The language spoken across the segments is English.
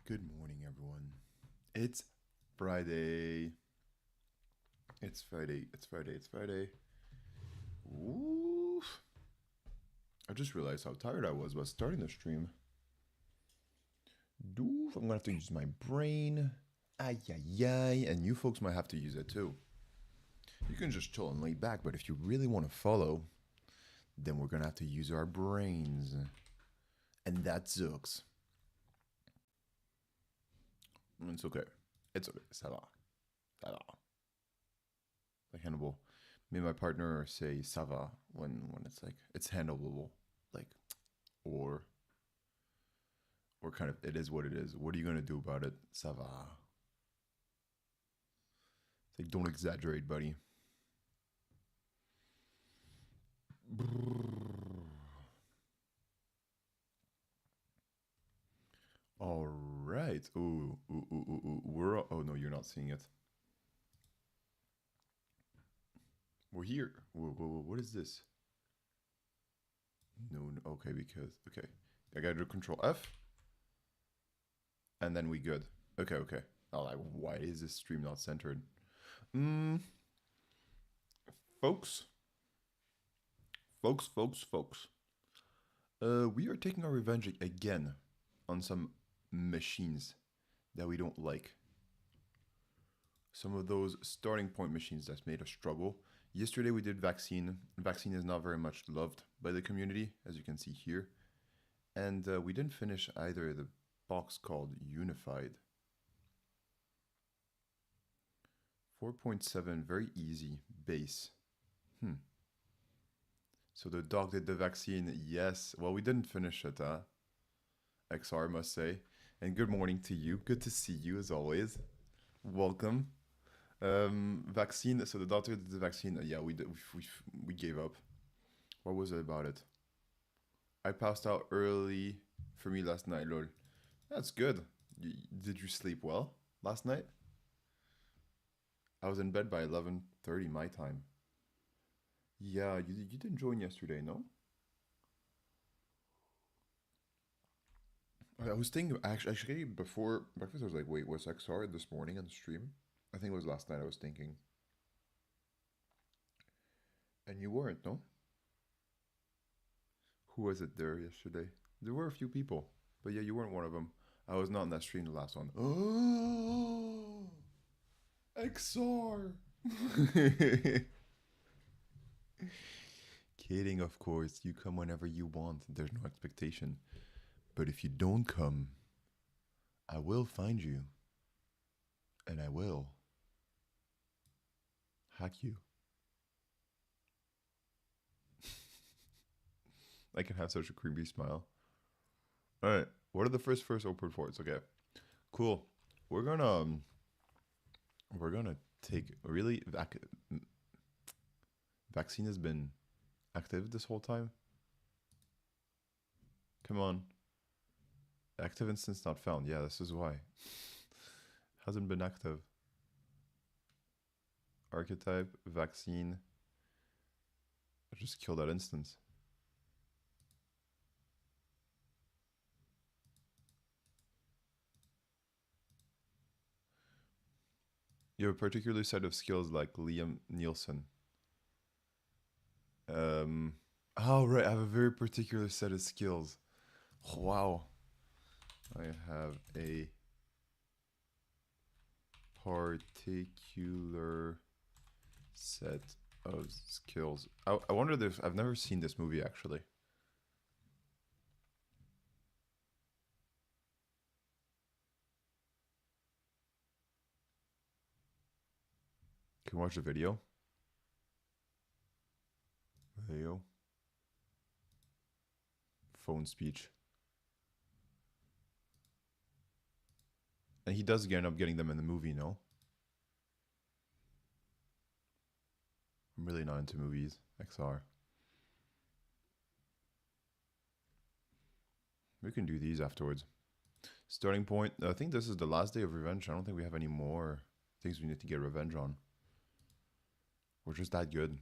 Good morning, everyone. It's Friday. It's Friday. It's Friday. It's Friday. Oof. I just realized how tired I was about starting the stream. Doof. I'm gonna have to use my brain. Ay, ay, ay. And you folks might have to use it too. You can just chill and lay back, but if you really want to follow, then we're gonna have to use our brains. And that sucks. It's okay. It's okay. Ça va. Ça va. Like Hannibal. Me and my partner say ça va when it's like it's handleable. Like or kind of it is what it is. What are you gonna do about it? Ça va. It's like don't exaggerate, buddy. All right. Ooh. We're oh no, you're not seeing it. We're here. Whoa. What is this? No. Okay, because okay, I gotta do Control F, and then we good. Okay. Oh, like why is this stream not centered? Mm, folks, folks. We are taking our revenge again on some machines that we don't like. Some of those starting point machines that's made us struggle. Yesterday we did vaccine. Vaccine is not very much loved by the community, as you can see here. And we didn't finish either the box called Unified. 4.7, very easy, base. So the dog did the vaccine, yes. Well, we didn't finish it, XR must say. And good morning to you. Good to see you as always. Welcome. Vaccine. So the doctor did the vaccine. Yeah, we gave up. What was it about it? I passed out early for me last night. Lol. That's good. Did you sleep well last night? I was in bed by 11:30 my time. Yeah, you didn't join yesterday, no? I was thinking actually before breakfast. I was like, wait, was XR this morning on the stream? I think it was last night. I was thinking, and you weren't, no? Who was it there yesterday? There were a few people, but yeah, you weren't one of them. I was not in that stream the last one. Oh, XR. Kidding, of course. You come whenever you want. There's no expectation. But if you don't come, I will find you. And I will hack you. I can have such a creepy smile. All right. What are the first open ports? Okay. Cool. We're gonna take really vaccine has been active this whole time. Come on. Active instance not found. Yeah, this is why. Hasn't been active. Archetype, vaccine. I just killed that instance. You have a particular set of skills like Liam Nielsen. Oh, right. I have a very particular set of skills. Wow. I have a particular set of skills. I wonder if I've never seen this movie actually. Can we watch the video? Video. Phone speech. And he does end up getting them in the movie, no? I'm really not into movies, XR. We can do these afterwards. Starting point. I think this is the last day of revenge. I don't think we have any more things we need to get revenge on. We're just that good.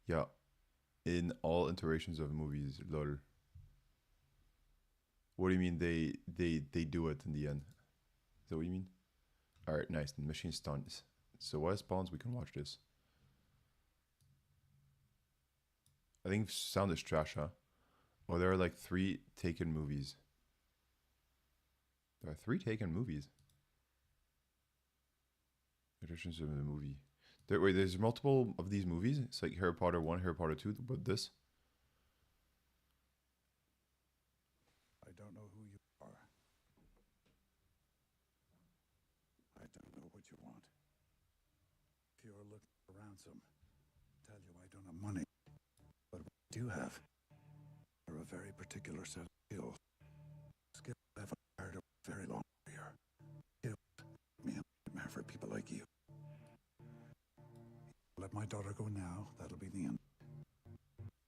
Yeah. In all iterations of movies, lol. What do you mean they do it in the end? Is that what you mean? All right, nice. The machine stuns. So what spawns? We can watch this. I think sound is trash, huh? Oh, there are like 3 taken movies. There are 3 taken movies. Editions of the movie. Wait, there's multiple of these movies? It's like Harry Potter 1, Harry Potter 2, but this? I don't know who you are. I don't know what you want. If you're looking for ransom, tell you I don't have money. But what I do have are a very particular set of skills. Skills I've acquired over a very long career. Skills me a nightmare for people like you. Let my daughter go now. That'll be the end.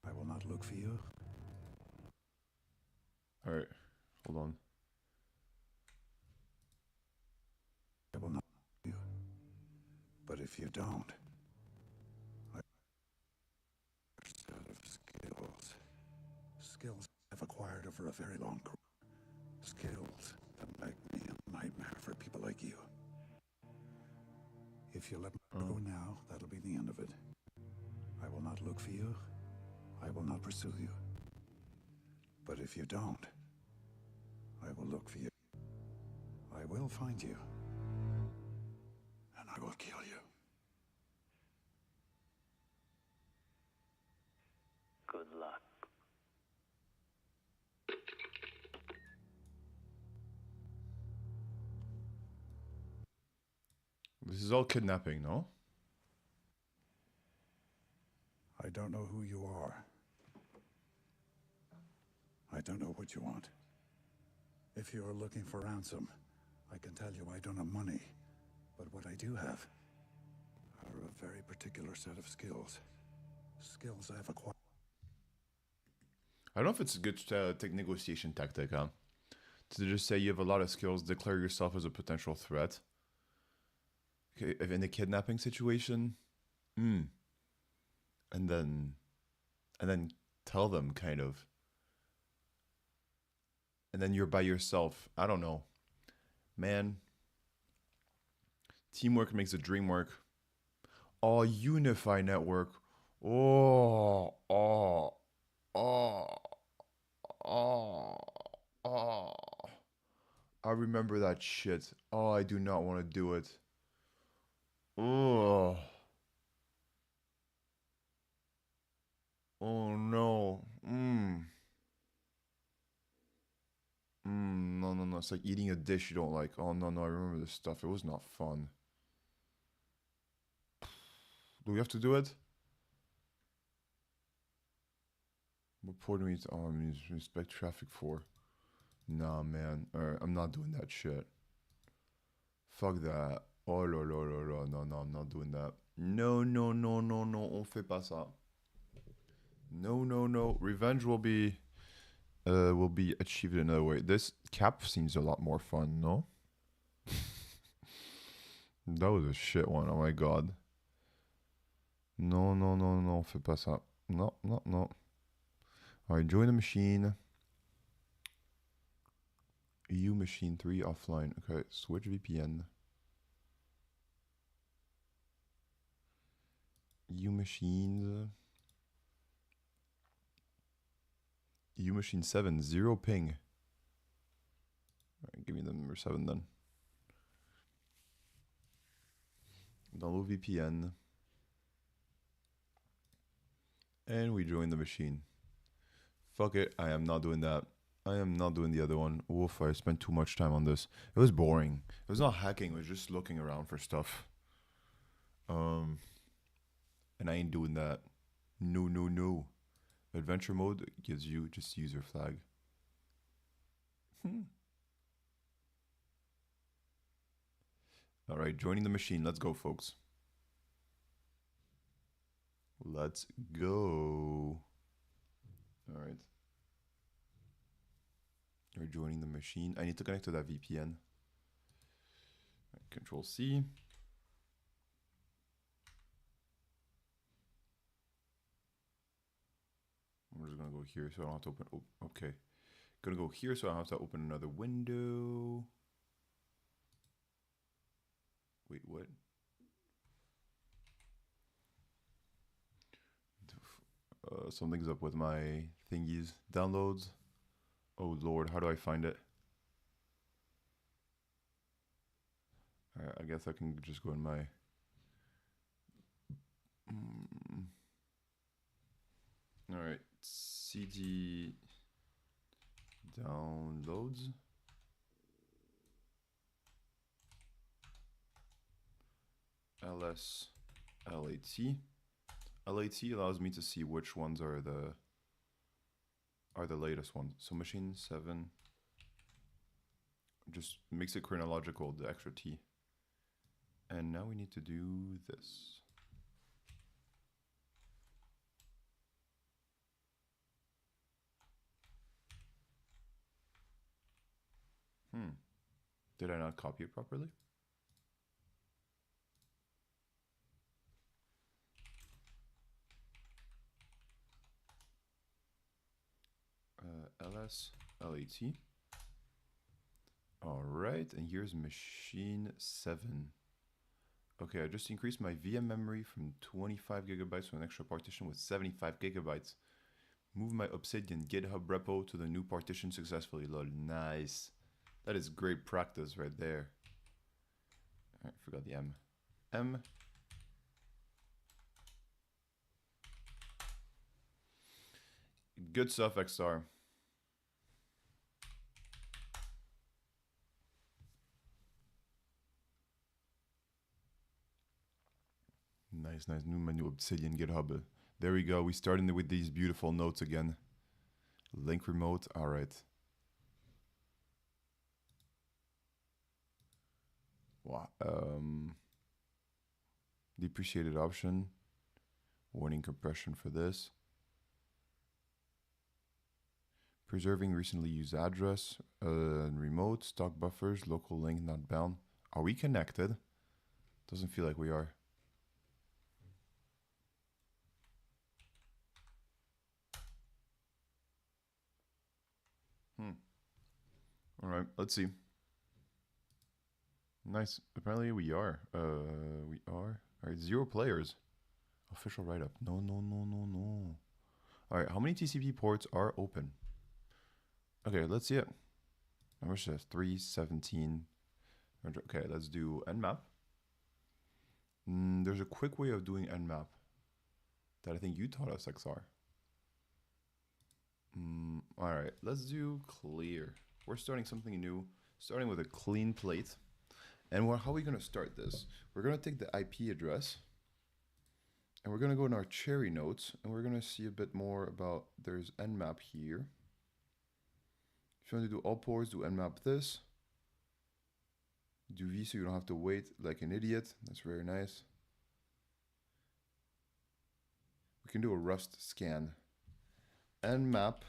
I will not look for you. All right, hold on. I will not look for you. But if you don't, I have a set of skills. Skills I've acquired over a very long career. Skills that make me a nightmare for people like you. If you let me go now, that'll be the end of it. I will not look for you. I will not pursue you. But if you don't, I will look for you. I will find you. And I will kill you. Good luck. This is all kidnapping, no? I don't know who you are. I don't know what you want. If you are looking for ransom, I can tell you I don't have money. But what I do have are a very particular set of skills. Skills I've acquired. I don't know if it's a good negotiation tactic, huh? To just say you have a lot of skills, declare yourself as a potential threat. Okay, if in a kidnapping situation, and then tell them kind of, and then you're by yourself. I don't know, man. Teamwork makes the dream work. Oh, unify network. Oh, oh, oh, oh, oh. I remember that shit. Oh, I do not want to do it. Oh. Oh no. No, no, no. It's like eating a dish you don't like. Oh no, no. I remember this stuff. It was not fun. Do we have to do it? What port do we need to, oh, I mean, inspect traffic for? Nah, man. Alright, I'm not doing that shit. Fuck that. Oh, no, no, no, no, no, no, I'm not doing that. No, no, no, no, no. On fait pas ça. No, no, no. Revenge will be achieved another way. This cap seems a lot more fun, no? That was a shit one. Oh my god. No, no, no, no. Fais pas ça. No, no, no. Alright, join the machine. EU machine 3 offline. Okay, switch VPN. EU machines. EU machine 7, 0 ping. Alright, give me the number 7 then. Download VPN. And we join the machine. Fuck it, I am not doing that. I am not doing the other one. Oof, I spent too much time on this. It was boring. It was not hacking, it was just looking around for stuff. And I ain't doing that. No, no, no. Adventure mode gives you just user flag. Alright, joining the machine. Let's go, folks. Let's go. Alright. You're joining the machine. I need to connect to that VPN. Right, Control C. I'm just gonna go here so I don't have to open. Oh, okay. Gonna go here, so I have to open another window. Wait, what? Something's up with my thingies. Downloads. Oh lord, how do I find it? Alright, I guess I can just go in my... Alright, CD downloads. LS LAT. LAT allows me to see which ones are the latest ones. So machine 7 just makes it chronological, the extra T. And now we need to do this. Did I not copy it properly? LS LAT. All right, and here's machine 7. Okay, I just increased my VM memory from 25 gigabytes to an extra partition with 75 gigabytes. Move my Obsidian GitHub repo to the new partition successfully. Lol, nice. That is great practice right there. I forgot the M. M. Good stuff, XR. Nice, nice. New Obsidian GitHub. There we go. We started with these beautiful notes again. Link remote. All right. Wow. Depreciated option. Warning compression for this. Preserving recently used address. Remote. Stock buffers. Local link not bound. Are we connected? Doesn't feel like we are. All right, let's see. Nice. Apparently we are. We are. All right, 0 players. Official write-up. No, no, no, no, no. All right, how many TCP ports are open? Okay, let's see it. Number says 317. Okay, let's do nmap. There's a quick way of doing nmap that I think you taught us, XR. All right, let's do clear. We're starting something new, starting with a clean plate. And how are we going to start this? We're going to take the IP address, and we're going to go in our cherry notes, and we're going to see a bit more about, there's nmap here. If you want to do all ports, do nmap this. Do V so you don't have to wait like an idiot. That's very nice. We can do a Rust scan. Nmap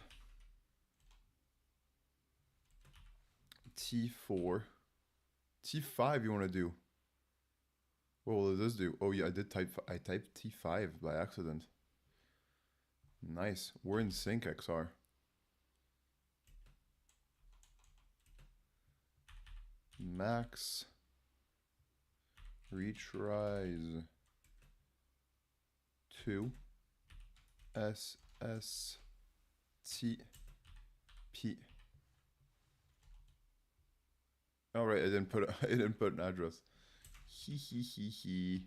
T4. T5 you want to do. What will this do? Oh yeah, I typed T5 by accident. Nice. We're in sync, XR. Max retries 2 SSTP. All right, I didn't put an address. He.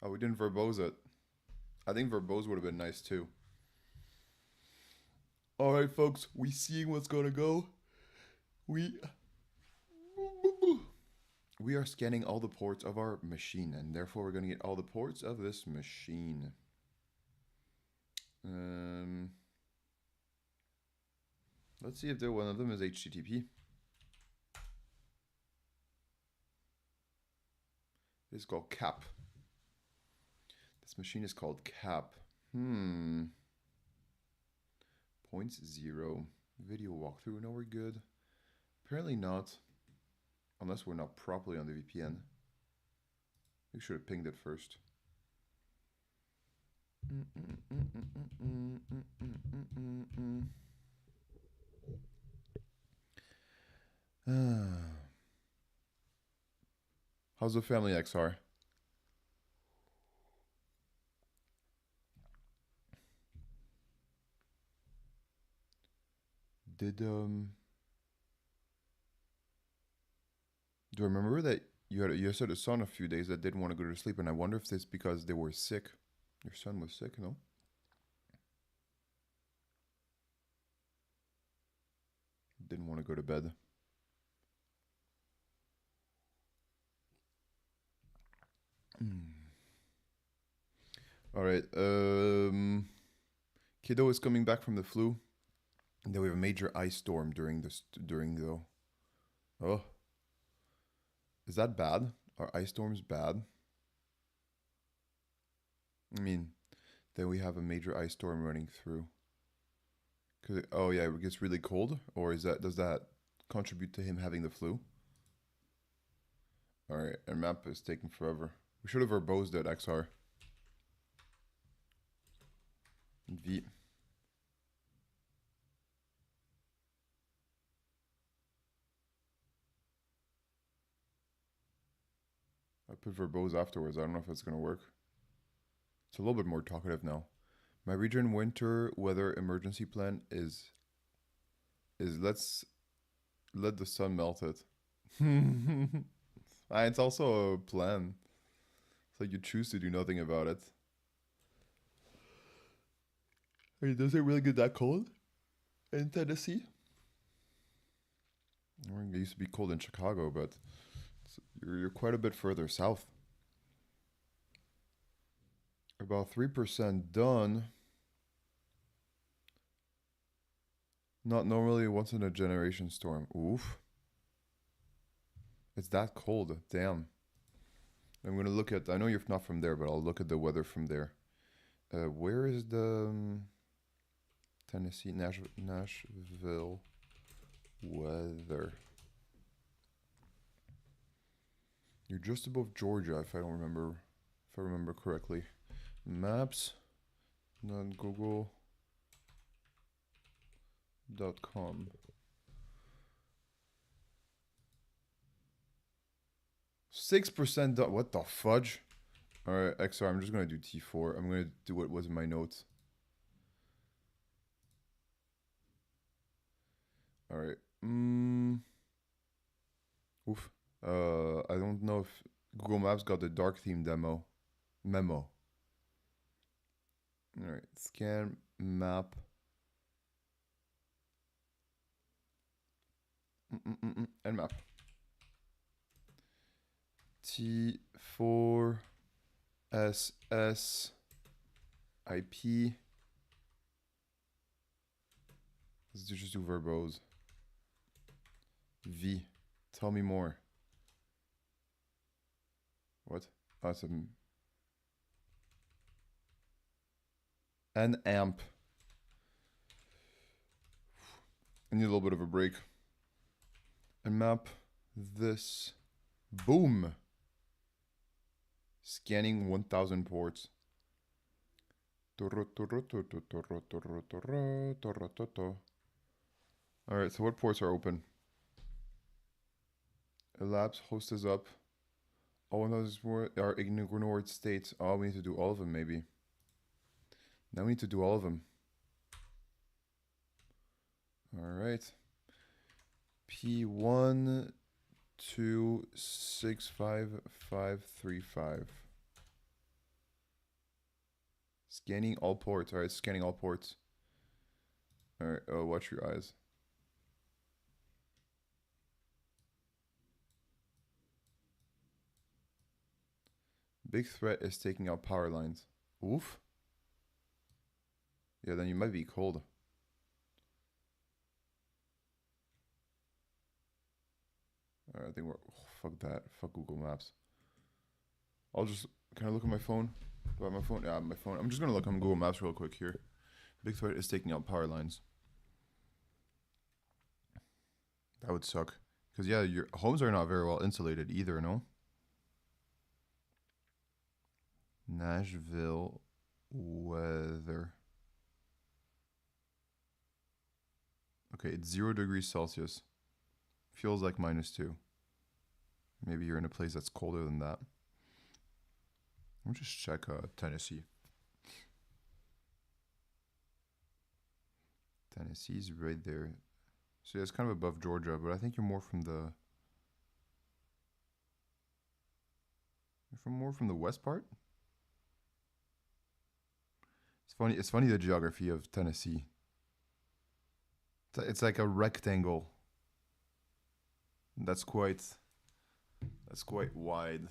Oh, we didn't verbose it. I think verbose would have been nice too. All right, folks, we seeing what's gonna go. We are scanning all the ports of our machine, and therefore we're going to get all the ports of this machine. Let's see if one of them is HTTP. It's called CAP. This machine is called CAP. Points 0. Video walkthrough. No, we're good. Apparently not. Unless we're not properly on the VPN. We should have pinged it first. How's the family, XR? Did do I remember that you said a son a few days that didn't want to go to sleep, and I wonder if it's because they were sick. Your son was sick, no? Didn't want to go to bed. All right. Kiddo is coming back from the flu. And then we have a major ice storm during the. Oh, is that bad? Are ice storms bad? I mean, then we have a major ice storm running through. Oh yeah, it gets really cold, or does that contribute to him having the flu? All right, our map is taking forever. We should have verbosed it, XR. V. I put verbose afterwards. I don't know if it's gonna work. It's a little bit more talkative now. My region winter weather emergency plan is let's let the sun melt it. It's also a plan. It's like you choose to do nothing about it. I mean, does it really get that cold in Tennessee? It used to be cold in Chicago, but you're quite a bit further south. About 3% done. Not normally once in a generation storm. Oof. It's that cold. Damn. I'm gonna look at. I know you're not from there, but I'll look at the weather from there. Where is the Tennessee Nashville weather? You're just above Georgia, if I remember correctly. Maps, not Google.com. 6% done. What the fudge? All right, XR. I'm just gonna do T4. I'm gonna do what was in my notes. All right. Oof. I don't know if Google Maps got the dark theme memo. All right. Scan map. And map. T4 SS IP. Let's just do verbose. V. Tell me more. What? Awesome. An amp. I need a little bit of a break. And map this. Boom. Scanning 1000 ports. Alright, so what ports are open? Elapse, host is up. All of those are ignored states. Oh, we need to do all of them, maybe. Now we need to do all of them. Alright. P1 2 6 5 5 3 5. Scanning all ports. Alright, scanning all ports. Alright, watch your eyes. Big threat is taking out power lines. Oof. Yeah, then you might be cold. Alright, I think we're. Oh, fuck that. Fuck Google Maps. Can I look at my phone? Do I have my phone? Yeah, my phone. I'm just gonna look on Google Maps real quick here. Big threat is taking out power lines. That would suck. Because, yeah, your homes are not very well insulated either, no? Nashville weather. Okay, it's 0 degrees Celsius. Feels like -2. Maybe you're in a place that's colder than that. Let me just check Tennessee. Tennessee's right there. So yeah, it's kind of above Georgia, but I think you're more from the west part. It's funny the geography of Tennessee. It's like a rectangle. That's quite wide.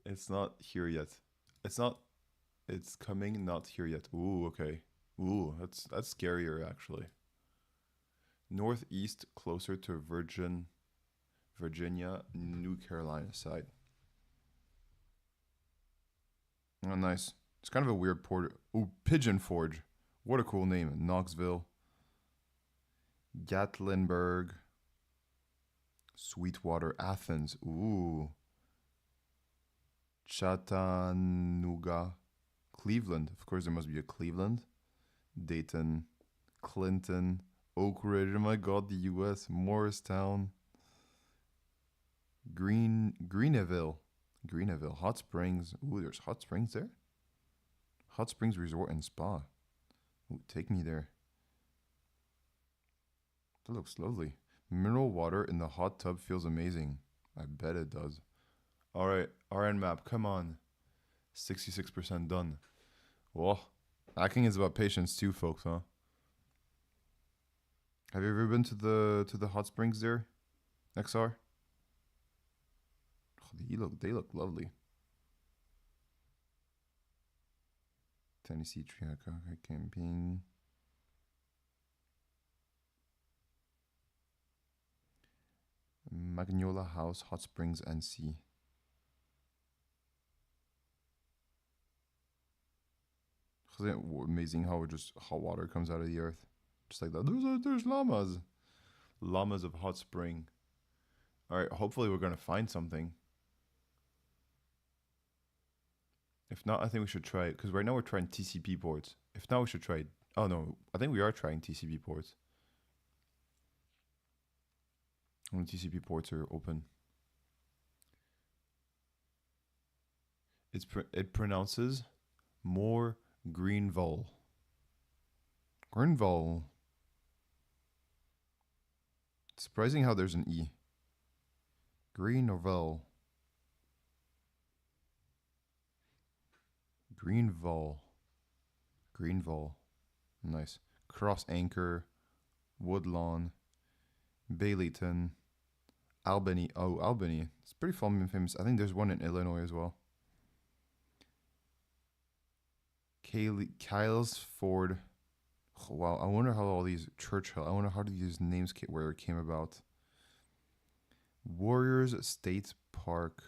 It's not here yet. It's not. It's coming, not here yet. Ooh, okay. Ooh, that's scarier actually. Northeast, closer to Virginia, New Carolina side. Oh, nice. It's kind of a weird port. Ooh, Pigeon Forge. What a cool name. Knoxville, Gatlinburg, Sweetwater, Athens. Ooh. Chattanooga, Cleveland. Of course, there must be a Cleveland. Dayton, Clinton, Oak Ridge. Oh my God, the U.S. Morristown, Greenville, Hot Springs. Ooh, there's hot springs there. Hot Springs Resort and Spa. Ooh, take me there. That looks lovely. Mineral water in the hot tub feels amazing. I bet it does. All right, RN map. Come on. 66% done. Whoa. Hacking is about patience too, folks, huh? Have you ever been to the hot springs there, XR? Oh, they look lovely. Tennessee Triaca camping. Magnolia House, Hot Springs, NC. Isn't it amazing how just hot water comes out of the earth, just like that? There's llamas, llamas of hot spring. All right, hopefully we're gonna find something. If not, I think we should try it because right now we're trying TCP ports. If not, we should try. Oh no, I think we are trying TCP ports. When TCP ports are open, it pronounces more Greenville. Greenville. It's surprising how there's an E. Greenville. Greenville. Greenville. Nice. Cross Anchor. Woodlawn. Baileyton. Albany. Oh, Albany. It's pretty famous. I think there's one in Illinois as well. Kyle's Ford. Oh, wow, I wonder how all these Churchill. I wonder how these names where it came about. Warriors State Park.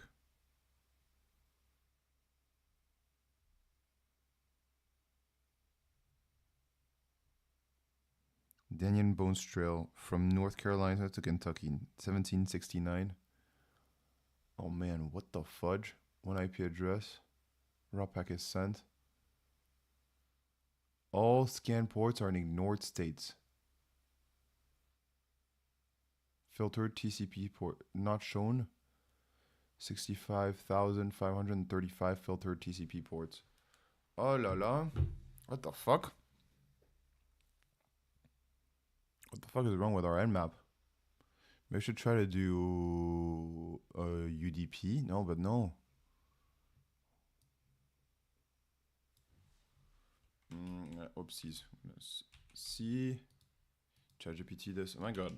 Daniel Bones Trail from North Carolina to Kentucky, 1769. Oh man, what the fudge? One IP address. Raw packet sent. All scan ports are in ignored states. Filtered TCP port not shown. 65,535 filtered TCP ports. Oh la la. What the fuck? What the fuck is wrong with our nmap? Maybe I should try to do UDP. No, but no. Oopsies. See. ChatGPT this. Oh my god.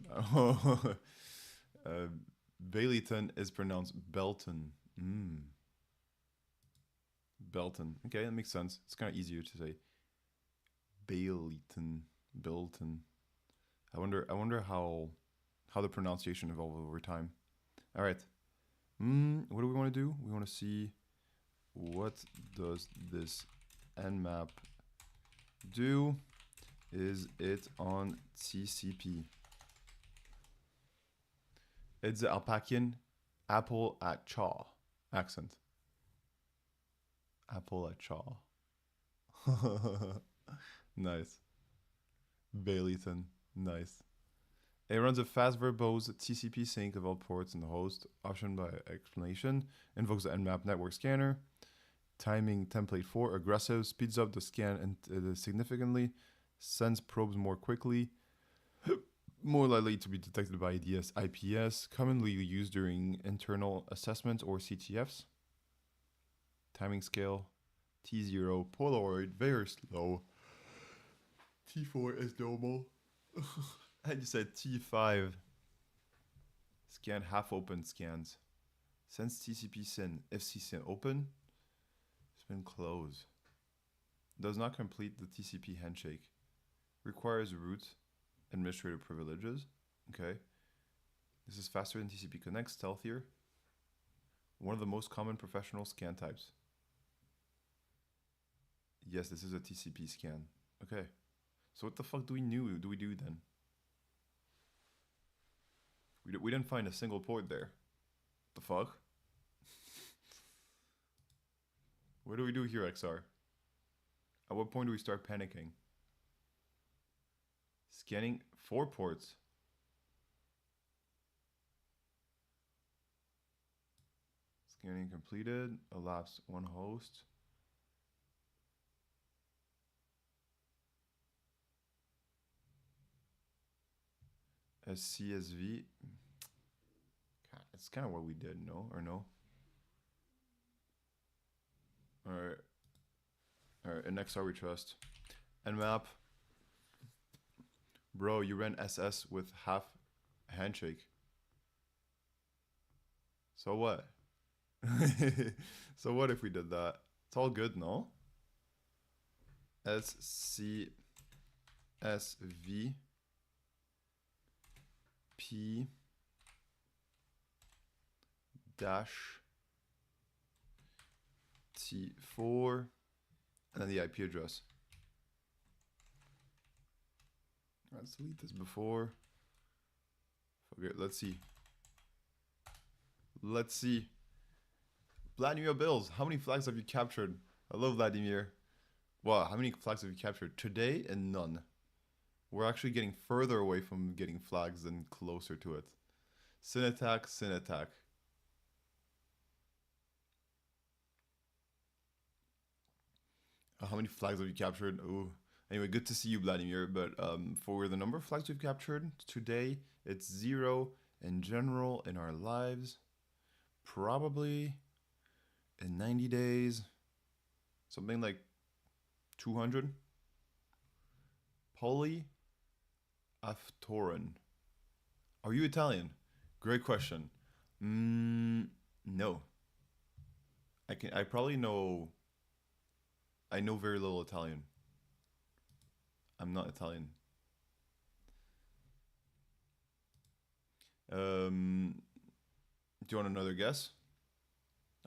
Baileyton is pronounced Belton. Belton. Okay, that makes sense. It's kind of easier to say. Baileyton. Belton. I wonder how the pronunciation evolved over time. All right. What do we want to do? We want to see what does this nmap do? Is it on TCP? It's the Alpacian apple at chaw accent. Apple at chaw. Nice. Baileyton. Nice. It runs a fast verbose TCP sync of all ports in the host, option by explanation, invokes the Nmap network scanner, timing template 4, aggressive, speeds up the scan and significantly, sends probes more quickly, more likely to be detected by IDS IPS, commonly used during internal assessments or CTFs. Timing scale, T0, Polaroid, very slow. T4 is normal. I just said T5. Scan half open scans. Sends TCP SYN, FC SYN open, spin close. Does not complete the TCP handshake. Requires root administrative privileges. Okay. This is faster than TCP connect, stealthier. One of the most common professional scan types. Yes, this is a TCP scan. Okay. So what the fuck do we do then? We didn't find a single port there. The fuck? What do we do here, XR? At what point do we start panicking? Scanning 4 ports. Scanning completed. Elapsed 1 host. As CSV. It's kind of what we did, no? Or no? Alright. Alright, and next are we trust. Nmap. Bro, you ran SS with half handshake. So what? So what if we did that? It's all good, no? SCSV P dash T4 and then the IP address. Let's delete this before. Okay, let's see. Let's see. Vladimir Bills, how many flags have you captured? Hello, Vladimir. Wow, how many flags have you captured? Today and none. We're actually getting further away from getting flags than closer to it. Sin attack, sin attack. How many flags have you captured? Ooh. Anyway, good to see you, Vladimir. But for the number of flags we've captured today, it's 0 in general in our lives. Probably in 90 days, something like 200. Polly Aftoran. Are you Italian? Great question. No. I probably know. I know very little Italian. I'm not Italian. Do you want another guess?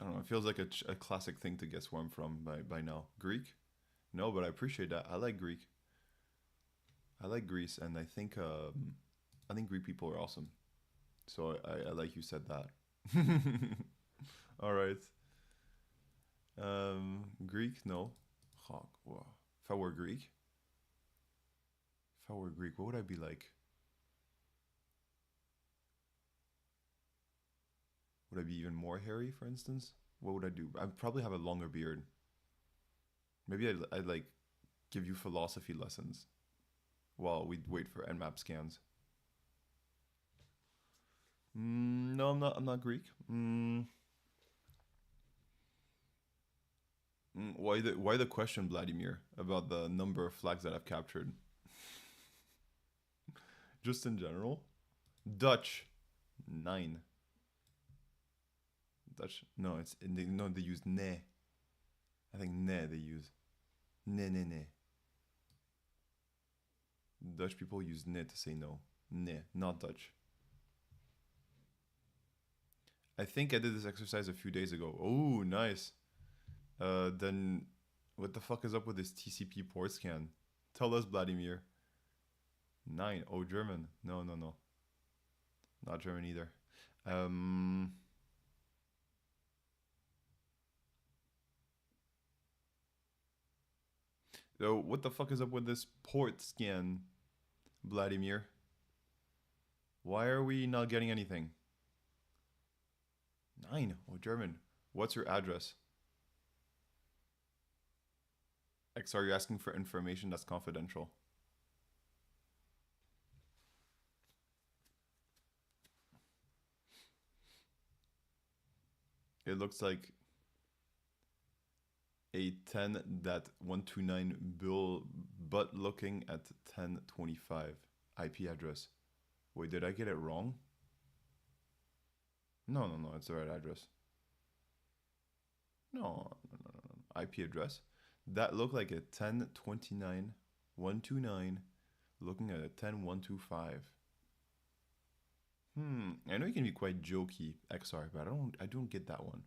I don't know. It feels like a classic thing to guess where I'm from by now. Greek? No, but I appreciate that. I like Greek. I like Greece, and I think Greek people are awesome. So I like you said that. All right. Greek? No. Oh, wow. If I were Greek, what would I be like? Would I be even more hairy, for instance? What would I do? I'd probably have a longer beard. Maybe I'd like give you philosophy lessons while we wait for Nmap scans. No, I'm not Greek. Why the question, Vladimir, about the number of flags that I've captured? Just in general. Dutch, 9. Dutch, no, they use ne. I think ne they use. Ne. Dutch people use ne to say no. Ne, not Dutch. I think I did this exercise a few days ago. Oh, nice. Then what the fuck is up with this TCP port scan? Tell us, Vladimir. 9. Oh, German. No. Not German either. So what the fuck is up with this port scan, Vladimir? Why are we not getting anything? 9. Oh, German. What's your address? XR, you're asking for information that's confidential. It looks like a 10.129 bill, but looking at 1025 IP address. Wait, did I get it wrong? No, it's the right address. No. IP address. That looked like a 1029.129, looking at a 10.125. I know you can be quite jokey, XR, but I don't get that one.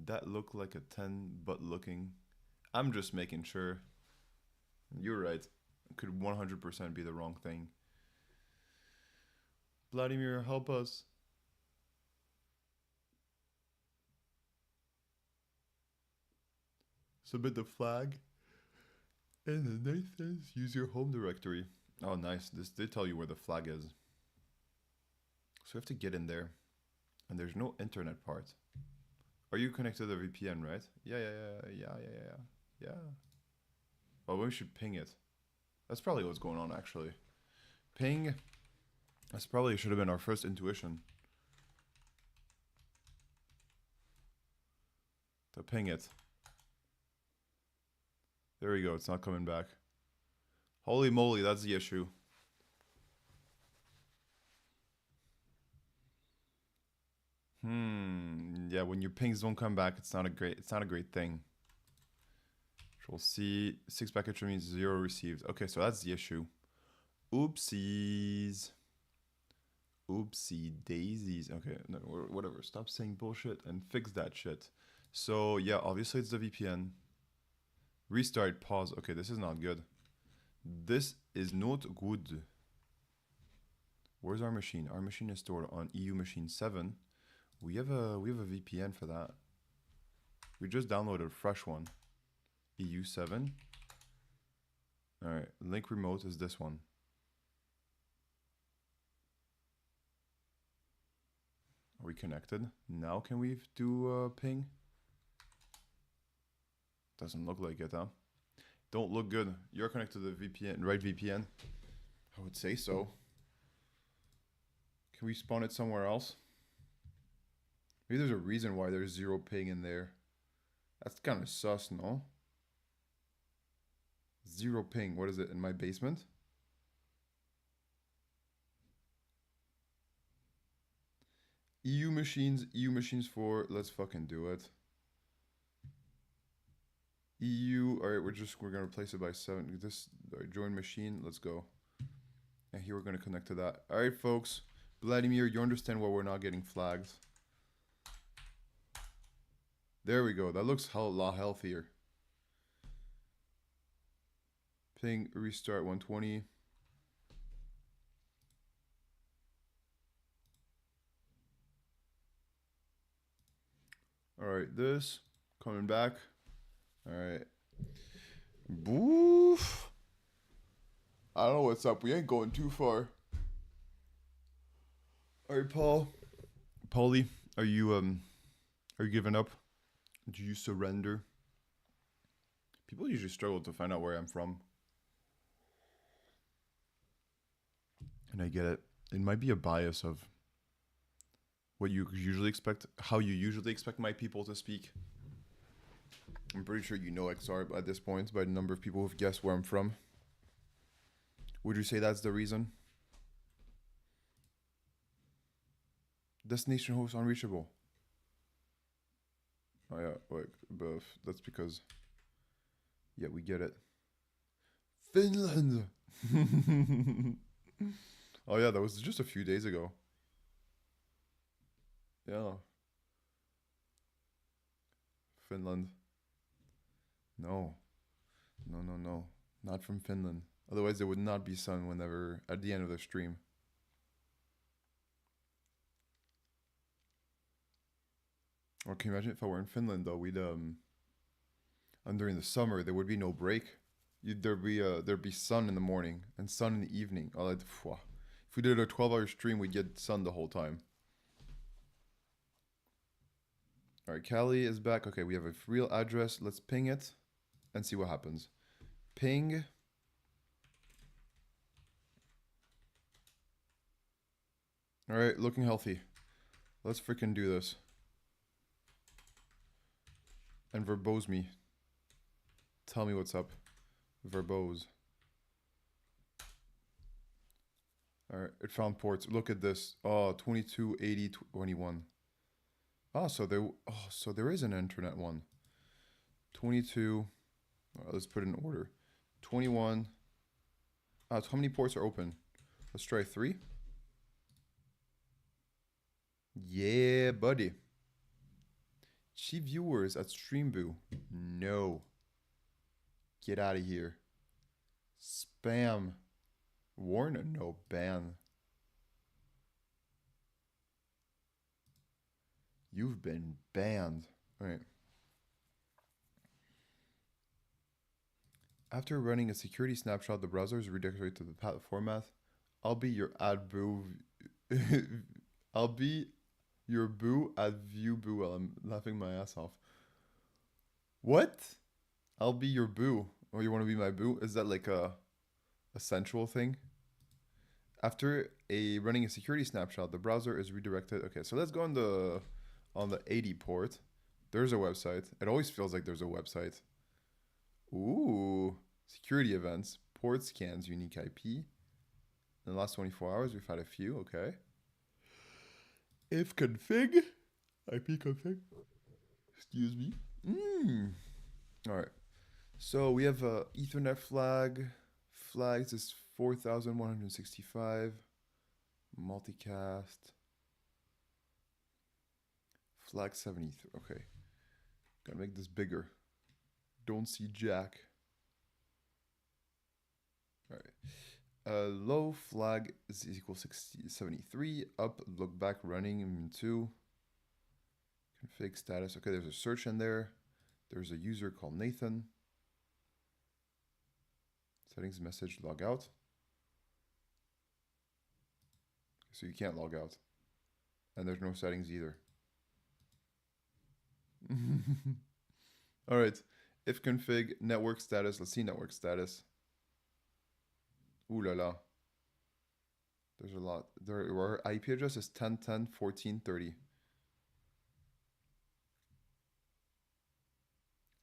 That looked like a 10, but looking. I'm just making sure. You're right. It could 100% be the wrong thing. Vladimir, help us. Submit the flag. And the nice says use your home directory. Oh, nice. This did tell you where the flag is. So you have to get in there. And there's no internet part. Are you connected to the VPN, right? Yeah. Oh, we should ping it. That's probably what's going on, actually. Ping. That's probably should have been our first intuition. To ping it. There we go. It's not coming back. Holy moly, that's the issue. Yeah, when your pings don't come back, it's not a great thing. Control C, 6 packets means 0 received. Okay, so that's the issue. Oopsies. Oopsie daisies. Okay, no, whatever. Stop saying bullshit and fix that shit. So yeah, obviously it's the VPN. Restart, pause. Okay, this is not good. This is not good. Where's our machine? Our machine is stored on EU machine 7. We have a VPN for that. We just downloaded a fresh one. EU 7. Alright, link remote is this one. Are we connected? Now can we do ping? Doesn't look like it, huh? Don't look good. You're connected to the VPN, right VPN? I would say so. Can we spawn it somewhere else? Maybe there's a reason why there's 0 ping in there. That's kind of sus, no? 0 ping. What is it, in my basement? EU machines 4. Let's fucking do it. EU. All right, we're gonna replace it by 7. This join machine. Let's go. And here we're gonna connect to that. All right, folks. Vladimir, you understand why we're not getting flags? There we go. That looks a lot healthier. Ping restart 120. All right, this coming back. All right. Boof. I don't know what's up. We ain't going too far. All right, Paulie, are you giving up? Do you surrender? People usually struggle to find out where I'm from. And I get it. It might be a bias of what you usually expect, how you usually expect my people to speak. I'm pretty sure you know XR at this point by the number of people who've guessed where I'm from. Would you say that's the reason? Destination host unreachable. Oh yeah, like, but that's because, yeah, we get it. Finland! Oh yeah, that was just a few days ago. Yeah. Finland. No. No. Not from Finland. Otherwise there would not be sun whenever, at the end of the stream. Or can you imagine if I were in Finland though, we'd and during the summer there would be no break. There'd be sun in the morning and sun in the evening. Oh, if If we did a 12-hour stream, we'd get sun the whole time. All right, Callie is back. Okay, we have a real address. Let's ping it and see what happens. Ping. All right, looking healthy. Let's freaking do this. And verbose me. Tell me what's up. Verbose. All right, it found ports. Look at this. Oh, 22, 80, 21. Oh, so there is an internet one. 22. All right, let's put it in order. 21. So how many ports are open? Let's try 3. Yeah, buddy. Chi viewers at Streamboo. No. Get out of here. Spam. Warn? No, ban. You've been banned. All right. After running a security snapshot, the browser is redirected to the path format. I'll be your ad boo. I'll be your boo at view boo while I'm laughing my ass off. What? I'll be your boo. Oh, you want to be my boo? Is that like a sensual thing? After running a security snapshot, the browser is redirected. Okay, so let's go on the 80 port. There's a website. It always feels like there's a website. Ooh, security events, port scans, unique IP. In the last 24 hours, we've had a few. Okay. If config, IP config. Excuse me. All right. So we have a Ethernet flag. Flags is 4,165. Multicast. Flag 73. Okay. Gotta make this bigger. Don't see jack. All right. Low flag is equal 73. Up, look back, running, 2. Config status. Okay, there's a search in there. There's a user called Nathan. Settings message, log out. So you can't log out. And there's no settings either. All right. If config network status, let's see network status. Ooh la la. There's a lot. Our IP address is 10.10.14.30.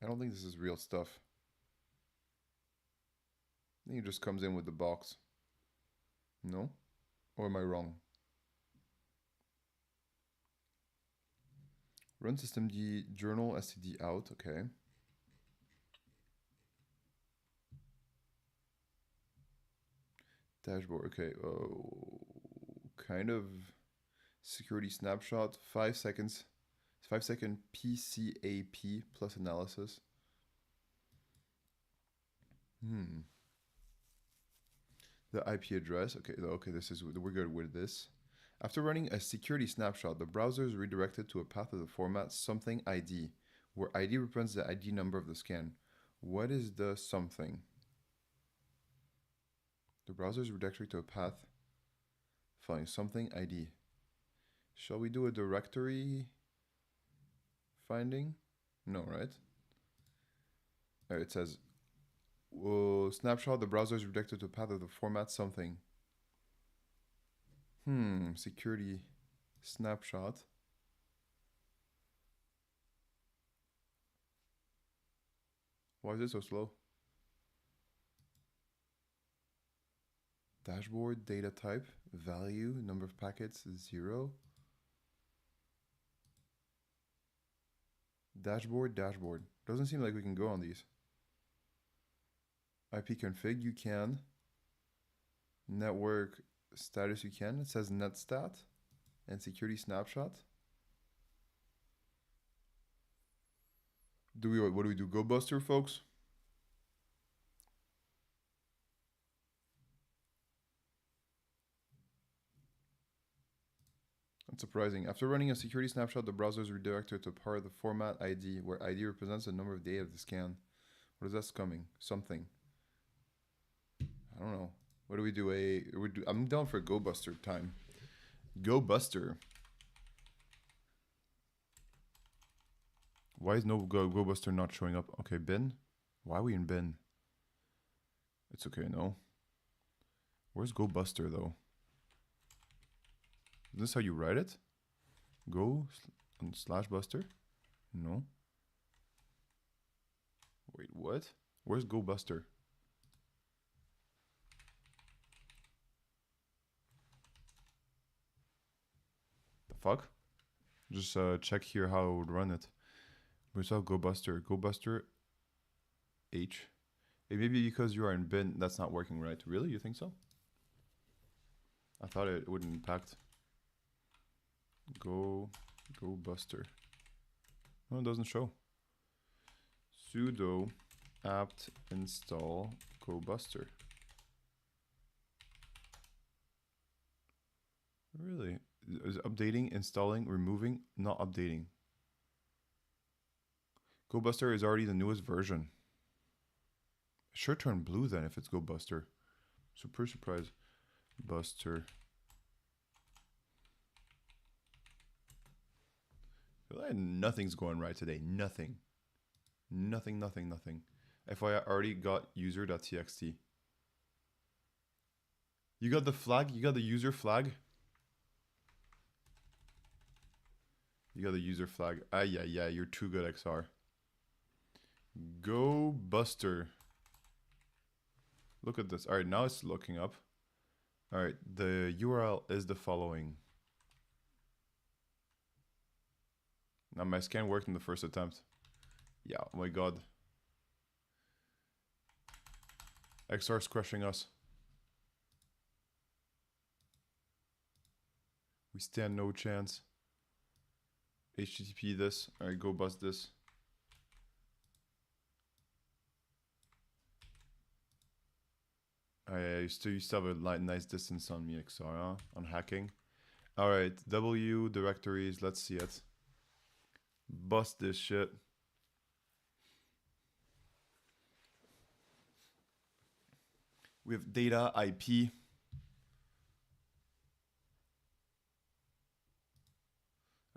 I don't think this is real stuff. I think it just comes in with the box. No? Or am I wrong? Run systemd journal std out. Okay. Dashboard. Okay. Kind of security snapshot. 5 seconds. 5-second PCAP plus analysis. The IP address. Okay. Okay. We're good with this. After running a security snapshot, the browser is redirected to a path of the format something ID, where ID represents the ID number of the scan. What is the something? The browser is redirected to a path following something ID. Shall we do a directory finding? No, right? All right, it says, snapshot, the browser is redirected to a path of the format something. Security snapshot. Why is it so slow? Dashboard, data type, value, number of packets, 0. Dashboard. Doesn't seem like we can go on these. IP config, you can. Network status, you can. It says netstat and security snapshot. What do we do? Go Buster, folks? That's surprising. After running a security snapshot, the browser is redirected to a part of the format ID, where ID represents the number of data of the scan. What is that coming? Something. I don't know. What do we do? I'm down for Go Buster time. Go Buster. Why is no Go Buster not showing up? Okay, bin. Why are we in bin? It's okay, no. Where's Go Buster though? Is this how you write it? Go slash Buster? No. Wait, what? Where's Go Buster? The fuck? Just check here how I would run it. Where's our Go Buster? Go Buster H. It may be because you are in bin that's not working right. Really? You think so? I thought it wouldn't impact. Go Buster. No, it doesn't show. Sudo apt install Go Buster. Really? Is updating, installing, removing, not updating. Go Buster is already the newest version. It sure turned blue then if it's Go Buster. Super surprise. Buster. I feel like nothing's going right today. Nothing. Nothing. If I already got user.txt. You got the flag? You got the user flag? You got the user flag. Ah, yeah, you're too good, XR. Go Buster. Look at this. All right, now it's looking up. All right, the URL is the following. Now my scan worked in the first attempt. Yeah, oh my god. XR's crushing us. We stand no chance. HTTP this. All right, go bust this. I still used to have a nice distance on me, XR, huh? On hacking. All right, W directories. Let's see it. Bust this shit. We have data IP.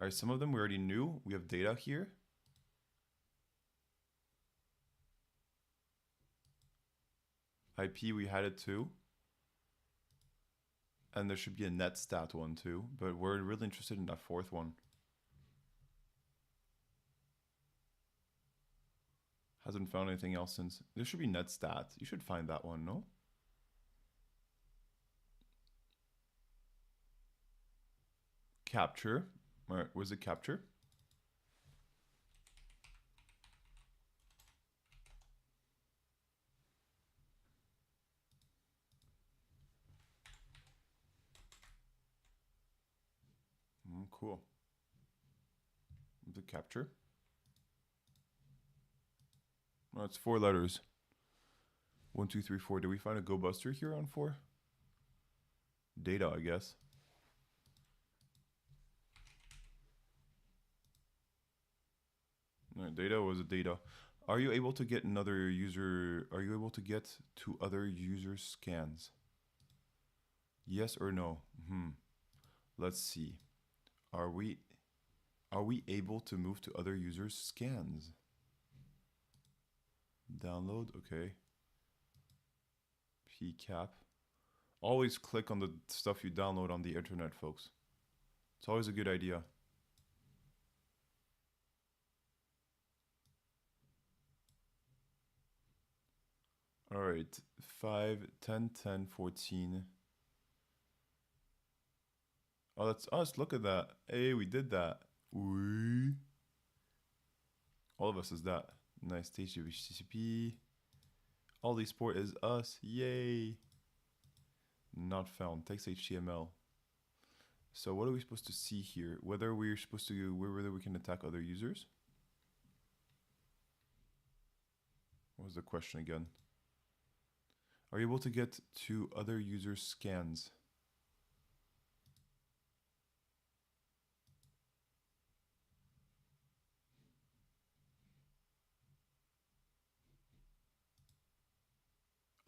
All right, some of them we already knew. We have data here. IP, we had it too. And there should be a net stat one too, but we're really interested in that fourth one. Hasn't found anything else since. There should be net stat. You should find that one, no? Capture. All right, was it capture? Cool. The capture. Oh, it's 4 letters. 1, 2, 3, 4. Did we find a Go Buster here on 4? Data, I guess. No, data was a data. Are you able to get another user? Are you able to get to other users' scans? Yes or no? Let's see. Are we able to move to other users' scans? Download, okay. PCAP. Always click on the stuff you download on the internet, folks. It's always a good idea. All right, 5, 10, 10, 14. Oh, that's us. Look at that. Hey, we did that. Oui. All of us is that. Nice. HTTP. All these sport is us. Yay. Not found. Text HTML. So what are we supposed to see here? Whether we can attack other users? What was the question again? Are you able to get to other users' scans?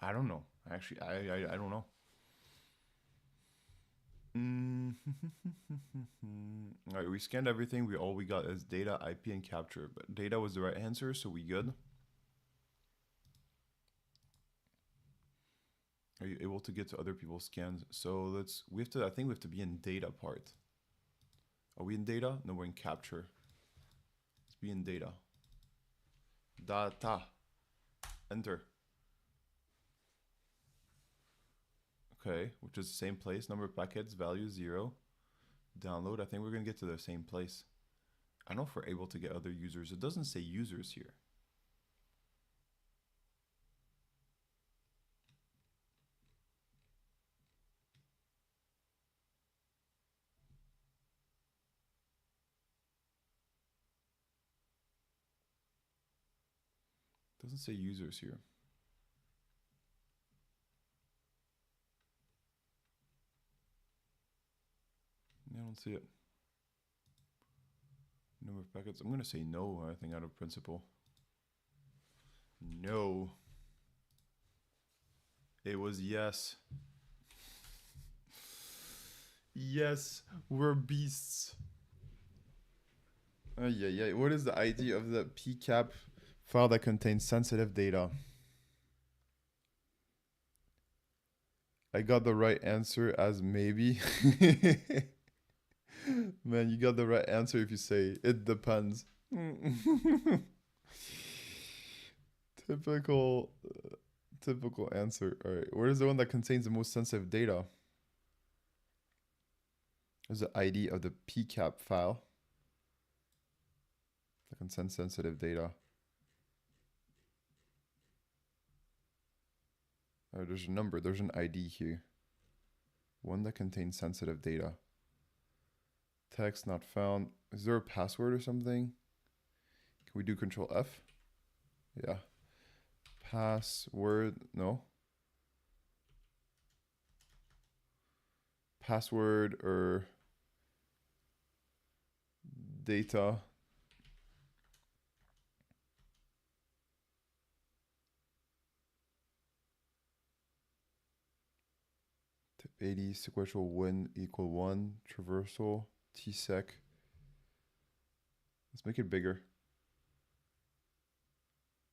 I don't know. Actually, I don't know. Mm. All right, we scanned everything. All we got is data, IP, and capture. But data was the right answer, so we good. Are you able to get to other people's scans? So I think we have to be in data part. Are we in data? No, we're in capture. Let's be in data. Data. Enter. Okay, which is the same place. Number of packets, value 0. Download. I think we're gonna get to the same place. I don't know if we're able to get other users. It doesn't say users here. It doesn't say users here. Yeah, I don't see it. Number of packets. I'm gonna say no, I think out of principle. No. It was yes. Yes, we're beasts. Yeah. What is the ID of the PCAP file that contains sensitive data? I got the right answer as maybe. Man, you got the right answer if you say it depends. Typical answer. All right, where is the one that contains the most sensitive data? There's the ID of the PCAP file that contains sensitive data. Oh, there's a number. There's an ID here. One that contains sensitive data. Text not found. Is there a password or something? Can we do Control F? Yeah. Password. No. Password or data. Tip 80 sequential win equal 1 traversal tsec. Let's make it bigger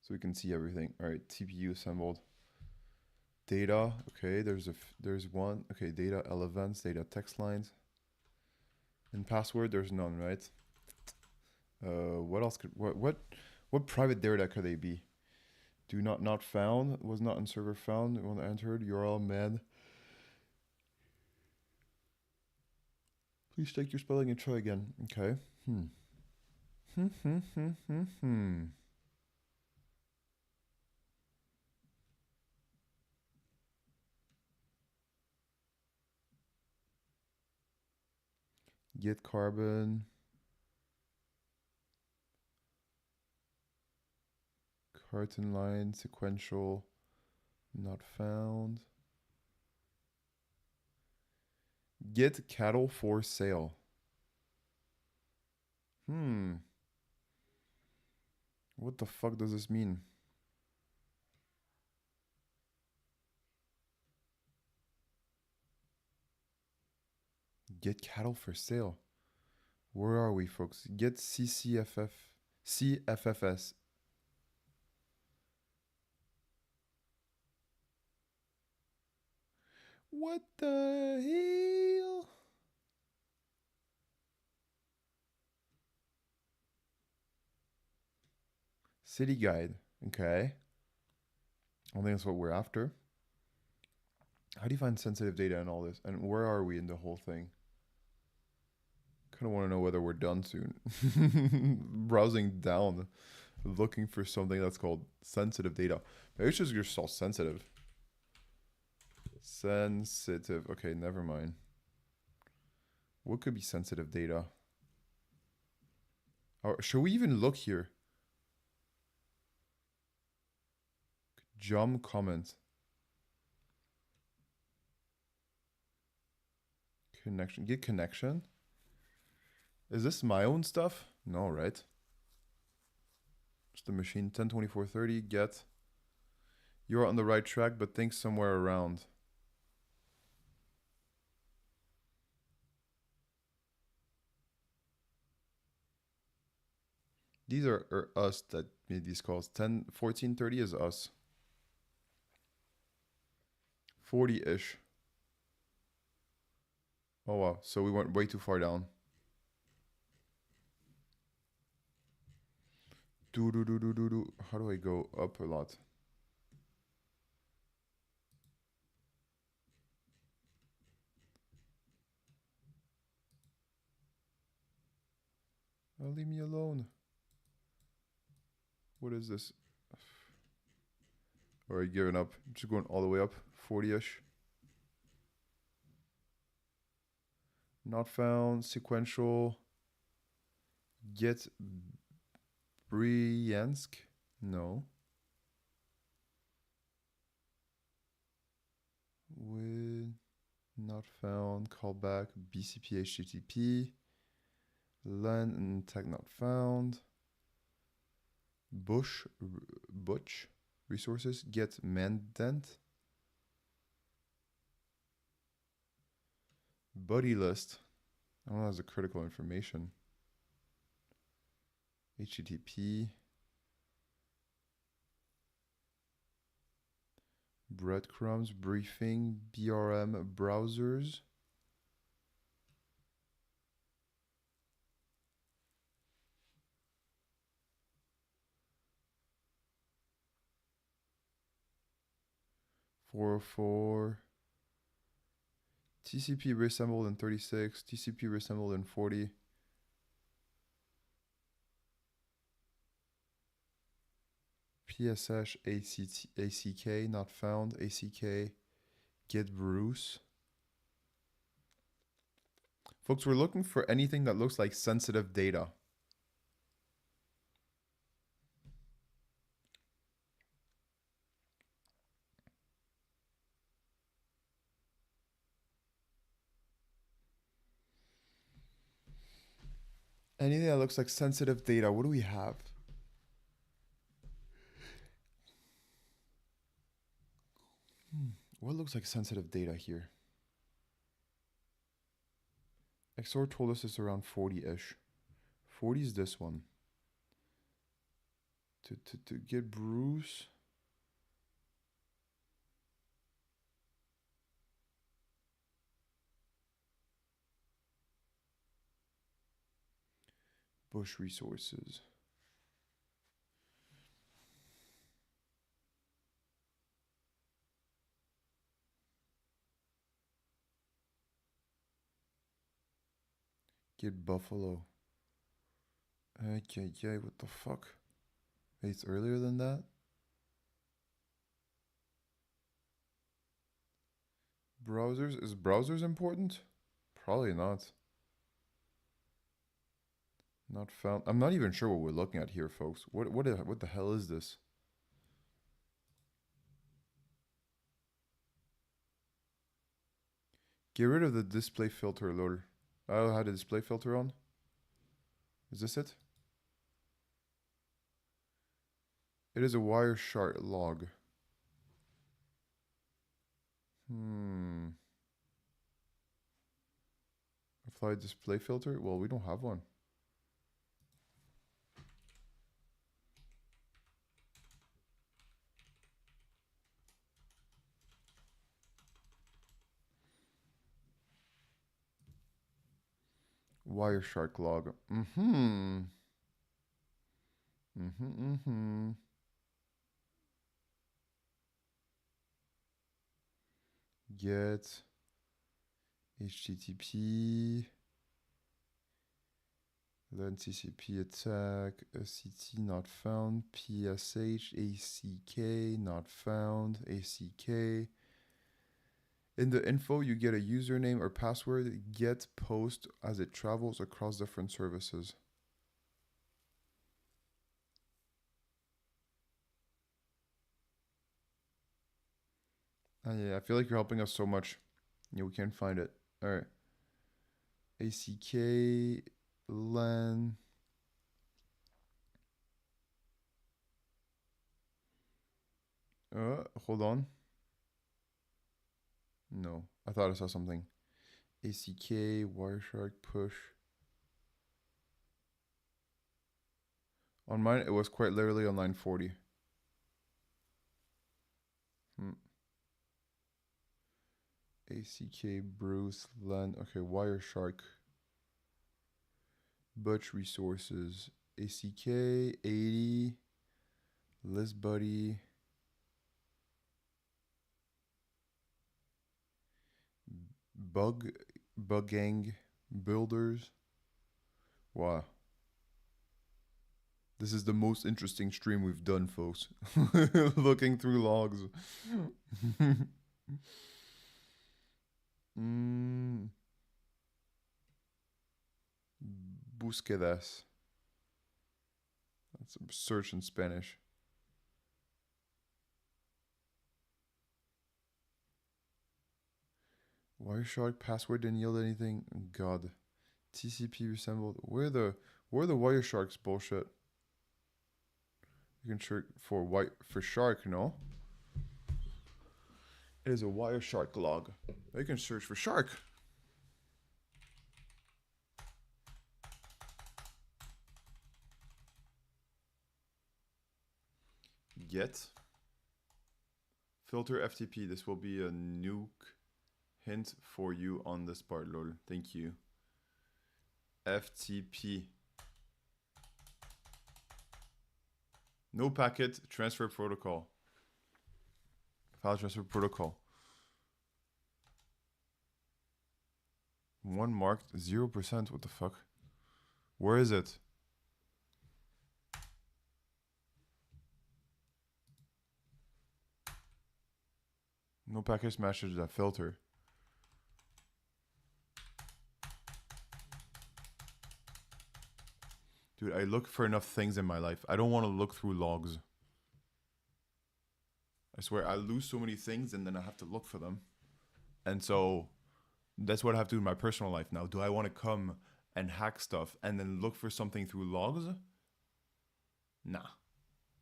so we can see everything. All right, TPU assembled. Data. Okay, there's one. Okay, data L events, data text lines. And password, there's none, right? What else could what private data could they be? Do not found, was not in server found, when entered, URL med. Please check your spelling and try again. Okay. Get carbon. Carton line, sequential, not found. Get cattle for sale. What the fuck does this mean? Get cattle for sale. Where are we, folks? Get CFFS. What the hell? City guide. Okay. I think that's what we're after. How do you find sensitive data and all this? And where are we in the whole thing? Kind of want to know whether we're done soon. Browsing down, looking for something that's called sensitive data. Maybe it's just you're so sensitive. Sensitive. Okay, never mind. What could be sensitive data? Or should we even look here? Jump comment. Connection. Get connection. Is this my own stuff? No, right? Just the machine. 102430. Get. You're on the right track, but think somewhere around. These are us that made these calls. 10, 1430 is us. 40-ish. Oh wow, so we went way too far down. Do. How do I go up a lot? Oh, leave me alone. What is this? Alright, giving up. Just going all the way up. 40-ish. Not found. Sequential. Get Bryansk? No. With not found. Callback. BCP HTTP. LAN and tag not found. Butch resources. Get mandant. Buddy list. I don't know, that's a critical information. HTTP. Breadcrumbs, briefing, BRM, browsers. .404. TCP reassembled in 36. TCP reassembled in 40. PSH ACK not found. ACK get Bruce. Folks, we're looking for anything that looks like sensitive data. Anything that looks like sensitive data. What do we have? What looks like sensitive data here? XOR told us it's around 40-ish. 40 is this one. To get Bruce. Bush resources. Get Buffalo. Okay, what the fuck? Hey, it's earlier than that? Browsers? Is browsers important? Probably not. Not found. I'm not even sure what we're looking at here, folks. What the hell is this? Get rid of the display filter, lol. I don't have the display filter on. Is this it? It is a Wireshark log. Apply display filter? Well, we don't have one. Wireshark log. Get HTTP. Then TCP attack. ACT not found. PSH. ACK not found. ACK. In the info, you get a username or password. Get post as it travels across different services. Yeah, I feel like you're helping us so much. Yeah, we can't find it. All right. ACK, LAN. Hold on. No, I thought I saw something. ACK, Wireshark, push. On mine, it was quite literally on line 40. ACK, Bruce, Len. Okay, Wireshark. Butch Resources. ACK, 80. Liz Buddy. Bug Gang Builders. Wow. This is the most interesting stream we've done, folks. Looking through logs. Búsquedas. That's a search in Spanish. Wireshark password didn't yield anything. God. TCP resembled. Where the Wiresharks bullshit? You can search for shark, no? It is a Wireshark log. You can search for shark. Get filter FTP. This will be a nuke hint for you on this part, lol. Thank you. FTP. No packet transfer protocol. File transfer protocol. One marked 0%. What the fuck? Where is it? No package matches that filter. Dude, I look for enough things in my life. I don't want to look through logs. I swear, I lose so many things and then I have to look for them. And so that's what I have to do in my personal life now. Do I want to come and hack stuff and then look for something through logs? Nah.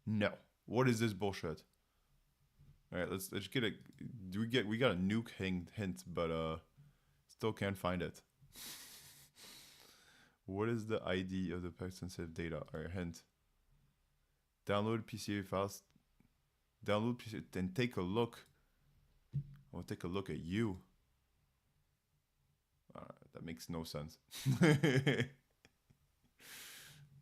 No. What is this bullshit? All right, let's get a. We got a nuke hint, but still can't find it. What is the ID of the packet sensitive data? All right, hint. Download PCA files. Download PCA, then take a look. I'll take a look at you. That makes no sense.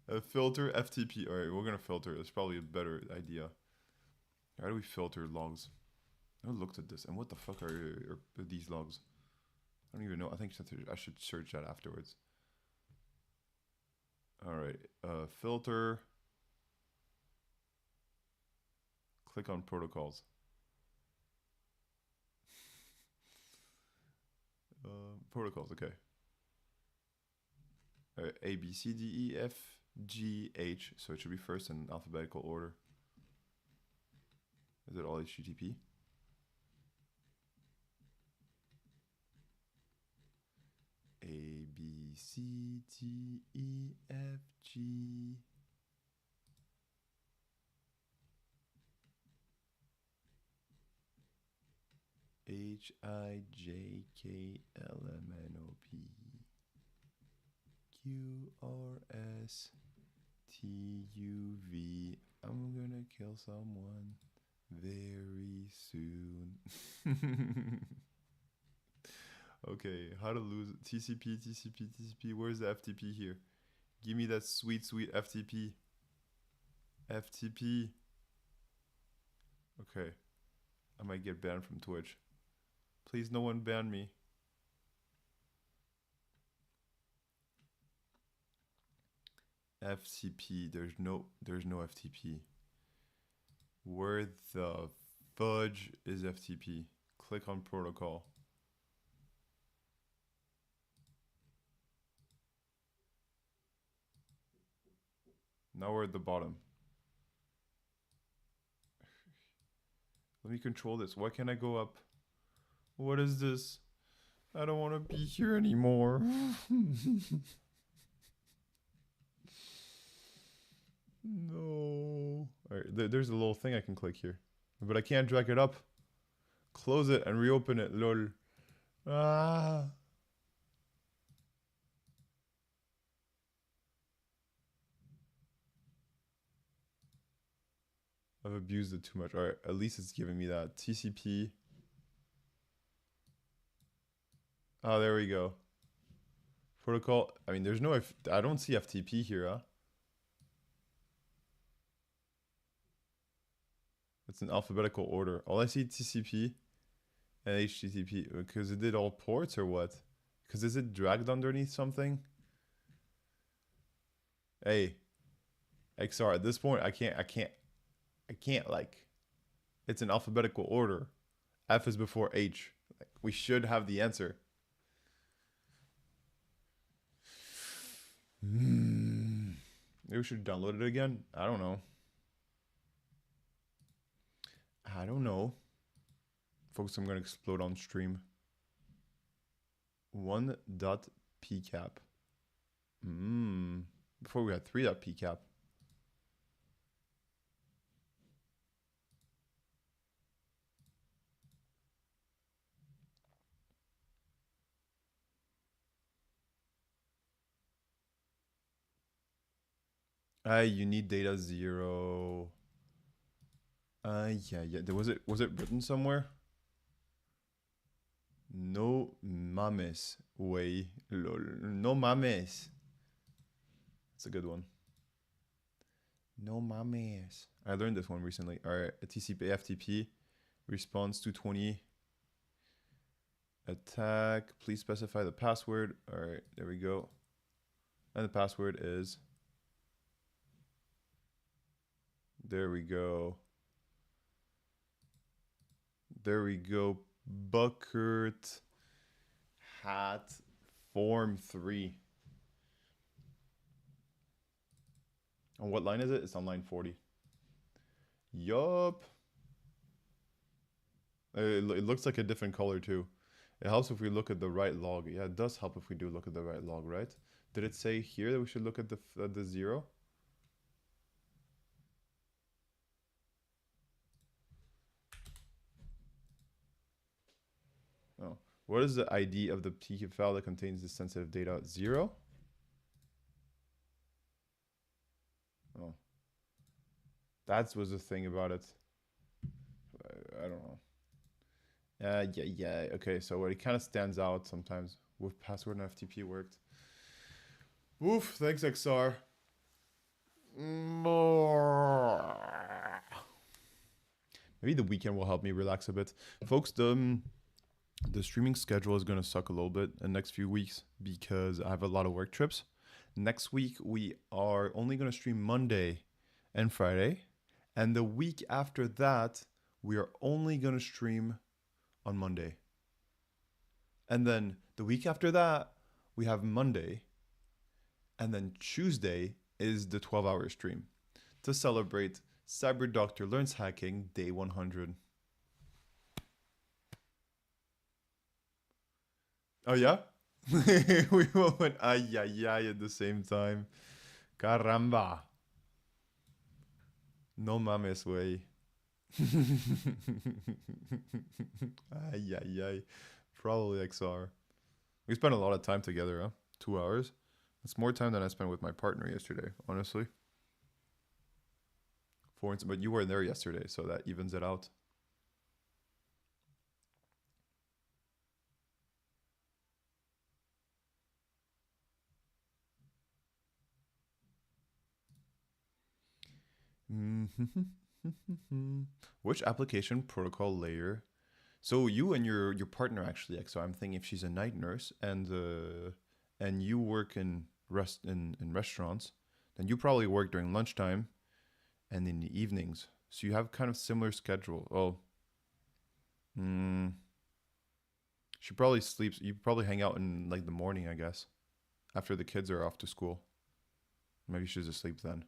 A filter FTP. All right, we're gonna filter. That's probably a better idea. How do we filter logs? I looked at this, and what the fuck are these logs? I don't even know. I think I should search that afterwards. All right, filter. Click on protocols. Protocols, okay. A, B, C, D, E, F, G, H. So it should be first in alphabetical order. Is it all HTTP? A, B, C, D, E, F, G. H, I, J, K, L, M, N, O, P. Q, R, S, T, U, V. I'm gonna kill someone very soon. Okay, how to lose TCP, TCP, TCP. Where's the FTP here? Give me that sweet, sweet FTP. FTP. Okay. I might get banned from Twitch. Please, no one ban me. FTP. There's no FTP. Where the fudge is FTP? Click on protocol. Now we're at the bottom. Let me control this. Why can't I go up? What is this? I don't want to be here anymore. No. All right, there's a little thing I can click here. But I can't drag it up. Close it and reopen it, lol. Ah. I've abused it too much. All right, at least it's giving me that. TCP. Oh, there we go. Protocol. I mean, there's no... I don't see FTP here, huh? It's in alphabetical order. All I see TCP and HTTP. Because it did all ports or what? Because is it dragged underneath something? Hey, XR, at this point, I can't, like... It's in alphabetical order. F is before H. Like, we should have the answer. Maybe we should download it again? I don't know. I don't know. Folks, I'm gonna explode on stream. 1.pcap. Before we had 3.pcap. You need data 0. Yeah. Was it written somewhere? No mames, way. Lol. No mames. That's a good one. No mames. I learned this one recently. All right, a TCP FTP response 220. Attack. Please specify the password. All right, there we go. And the password is... There we go. There we go. Bucket hat form 3. On what line is it? It's on line 40. Yup. It looks like a different color too. It helps if we look at the right log. Yeah, it does help if we do look at the right log, right? Did it say here that we should look at the 0? Oh. What is the ID of the PK file that contains the sensitive data? 0? Oh. That was the thing about it. I don't know. Yeah. Okay, so it kind of stands out sometimes with password and FTP worked. Oof, thanks XR. Maybe the weekend will help me relax a bit. Folks, the streaming schedule is going to suck a little bit in the next few weeks because I have a lot of work trips. Next week, we are only going to stream Monday and Friday. And the week after that, we are only going to stream on Monday. And then the week after that, we have Monday. And then Tuesday is the 12-hour stream to celebrate Cyber Doctor Learns Hacking Day 100. Oh, yeah? We went ay at the same time. Caramba. No mames, way. Ay. Probably XR. We spent a lot of time together, huh? 2 hours. It's more time than I spent with my partner yesterday, honestly. For instance, but you weren't there yesterday, so that evens it out. Which application protocol layer? So you and your partner actually. So I'm thinking if she's a night nurse and you work in restaurants, then you probably work during lunchtime and in the evenings. So you have kind of similar schedule. Oh, she probably sleeps. You probably hang out in like the morning, I guess, after the kids are off to school. Maybe she's asleep then.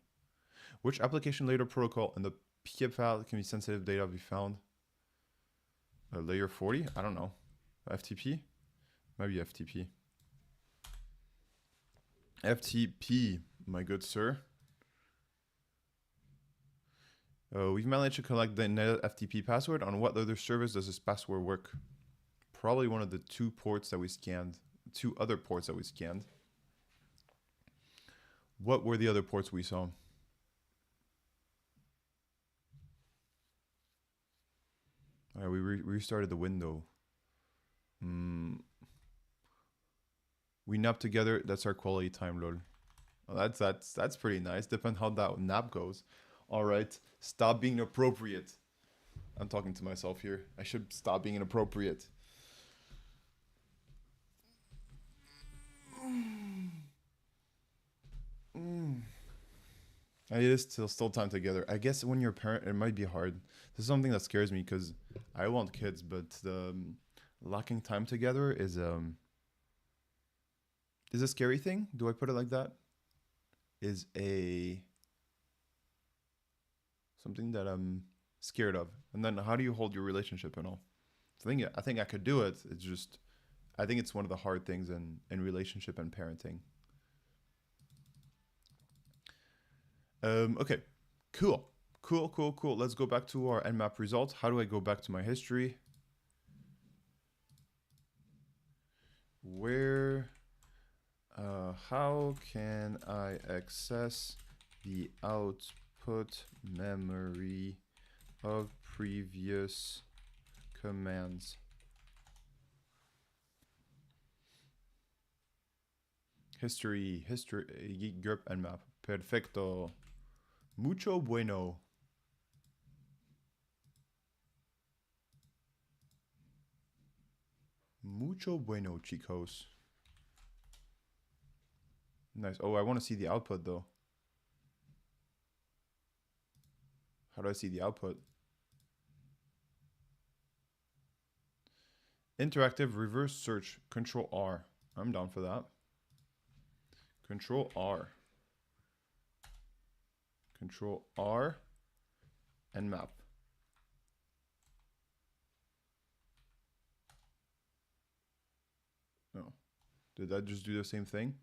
Which application layer protocol in the PKIP file can be sensitive data be found? Layer 40? I don't know. FTP? Maybe FTP. FTP, my good sir. We've managed to collect the FTP password. On what other service does this password work? Probably one of the two other ports that we scanned. What were the other ports we saw? All right, we restarted the window. We nap together. That's our quality time, lol. Well, that's pretty nice. Depends how that nap goes. All right, stop being inappropriate. I'm talking to myself here. I should stop being inappropriate. It is still time together. I guess when you're a parent, it might be hard. This is something that scares me because I want kids, but the lacking time together is a scary thing. Do I put it like that? Is a something that I'm scared of. And then how do you hold your relationship and all? I think I could do it. It's just I think it's one of the hard things in relationship and parenting. Okay, cool. Cool. Let's go back to our Nmap results. How do I go back to my history? How can I access the output memory of previous commands? History, grep Nmap. Perfecto. Mucho bueno. Mucho bueno, chicos. Nice. Oh, I want to see the output though. How do I see the output? Interactive reverse search. Control R. I'm down for that. Control R. Control R and map. No. Did that just do the same thing?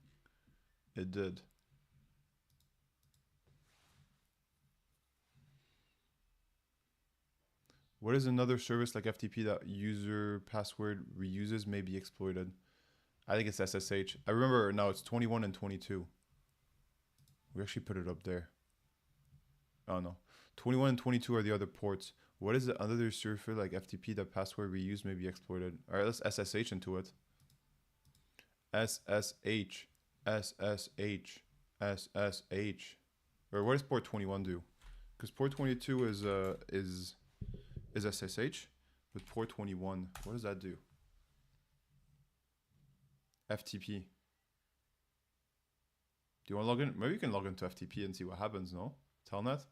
It did. What is another service like FTP that user password reuses may be exploited? I think it's SSH. I remember now it's 21 and 22. We actually put it up there. Oh no. 21 and 22 are the other ports. What is the other server like FTP that password reuse may be exploited? Alright, let's SSH into it. SSH. Or what does port 21 do? Because port 22 is SSH, but port 21, what does that do? FTP. Do you want to log in? Maybe you can log into FTP and see what happens, no? Telnet?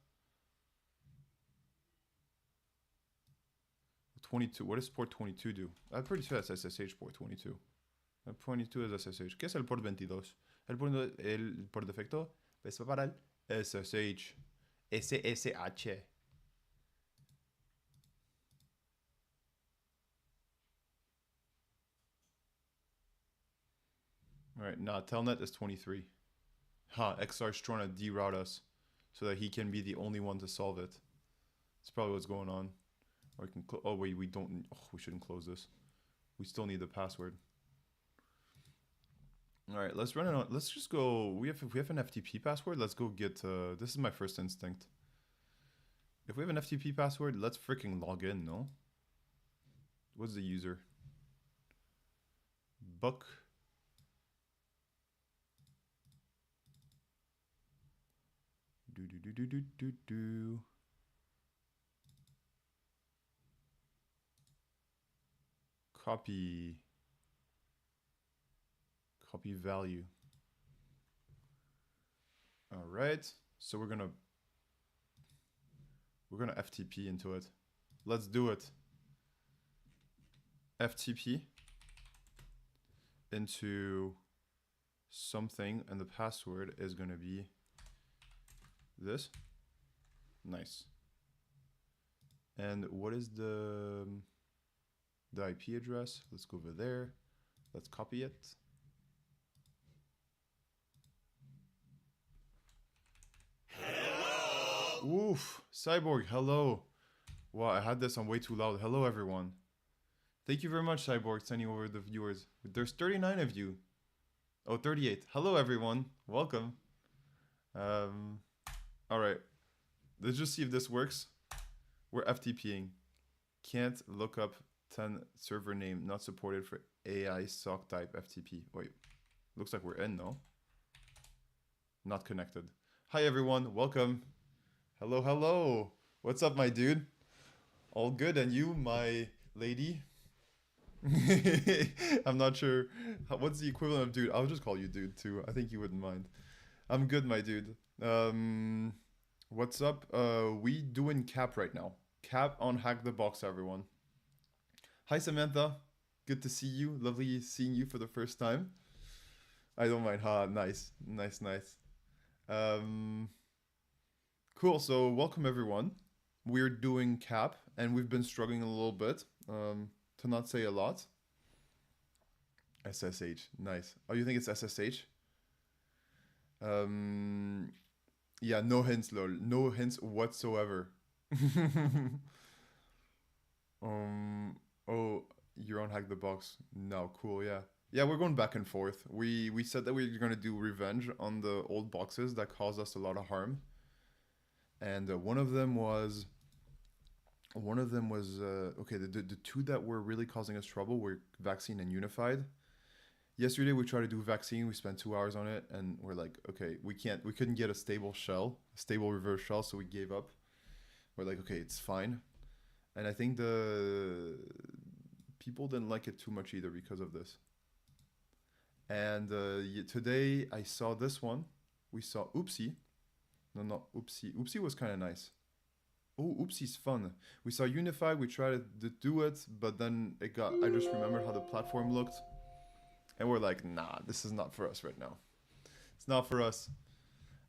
22, what does port 22 do? I'm pretty sure that's SSH port 22. Port 22 es SSH. ¿Qué es el port 22? El por defecto es para el SSH. SSH. Alright, nah, Telnet is 23. XR's trying to deroute us so that he can be the only one to solve it. That's probably what's going on. Or we can oh wait, we don't. Oh, we shouldn't close this. We still need the password. All right, let's run it on. Let's just go. If we have an FTP password, let's go get. This is my first instinct. If we have an FTP password, let's freaking log in. No. What's the user? Buck. Do. Copy value. All right, so we're gonna FTP into it. Let's do it. FTP into something, and the password is gonna be this. Nice. And what is the IP address? Let's go over there. Let's copy it. Hello. Oof, Cyborg, hello. Wow, I had this on way too loud. Hello, everyone. Thank you very much, Cyborg, sending over the viewers. There's 39 of you. Oh, 38. Hello, everyone. Welcome. All right. Let's just see if this works. We're FTPing. Can't look up 10 server name. Not supported for AI sock type FTP. Wait. Looks like we're in, no? Not connected. Hi, everyone. Welcome. Hello, hello. What's up, my dude? All good, and you, my lady? I'm not sure. What's the equivalent of dude? I'll just call you dude, too. I think you wouldn't mind. I'm good, my dude. What's up? We doing cap right now. Cap on Hack the Box, everyone. Hi, Samantha. Good to see you. Lovely seeing you for the first time. I don't mind. Nice. Nice, nice. Cool, so welcome everyone. We're doing cap, and we've been struggling a little bit, to not say a lot. SSH, nice. Oh, you think it's SSH? Yeah, no hints, lol. No hints whatsoever. Oh, you're on Hack the Box. No, cool, yeah. Yeah, we're going back and forth. We said that we were gonna do revenge on the old boxes that caused us a lot of harm. And one of them was okay, the two that were really causing us trouble were Vaccine and Unified. Yesterday we tried to do Vaccine, we spent 2 hours on it, and we're like, okay, we couldn't get a stable reverse shell, so we gave up. We're like, okay, it's fine. And I think the people didn't like it too much either because of this. And today I saw this one. We saw Oopsie. No, not Oopsie. Oopsie was kind of nice. Oh, Oopsie's fun. We saw Unified, we tried to do it, but then I just remembered how the platform looked. And we're like, nah, this is not for us right now. It's not for us.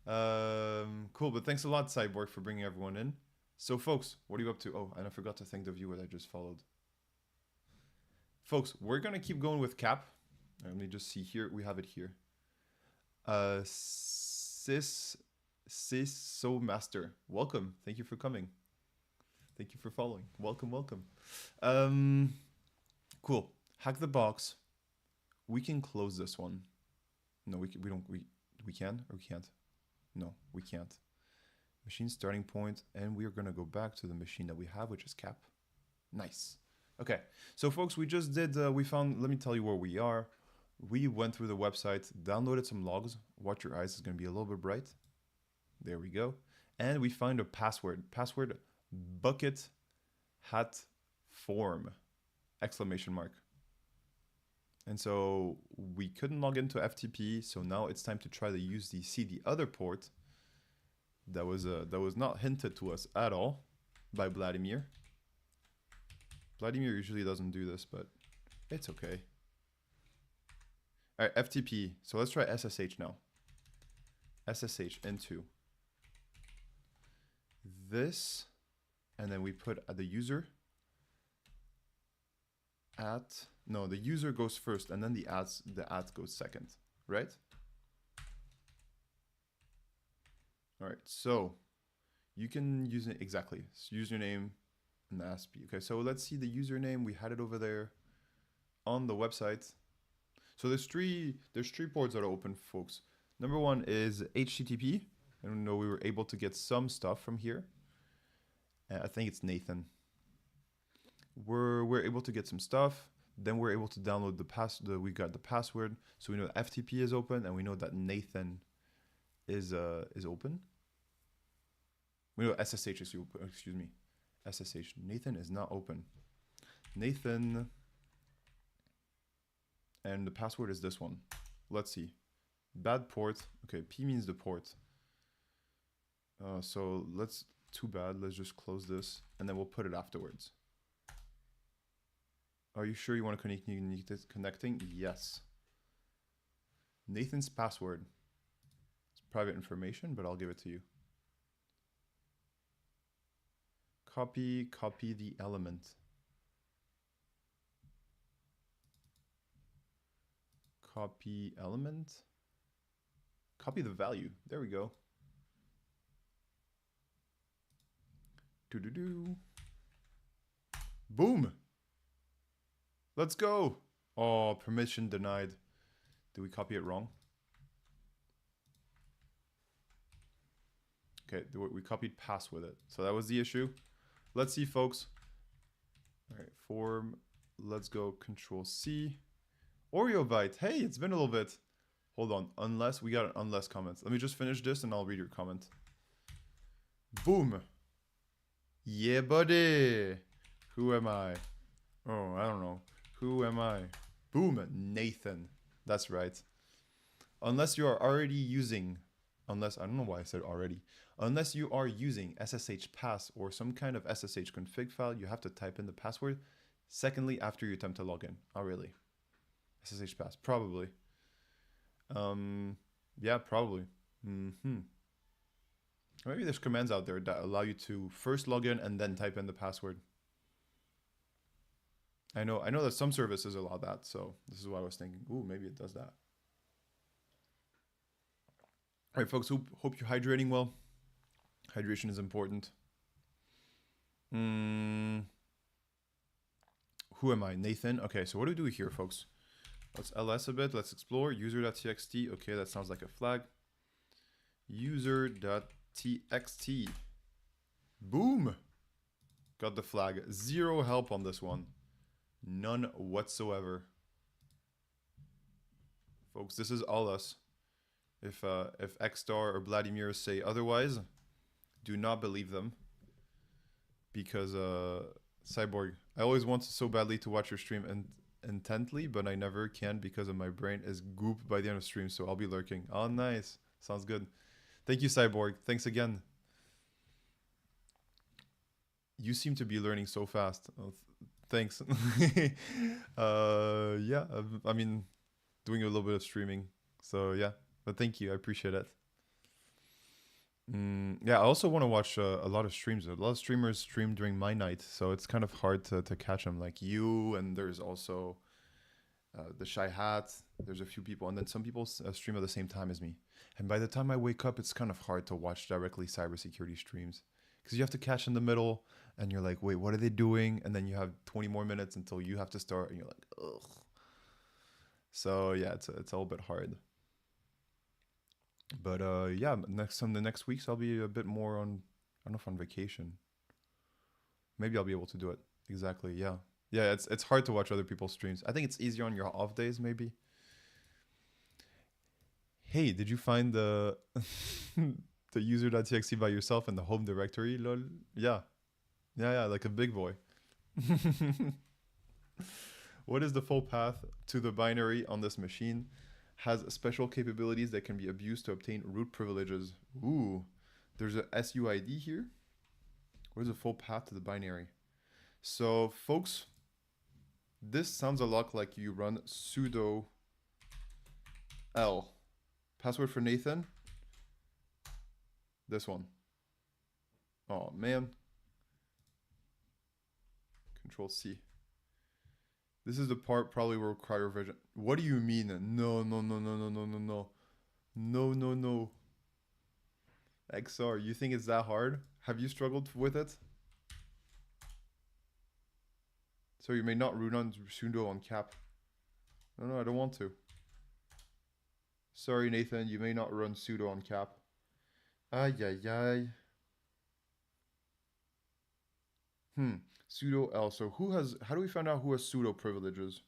Cool, but thanks a lot, Cyborg, for bringing everyone in. So, folks, what are you up to? Oh, and I forgot to thank the viewer that just followed. Folks, we're going to keep going with cap. Let me just see here. We have it here. So Master, welcome. Thank you for coming. Thank you for following. Welcome, welcome. Cool. Hack the Box. We can close this one. No, we can or we can't? No, we can't. Machine starting point, and we are gonna go back to the machine that we have, which is cap. Nice. Okay, so folks, we just did. We found. Let me tell you where we are. We went through the website, downloaded some logs. Watch your eyes; it's gonna be a little bit bright. There we go. And we find a password. Password bucket hat form exclamation mark. And so we couldn't log into FTP, so now it's time to try to use the other port that was not hinted to us at all by Vladimir. Vladimir usually doesn't do this, but it's okay. All right, FTP. So let's try SSH now. SSH into this, and then we put the user at, no, the user goes first, and then the at goes second, right? All right, so you can use it exactly. So username and ASP. Okay, so let's see the username. We had it over there on the website. So there's three ports that are open, folks. Number one is HTTP. I don't know, we were able to get some stuff from here. I think it's Nathan. We're able to get some stuff. Then we're able to download we got the password. So we know FTP is open, and we know that Nathan is open. We know SSH is open, excuse me. SSH. Nathan is not open. Nathan, and the password is this one. Let's see. Bad port. Okay, P means the port. So too bad. Let's just close this, and then we'll put it afterwards. Are you sure you want to connecting? Yes. Nathan's password. It's private information, but I'll give it to you. Copy the element. Copy element. Copy the value. There we go. Boom. Let's go. Oh, permission denied. Did we copy it wrong? Okay, we copied pass with it. So that was the issue. Let's see, folks. All right, form. Let's go Control C. Oreovite. Hey, it's been a little bit. Hold on. Unless we got an unless comment. Let me just finish this and I'll read your comment. Boom. Yeah, buddy. Who am I? Oh, I don't know. Who am I? Boom. Nathan. That's right. Unless you are already using, unless, I don't know why I said already. Unless you are using SSH pass or some kind of SSH config file, you have to type in the password. Secondly, after you attempt to log in. Oh, really? SSH pass, probably. Yeah, probably. Maybe there's commands out there that allow you to first log in and then type in the password. I know that some services allow that, so this is what I was thinking. Ooh, maybe it does that. All right, folks, hope you're hydrating well. Hydration is important. Who am I? Nathan? Okay, so what do we do here, folks? Let's ls a bit. Let's explore. User.txt. Okay, that sounds like a flag. User.txt. Boom! Got the flag. Zero help on this one. None whatsoever. Folks, this is all us. If Xstar or Vladimir say otherwise, do not believe them. Because Cyborg, I always want so badly to watch your stream intently, but I never can because of my brain is goop by the end of stream, so I'll be lurking. Oh, nice. Sounds good. Thank you, Cyborg. Thanks again. You seem to be learning so fast. Oh, thanks. Yeah, I mean, doing a little bit of streaming. So yeah, but thank you. I appreciate it. Yeah, I also want to watch a lot of streams. A lot of streamers stream during my night, so it's kind of hard to catch them. Like you, and there's also the Shy Hat. There's a few people, and then some people stream at the same time as me. And by the time I wake up, it's kind of hard to watch directly cybersecurity streams because you have to catch in the middle, and you're like, wait, what are they doing? And then you have 20 more minutes until you have to start, and you're like, ugh. So yeah, it's a little bit hard. But yeah, the next weeks I'll be a bit more on, I don't know if on vacation. Maybe I'll be able to do it. Exactly. Yeah. Yeah. It's hard to watch other people's streams. I think it's easier on your off days, maybe. Hey, did you find the the user.txt by yourself in the home directory? Lol. Yeah. Yeah. Like a big boy. What is the full path to the binary on this machine? Has special capabilities that can be abused to obtain root privileges. Ooh, there's a SUID here. What is the full path to the binary? So, folks, this sounds a lot like you run sudo L. Password for Nathan. This one. Oh, man. Control C. This is the part probably will require revision. What do you mean? No. No. XR, you think it's that hard? Have you struggled with it? So you may not root on sudo on cap. No, I don't want to. Sorry, Nathan, you may not run sudo on cap. Ay. Sudo L. So how do we find out who has sudo privileges?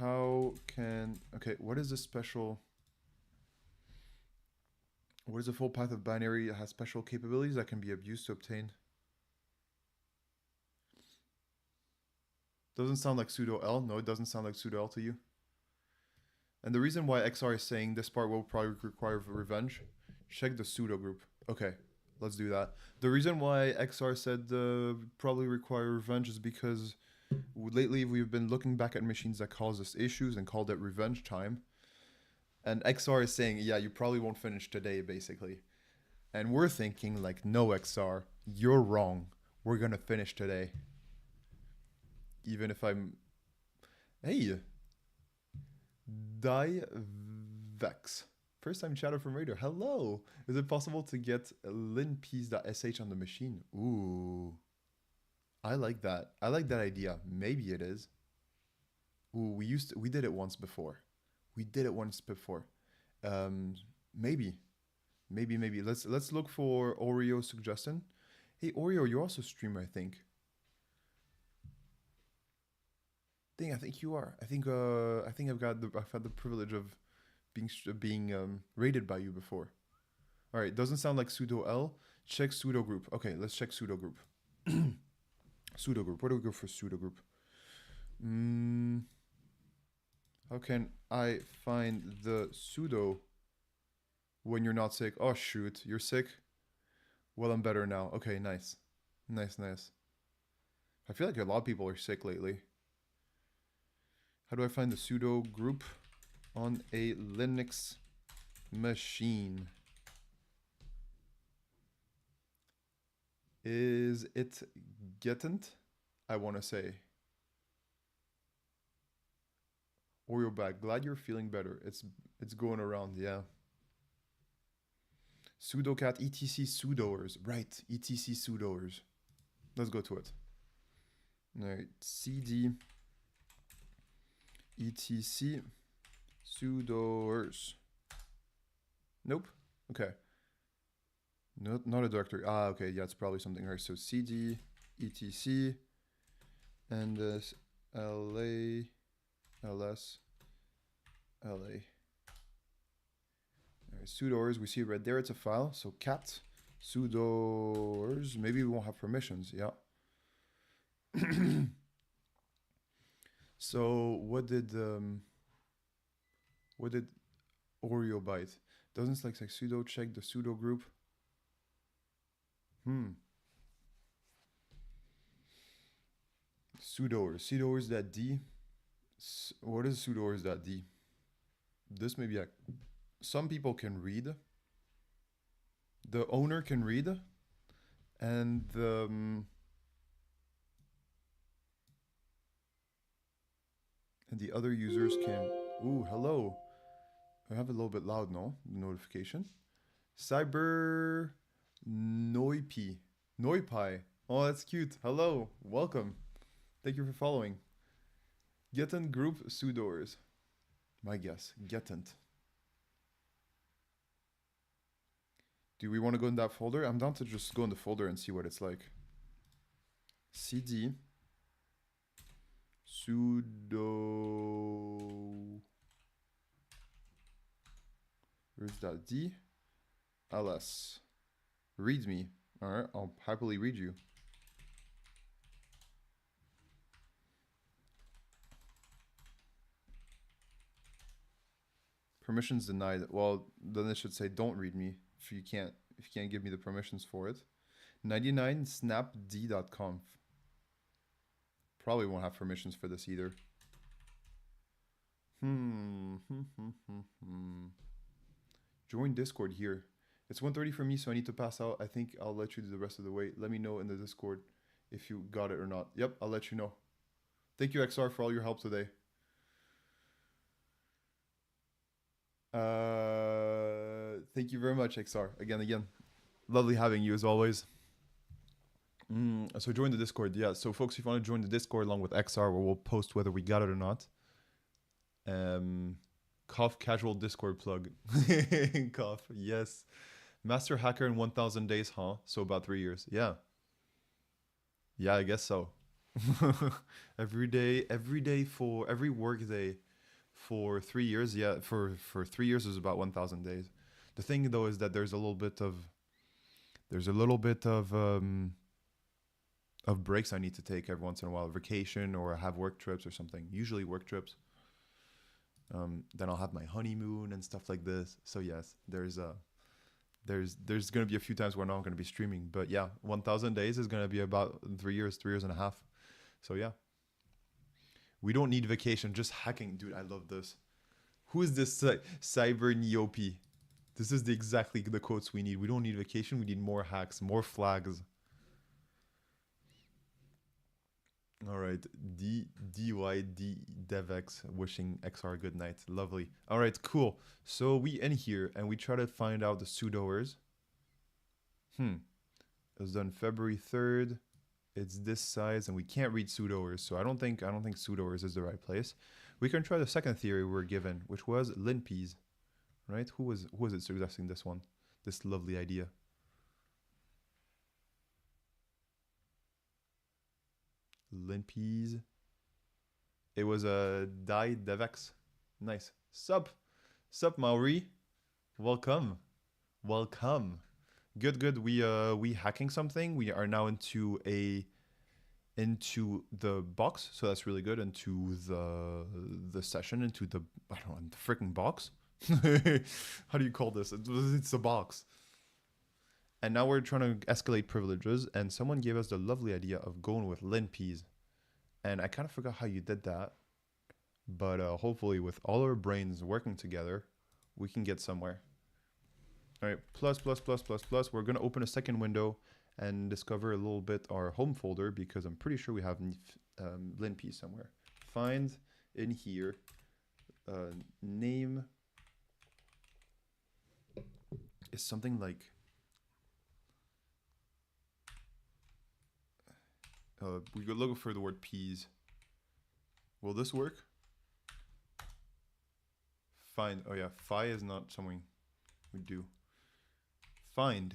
Okay, what is the full path of binary that has special capabilities that can be abused to obtain? Doesn't sound like sudo L. No, it doesn't sound like sudo L to you. And the reason why XR is saying this part will probably require revenge, check the sudo group. Okay, let's do that. The reason why XR said probably require revenge is because lately we've been looking back at machines that caused us issues and called it revenge time. And XR is saying, yeah, you probably won't finish today, basically. And we're thinking like, no, XR, you're wrong. We're gonna finish today. Even if I'm... Hey! Vex. First time chatter from Radio. Hello! Is it possible to get linpiece.sh on the machine? Ooh. I like that. I like that idea. Maybe it is. Ooh, we did it once before. Maybe. Let's look for Oreo suggestion. Hey, Oreo, you also stream, I think. I think you are. I think I've had the privilege of being rated by you before. All right, doesn't sound like sudo L. Check sudo group. Okay, let's check sudo group. Sudo group. Where do we go for sudo group? How can I find the sudo when you're not sick? Oh shoot, you're sick? Well, I'm better now. Okay, nice. Nice. I feel like a lot of people are sick lately. How do I find the sudo group on a Linux machine? Is it getent? I want to say. Oreo back. Glad you're feeling better. It's going around, yeah. Sudocat etc sudoers. Right, etc sudoers. Let's go to it. All right, cd etc sudoers. Nope. Okay. Not a directory. Ah, okay. Yeah, it's probably something. All right, so cd etc and this la ls la. All right, sudoers. We see it right there. It's a file. So cat sudoers. Maybe we won't have permissions. Yeah. So what did Oreo byte? Doesn't like sudo check the sudo group? Sudoers.d. What is sudoers.d? This may be some people can read. The owner can read, and the other users can. Ooh, hello. I have a little bit loud, no? The notification. Cyber Noipi. Noipi. Oh, that's cute. Hello. Welcome. Thank you for following. Getent group sudoers. My guess. Getent. Do we want to go in that folder? I'm down to just go in the folder and see what it's like. cd sudo. Where's that? D ls. Readme. All right, I'll happily read you. Permissions denied. Well, then it should say don't read me if you can't give me the permissions for it. 99snapd.conf. Probably won't have permissions for this either. Join Discord here. It's 1:30 for me, so I need to pass out. I think I'll let you do the rest of the way. Let me know in the Discord if you got it or not. Yep, I'll let you know. Thank you, XR, for all your help today. Thank you very much, XR. Again. Lovely having you as always. So join the Discord. Yeah, so folks, if you want to join the Discord along with XR, where we'll post whether we got it or not. Cough casual Discord plug. Cough, yes. Master hacker in 1,000 days, huh? So about 3 years. Yeah, I guess so. every work day for 3 years. Yeah, for 3 years is about 1,000 days. The thing though is that there's a little bit of breaks I need to take every once in a while, vacation or have work trips or something. Usually work trips. Then I'll have my honeymoon and stuff like this. So yes, there's going to be a few times where I'm not going to be streaming, but yeah, 1,000 days is going to be about 3 years and a half. So yeah, we don't need vacation, just hacking. Dude, I love this. Who is this Cyber Neope? This is exactly the quotes we need. We don't need vacation. We need more hacks, more flags. All right, DYD DevX wishing XR good night. Lovely. All right, cool. So we end here and we try to find out the sudoers. It was done February 3rd. It's this size and we can't read sudoers, so I don't think sudoers is the right place. We can try the second theory we were given, which was linpeas. Right? Who was it suggesting this one? This lovely idea. Linpeas. It was a Die Devex. Nice. Sup, Maori. Welcome, welcome. Good, good. We hacking something. We are now into the box, so that's really good. Into the session, into the I don't know, the freaking box. How do you call this? It's a box. And now we're trying to escalate privileges, and someone gave us the lovely idea of going with Linpeas. And I kind of forgot how you did that, but hopefully with all our brains working together, we can get somewhere. All right, plus, plus, plus, plus, plus. We're gonna open a second window and discover a little bit our home folder because I'm pretty sure we have Linpeas somewhere. Find in here, name is something like, we could look for the word peas. Will this work? Find, oh yeah, phi is not something we do. Find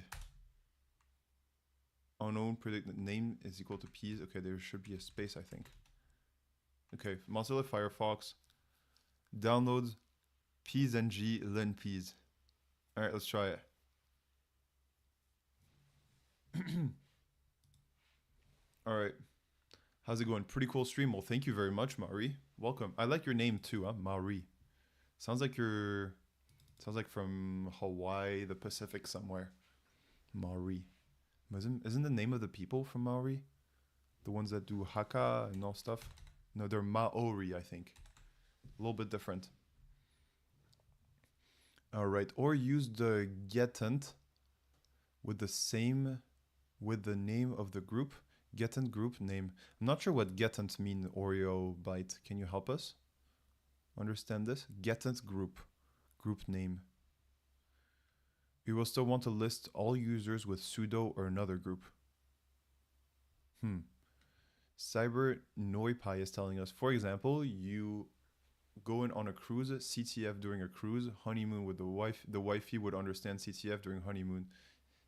unknown predicted name is equal to peas. Okay, there should be a space, I think. Okay, Mozilla Firefox downloads psng linpeas. All right, let's try it. All right, how's it going? Pretty cool stream. Well, thank you very much, Maori. Welcome. I like your name too, huh? Maori. Sounds like from Hawaii, the Pacific somewhere. Maori. Isn't the name of the people from Maori? The ones that do haka and all stuff? No, they're Maori, I think. A little bit different. All right, or use the getent with the name of the group. Getent group name. I'm not sure what getent mean, Oreo Byte. Can you help us understand this? Getent group name. We will still want to list all users with sudo or another group. Cyber Noipai is telling us, for example, you going on a cruise, CTF during a cruise, honeymoon with the wife. The wifey would understand CTF during honeymoon.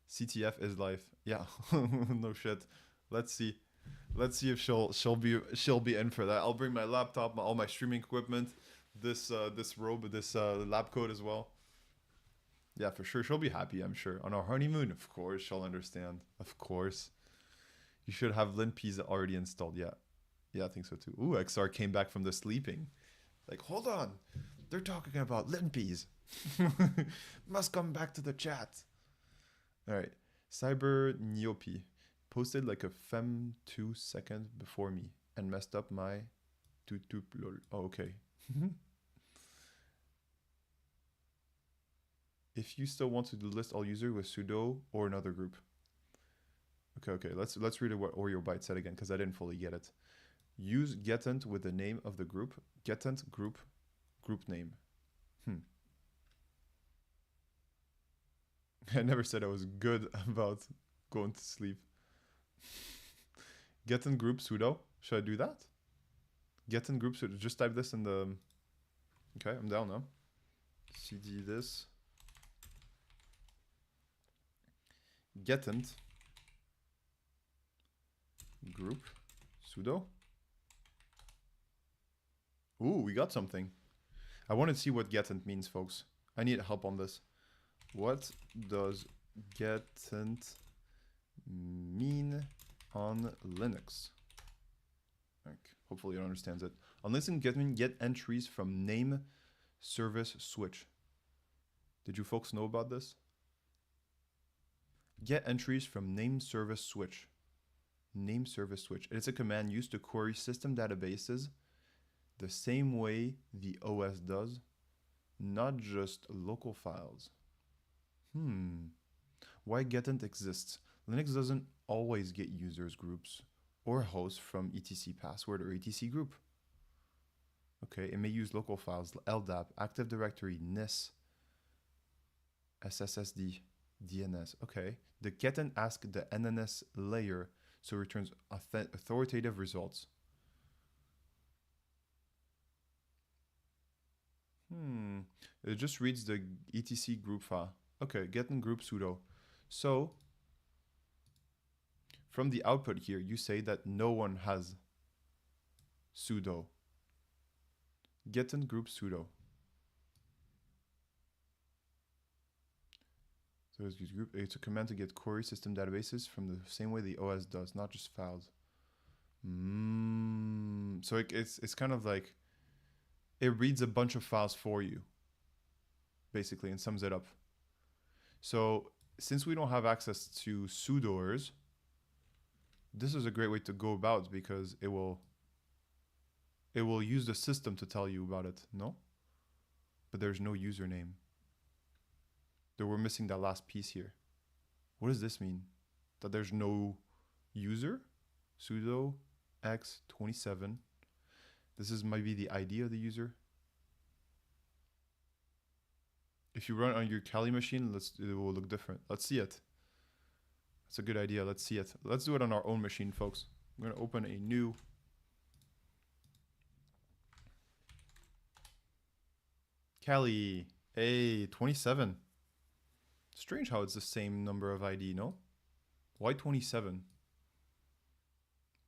CTF is life. Yeah, no shit. Let's see if she'll be in for that. I'll bring my laptop, all my streaming equipment, this robe, this lab coat as well. Yeah, for sure. She'll be happy, I'm sure. On our honeymoon, of course, she'll understand. Of course. You should have Linpeas already installed. Yeah. Yeah, I think so too. Ooh, XR came back from the sleeping. Like, hold on. They're talking about Linpeas. Must come back to the chat. All right. Cyber Neopy posted like a fem 2 seconds before me and messed up my tutup lol. Oh, okay. If you still want to list all users with sudo or another group. Okay. Let's read what Oreo Byte said again because I didn't fully get it. Use getent with the name of the group. Getent group name. I never said I was good about going to sleep. Getent group sudo. Should I do that? Getent group sudo. Just type this in the. Okay, I'm down now. cd this. Getent group sudo. Ooh, we got something. I want to see what getent means, folks. I need help on this. What does getent mean on Linux? Okay, hopefully it understands it. On listen getting get entries from name service switch. Did you folks know about this? Get entries from name service switch. Name service switch. It's a command used to query system databases the same way the OS does, not just local files. Why getent exists? Linux doesn't always get users groups or hosts from etc password or etc group. Okay, it may use local files, LDAP, Active Directory, NIS, SSSD, DNS. Okay, the getent asks the NNS layer, so it returns authoritative results. It just reads the etc group file. Okay, getent group sudo. So from the output here, you say that no one has sudo. Getting group sudo. So it's a command to get query system databases from the same way the OS does, not just files. So it's kind of like it reads a bunch of files for you, basically, and sums it up. So since we don't have access to sudoers, this is a great way to go about because it will use the system to tell you about it, no? But there's no username. We're missing that last piece here. What does this mean? That there's no user? Sudo x27. This is maybe the ID of the user. If you run on your Kali machine, it will look different. Let's see it. That's a good idea. Let's see it. Let's do it on our own machine, folks. I'm going to open a new Kali A27. Strange how it's the same number of ID, no? Why 27?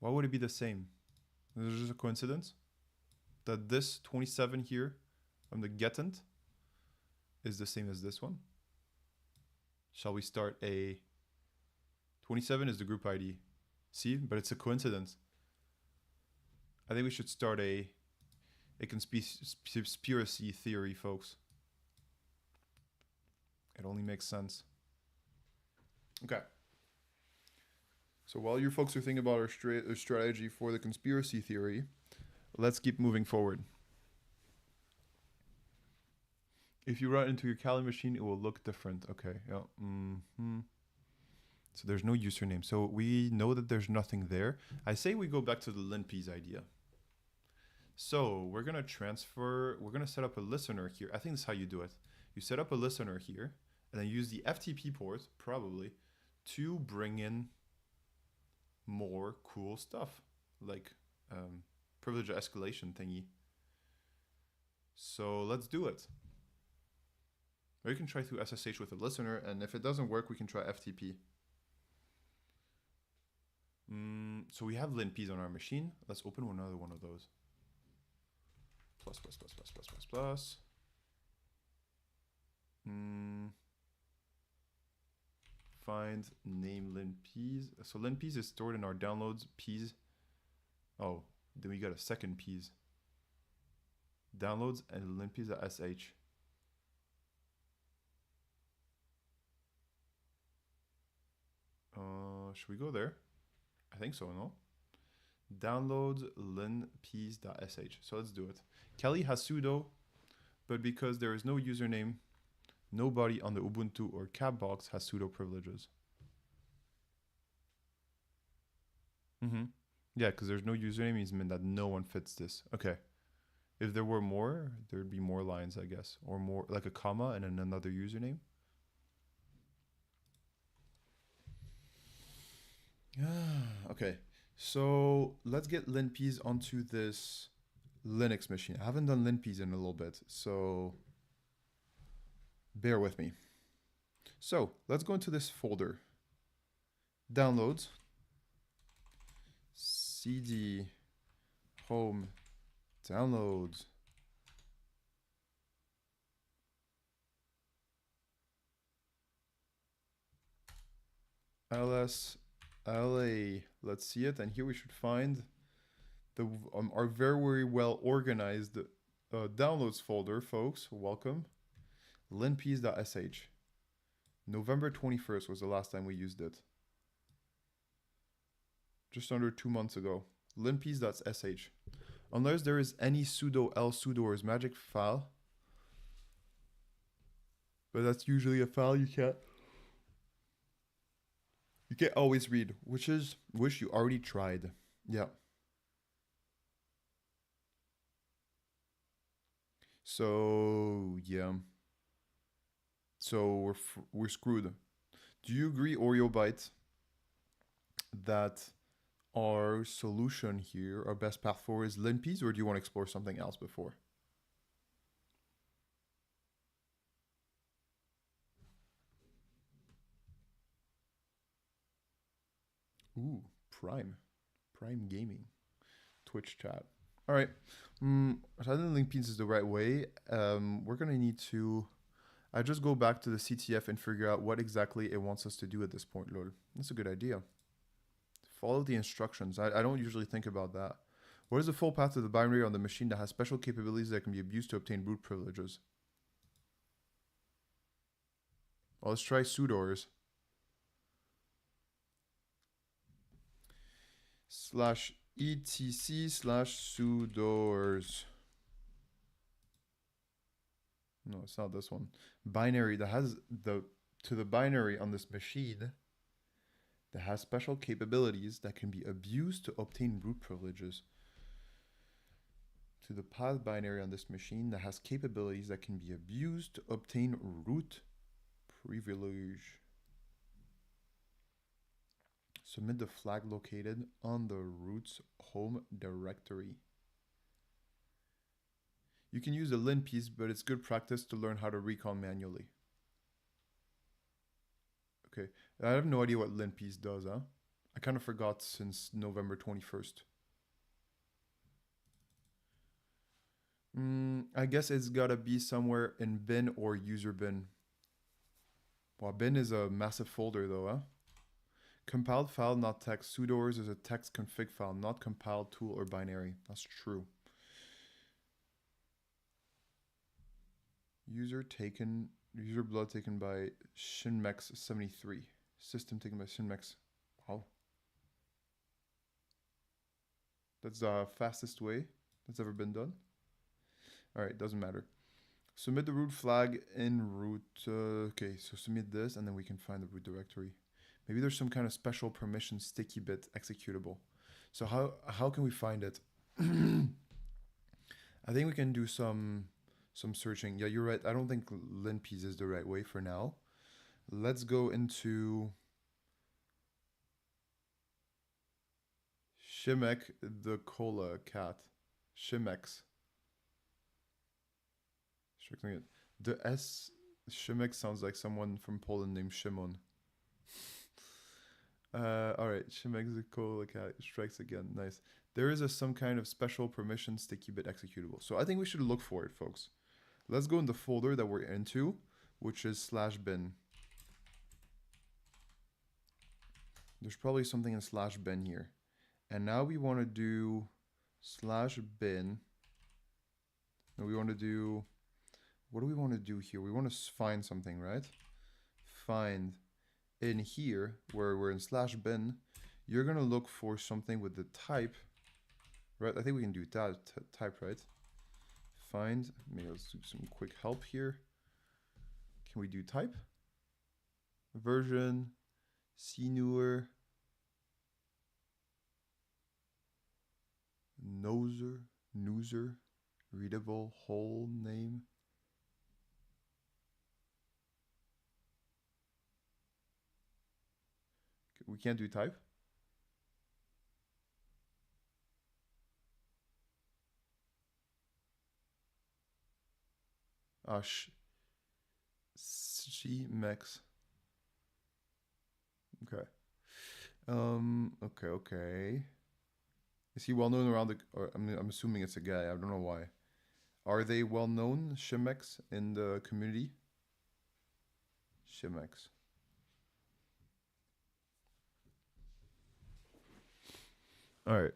Why would it be the same? Is it just a coincidence that this 27 here on the getent is the same as this one? Shall we start a 27 is the group ID. See, but it's a coincidence. I think we should start a conspiracy theory, folks. It only makes sense. Okay. So while you folks are thinking about our strategy for the conspiracy theory, let's keep moving forward. If you run into your Kali machine, it will look different. Okay. Yeah. So there's no username. So we know that there's nothing there. I say we go back to the linpeas idea. So we're going to set up a listener here. I think that's how you do it. You set up a listener here and then use the FTP port, probably, to bring in more cool stuff, like privilege escalation thingy. So let's do it. Or you can try through SSH with a listener, and if it doesn't work, we can try FTP. So we have linpeas on our machine. Let's open another one of those. Plus. Find name linpeas. So linpeas is stored in our downloads peas. Oh, then we got a second peas. Downloads and linpeas.sh. Should we go there? I think so, no? Downloads linpeas.sh. So let's do it. Kali has sudo, but because there is no username, nobody on the Ubuntu or cap box has sudo privileges. Yeah, because there's no username means that no one fits this. Okay. If there were more, there'd be more lines, I guess. Or more, like a comma and then another username. Okay. So let's get linpeas onto this Linux machine. I haven't done linpeas in a little bit, so bear with me. So let's go into this folder. Downloads. CD home downloads. ls la. Let's see it, and here we should find the our very well organized downloads folder, folks. Welcome. linpeas.sh. November 21st was the last time we used it. Just under 2 months ago. linpeas.sh. Unless there is any sudo sudo or magic file. But that's usually a file you can't always read, which you already tried. Yeah. So yeah. So we're screwed. Do you agree, OreoBite, that our solution here, our best path forward is linpeas, or do you want to explore something else before? Ooh, Prime Gaming, Twitch chat. All right. I don't think pins is the right way. We're gonna need to. I just go back to the CTF and figure out what exactly it wants us to do at this point, lol. That's a good idea. Follow the instructions. I don't usually think about that. What is the full path to the binary on the machine that has special capabilities that can be abused to obtain root privileges? Well, let's try sudoers. Slash etc slash sudoers. No, it's not this one. Binary that has the binary on this machine that has special capabilities that can be abused to obtain root privileges. To the path binary on this machine that has capabilities that can be abused to obtain root privilege. Submit the flag located on the root's home directory. You can use the lin piece, but it's good practice to learn how to recon manually. Okay, I have no idea what lin piece does, huh? I kind of forgot since November 21st. I guess it's gotta be somewhere in bin or user bin. Well, bin is a massive folder though, huh? Compiled file, not text. Sudoers is a text config file, not compiled tool or binary. That's true. User blood taken by Shinmex73. System taken by Shinmex. Wow. That's the fastest way that's ever been done. Alright, doesn't matter. Submit the root flag in root. Okay, so submit this and then we can find the root directory. Maybe there's some kind of special permission sticky bit executable. So how can we find it? I think we can do some searching. Yeah, you're right. I don't think linpiece is the right way for now. Let's go into Shimek the Cola cat. Shimex. The S Shimek sounds like someone from Poland named Shimon. Alright, Shimek the Cola cat strikes again. Nice. There is some kind of special permission sticky bit executable. So I think we should look for it, folks. Let's go in the folder that we're into, which is /bin. There's probably something in /bin here. And now we want to do /bin. And we want to do, what do we want to do here? We want to find something, right? Find in here, where we're in /bin, you're going to look for something with the type, right? I think we can do that type, right? Find, maybe let's do some quick help here. Can we do type? Version, senior, noser, readable, whole name. We can't do type. Shimex. Okay. Okay. Is he well known around the? Or I'm assuming it's a guy. I don't know why. Are they well known, Shimex, in the community? Shimex. All right.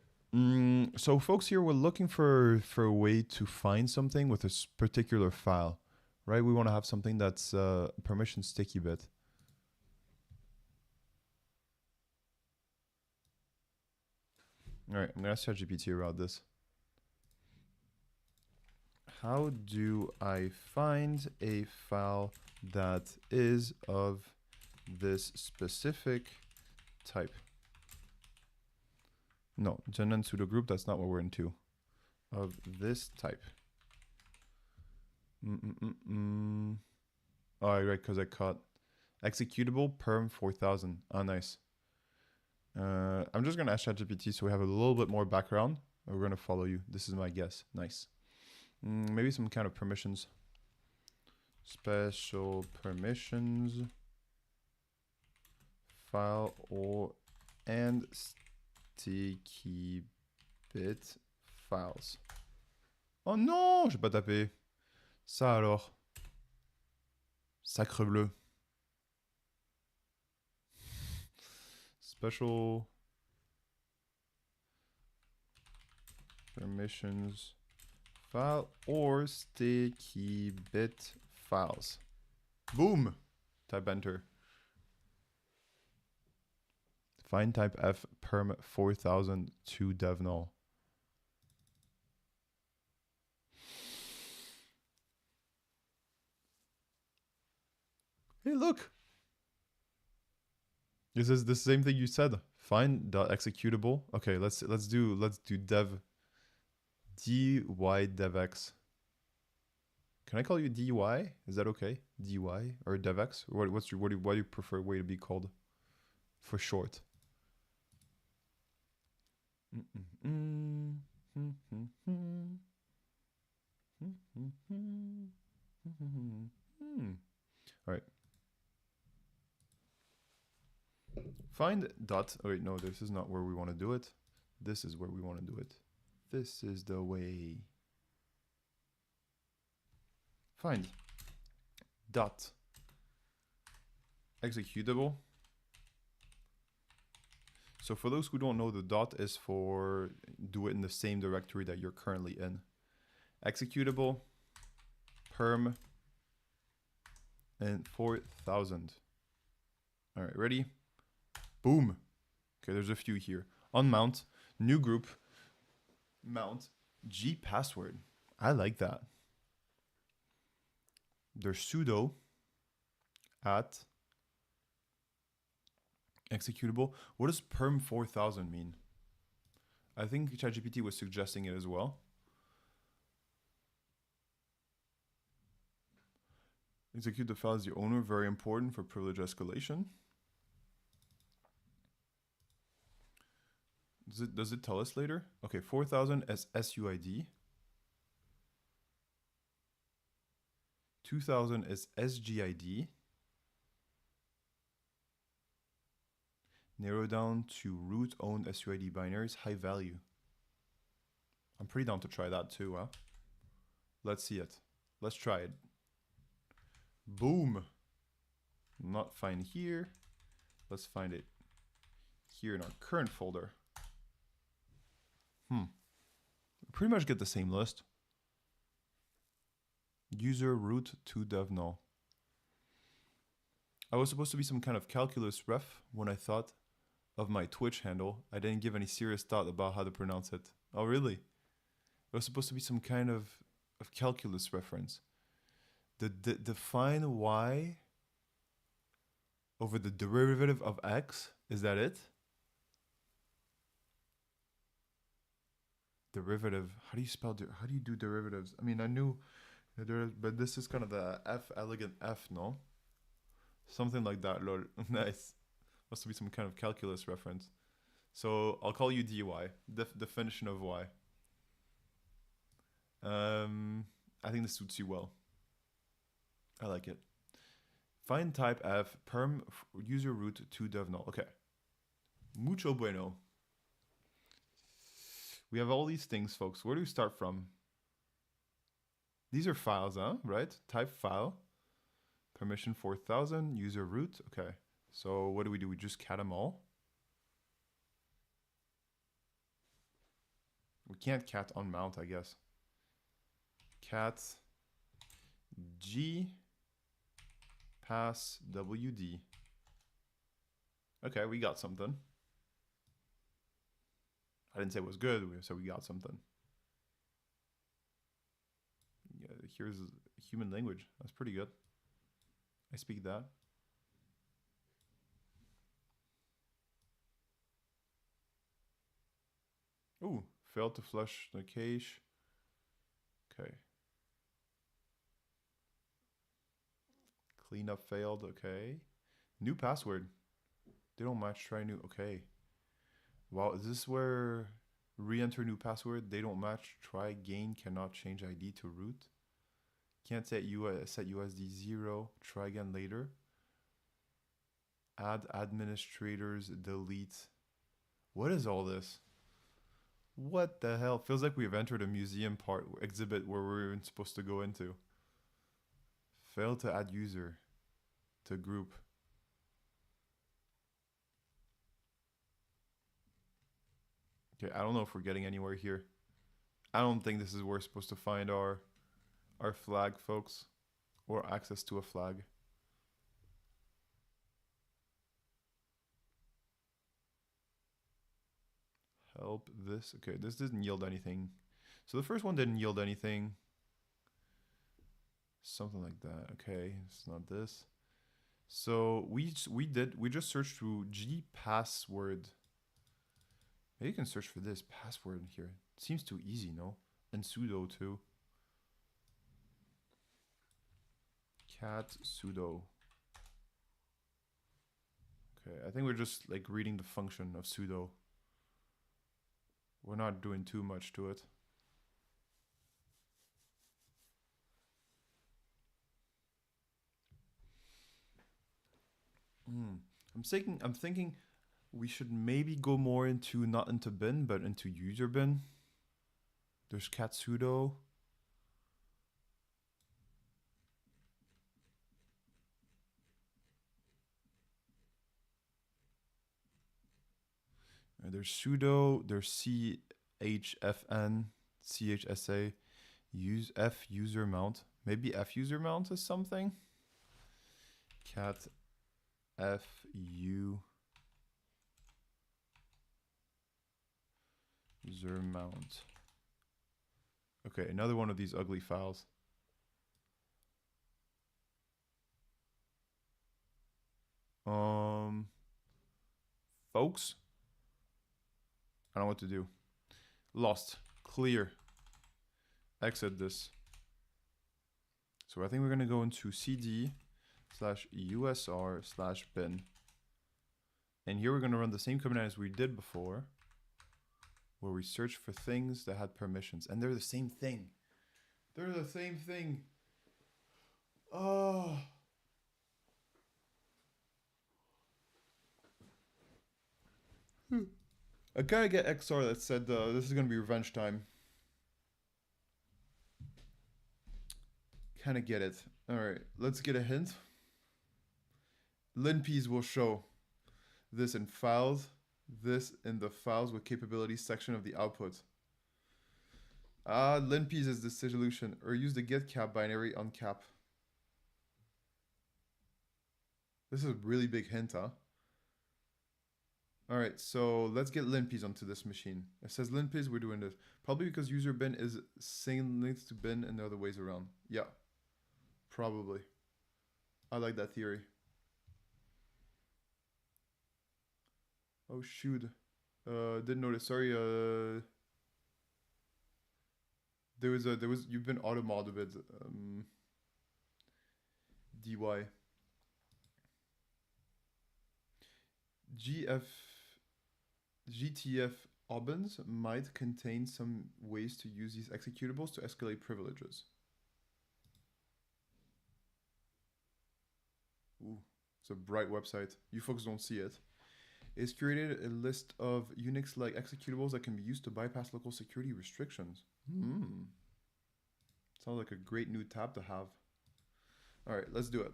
So folks here, we're looking for a way to find something with a particular file, right? We want to have something that's permission sticky bit. All right, I'm gonna ask ChatGPT about this. How do I find a file that is of this specific type? No, gen pseudo group, that's not what we're into. Of this type. Oh, right, because I caught executable perm 4000. Oh, nice. I'm just going to ask ChatGPT so we have a little bit more background. We're going to follow you. This is my guess. Nice. Maybe some kind of permissions. Special permissions. File or and sticky bit files. Oh non, j'ai pas tapé. Ça alors. Sacre bleu. Special permissions file or sticky bit files. Boom! Type enter. Find type F perm 4000 to dev null. Hey, look! This is the same thing you said. Find dot executable. Okay, let's do dev dy devx. Can I call you dy? Is that okay? dy or devx? What do you prefer way to be called for short? All right. Find dot. Oh wait, no, this is not where we want to do it. This is where we want to do it. This is the way. Find dot executable. So for those who don't know, the dot is for do it in the same directory that you're currently in. Executable perm and 4000. All right, ready? Boom. Okay, there's a few here. Unmount, new group, mount, G password. I like that. There's sudo at executable. What does perm 4000 mean? I think ChatGPT was suggesting it as well. Execute the file as the owner, very important for privilege escalation. Does it tell us later? Okay, 4000 as SUID. 2000 is SGID. Narrow down to root owned SUID binaries, high value. I'm pretty down to try that too, huh? Let's see it. Let's try it. Boom. Not find here. Let's find it here in our current folder. Pretty much get the same list. User root to dev null. I was supposed to be some kind of calculus ref when I thought of my Twitch handle. I didn't give any serious thought about how to pronounce it. Oh, really? It was supposed to be some kind of calculus reference. Define y over the derivative of x. Is that it? Derivative. How do you spell? How do you do derivatives? I mean, I knew, but this is kind of the F elegant F, no? Something like that. Lol. Nice. Must be some kind of calculus reference. So I'll call you dy. Definition of y. I think this suits you well. I like it. Find type F perm user root to dev null. Okay. Mucho bueno. We have all these things, folks. Where do we start from? These are files, huh? Right? Type file. Permission 4000. User root. Okay. So what do? We just cat them all. We can't cat on mount, I guess. Cat G pass WD. Okay, we got something. I didn't say it was good, so we got something. Yeah, here's human language. That's pretty good. I speak that. Ooh, failed to flush the cache. Okay. Cleanup failed, okay. New password. They don't match, try new, okay. Wow, is this where re-enter new password? They don't match, try gain, cannot change ID to root. Can't set USD 0, try again later. Add administrators, delete. What is all this? What the hell? Feels like we've entered a museum part exhibit where we weren't supposed to go into. Fail to add user to group. Okay, I don't know if we're getting anywhere here. I don't think this is where we're supposed to find our flag, folks, or access to a flag. Help this. Okay, this didn't yield anything. So the first one didn't yield anything. Something like that. Okay, it's not this. So we just searched through G password. Maybe you can search for this password in here. It seems too easy, no? And sudo too. Cat sudo. Okay, I think we're just like reading the function of sudo. We're not doing too much to it. I'm thinking we should maybe go more into not into bin, but into user bin. There's cat sudo. And there's sudo. There's chfn, chsa, use f user mount. Maybe f user mount is something. Cat fu user mount. Okay, another one of these ugly files. Folks, I don't know what to do. Lost. Clear. Exit this. So I think we're gonna go into cd/usr/bin. And here we're gonna run the same command as we did before, where we search for things that had permissions. And they're the same thing. They're the same thing. Oh. I gotta get XR that said this is gonna be revenge time. Kinda get it. Alright, let's get a hint. linps will show this in files, this in the files with capabilities section of the output. linps is the solution, or use the get cap binary on cap. This is a really big hint, huh? All right, so let's get linps onto this machine. It says linps, we're doing this. Probably because user bin is same links to bin and the other ways around. Yeah, probably. I like that theory. Oh shoot, didn't notice. Sorry. There was you've been auto-modded. dy. GTF opens might contain some ways to use these executables to escalate privileges. Ooh, it's a bright website. You folks don't see it. It's created a list of Unix-like executables that can be used to bypass local security restrictions. Sounds like a great new tab to have. All right, let's do it.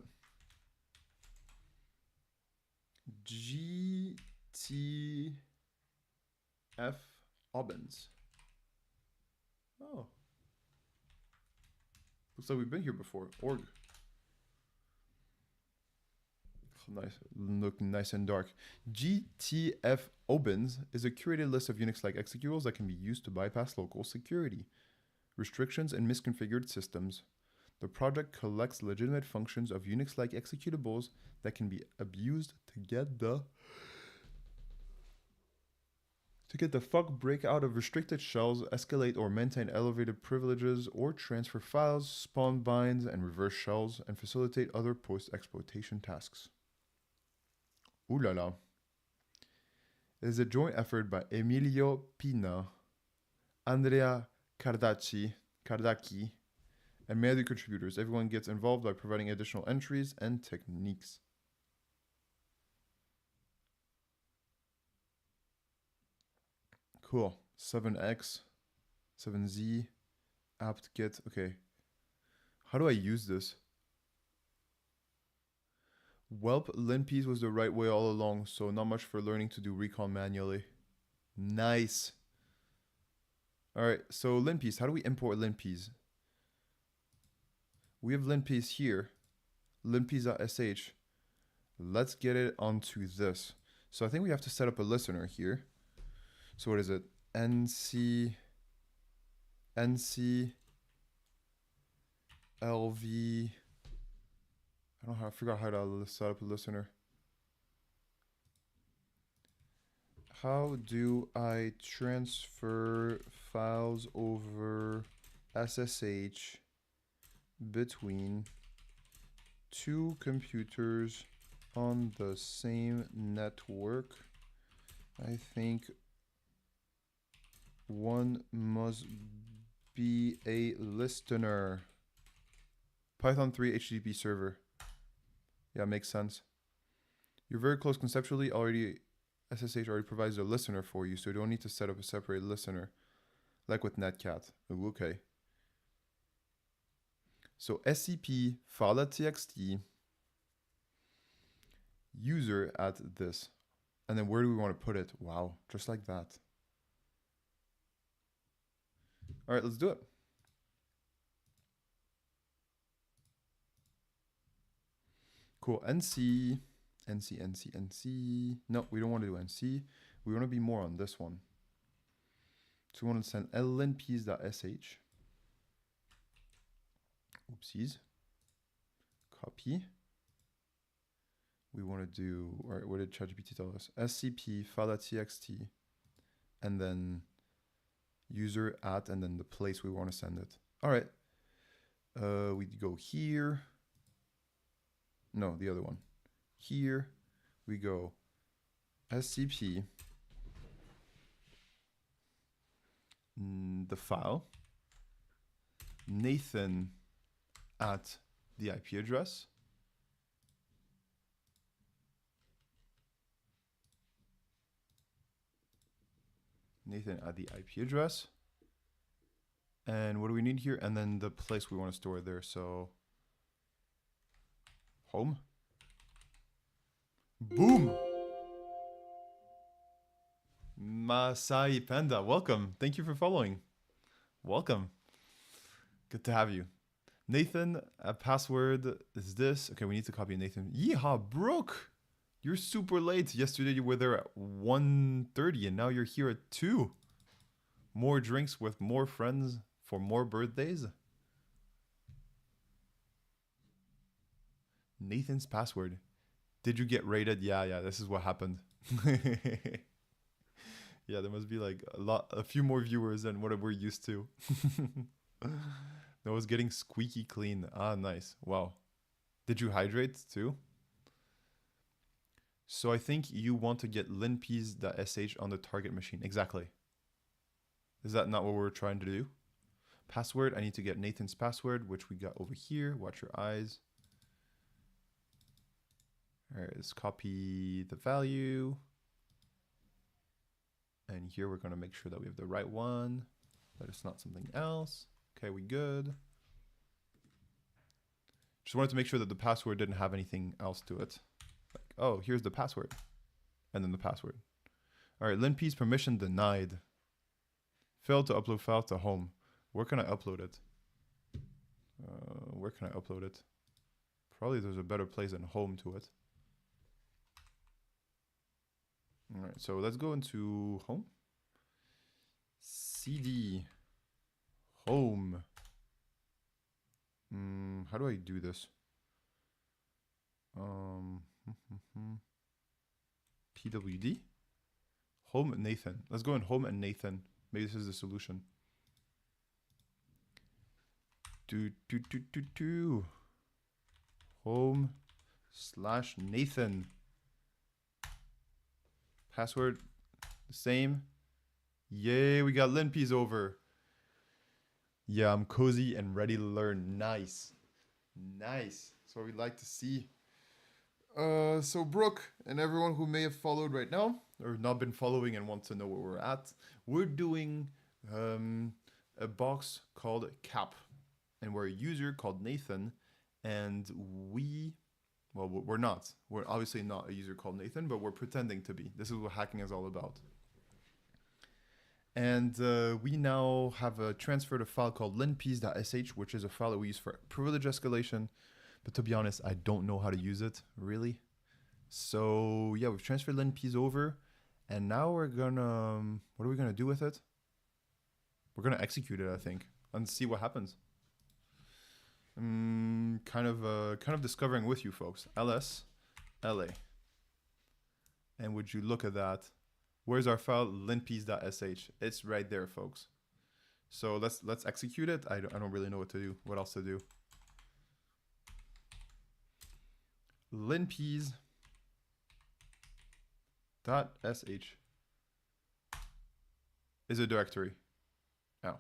GTF opens. Oh. Looks like we've been here before. Org. Nice, looking nice and dark. GTF opens is a curated list of Unix-like executables that can be used to bypass local security restrictions and misconfigured systems. The project collects legitimate functions of Unix-like executables that can be abused to get the fuck break out of restricted shells, escalate or maintain elevated privileges, or transfer files, spawn binds, and reverse shells, and facilitate other post-exploitation tasks. Ooh la la. It is a joint effort by Emilio Pina, Andrea Cardacchi, and many other contributors. Everyone gets involved by providing additional entries and techniques. Cool. 7x, 7z, apt-get. Okay. How do I use this? Welp, linpiece was the right way all along, so not much for learning to do recon manually. Nice. All right, so linpiece, how do we import linpiece? We have linpiece here, linpiece.sh. Let's get it onto this. So I think we have to set up a listener here. So what is it? NC LV. I forgot how to set up a listener. How do I transfer files over SSH between two computers on the same network? I think one must be a listener. Python 3 HTTP server. Yeah, makes sense. You're very close conceptually. SSH already provides a listener for you, so you don't need to set up a separate listener, like with Netcat. Ooh, okay. So scp file.txt user at this. And then where do we want to put it? Wow, just like that. All right, let's do it. Cool, NC. No, we don't want to do NC. We want to be more on this one. So we want to send linpiece.sh. Oopsies. Copy. We want to do, all right, what did ChatGPT tell us? scp file.txt and then user at and then the place we want to send it. All right. We go here. No, the other one. Here we go scp the file Nathan at the IP address. Nathan at the IP address. And what do we need here? And then the place we want to store there. So home. Boom. Masai Panda, welcome. Thank you for following. Welcome. Good to have you. Nathan, a password is this. Okay, we need to copy Nathan. Yeehaw, Brooke. You're super late. Yesterday you were there at 1:30 and now you're here at 2. More drinks with more friends for more birthdays. Nathan's password. Did you get rated? Yeah, this is what happened. Yeah, there must be like a few more viewers than what we're used to. That was getting squeaky clean. Ah, nice. Wow. Did you hydrate too? So I think you want to get linpiece.sh on the target machine. Exactly. Is that not what we're trying to do? Password, I need to get Nathan's password, which we got over here. Watch your eyes. All right, let's copy the value. And here we're going to make sure that we have the right one, that it's not something else. Okay, we good. Just wanted to make sure that the password didn't have anything else to it. Like, oh, here's the password. And then the password. All right, linpiece permission denied. Failed to upload file to home. Where can I upload it? Where can I upload it? Probably there's a better place than home to it. All right, so let's go into home. CD home. How do I do this? PWD home Nathan. Let's go in home and Nathan. Maybe this is the solution. Home/Nathan. Password the same. Yay, we got linpiece over. Yeah, I'm cozy and ready to learn. Nice. Nice. That's what we'd like to see. So Brooke and everyone who may have followed right now, or not been following and want to know where we're at, we're doing a box called cap, and we're a user called Nathan, and we're not. We're obviously not a user called Nathan, but we're pretending to be. This is what hacking is all about. And we now have transferred a file called linpiece.sh, which is a file that we use for privilege escalation. But to be honest, I don't know how to use it, really. So yeah, we've transferred linpiece over. And now we're gonna, what are we gonna do with it? We're gonna execute it, I think, and see what happens. Kind of discovering with you folks. ls la. And would you look at that? Where's our file? linpiece.sh. It's right there, folks. So let's execute it. I don't really know what to do. What else to do? linpiece.sh is a directory. Oh.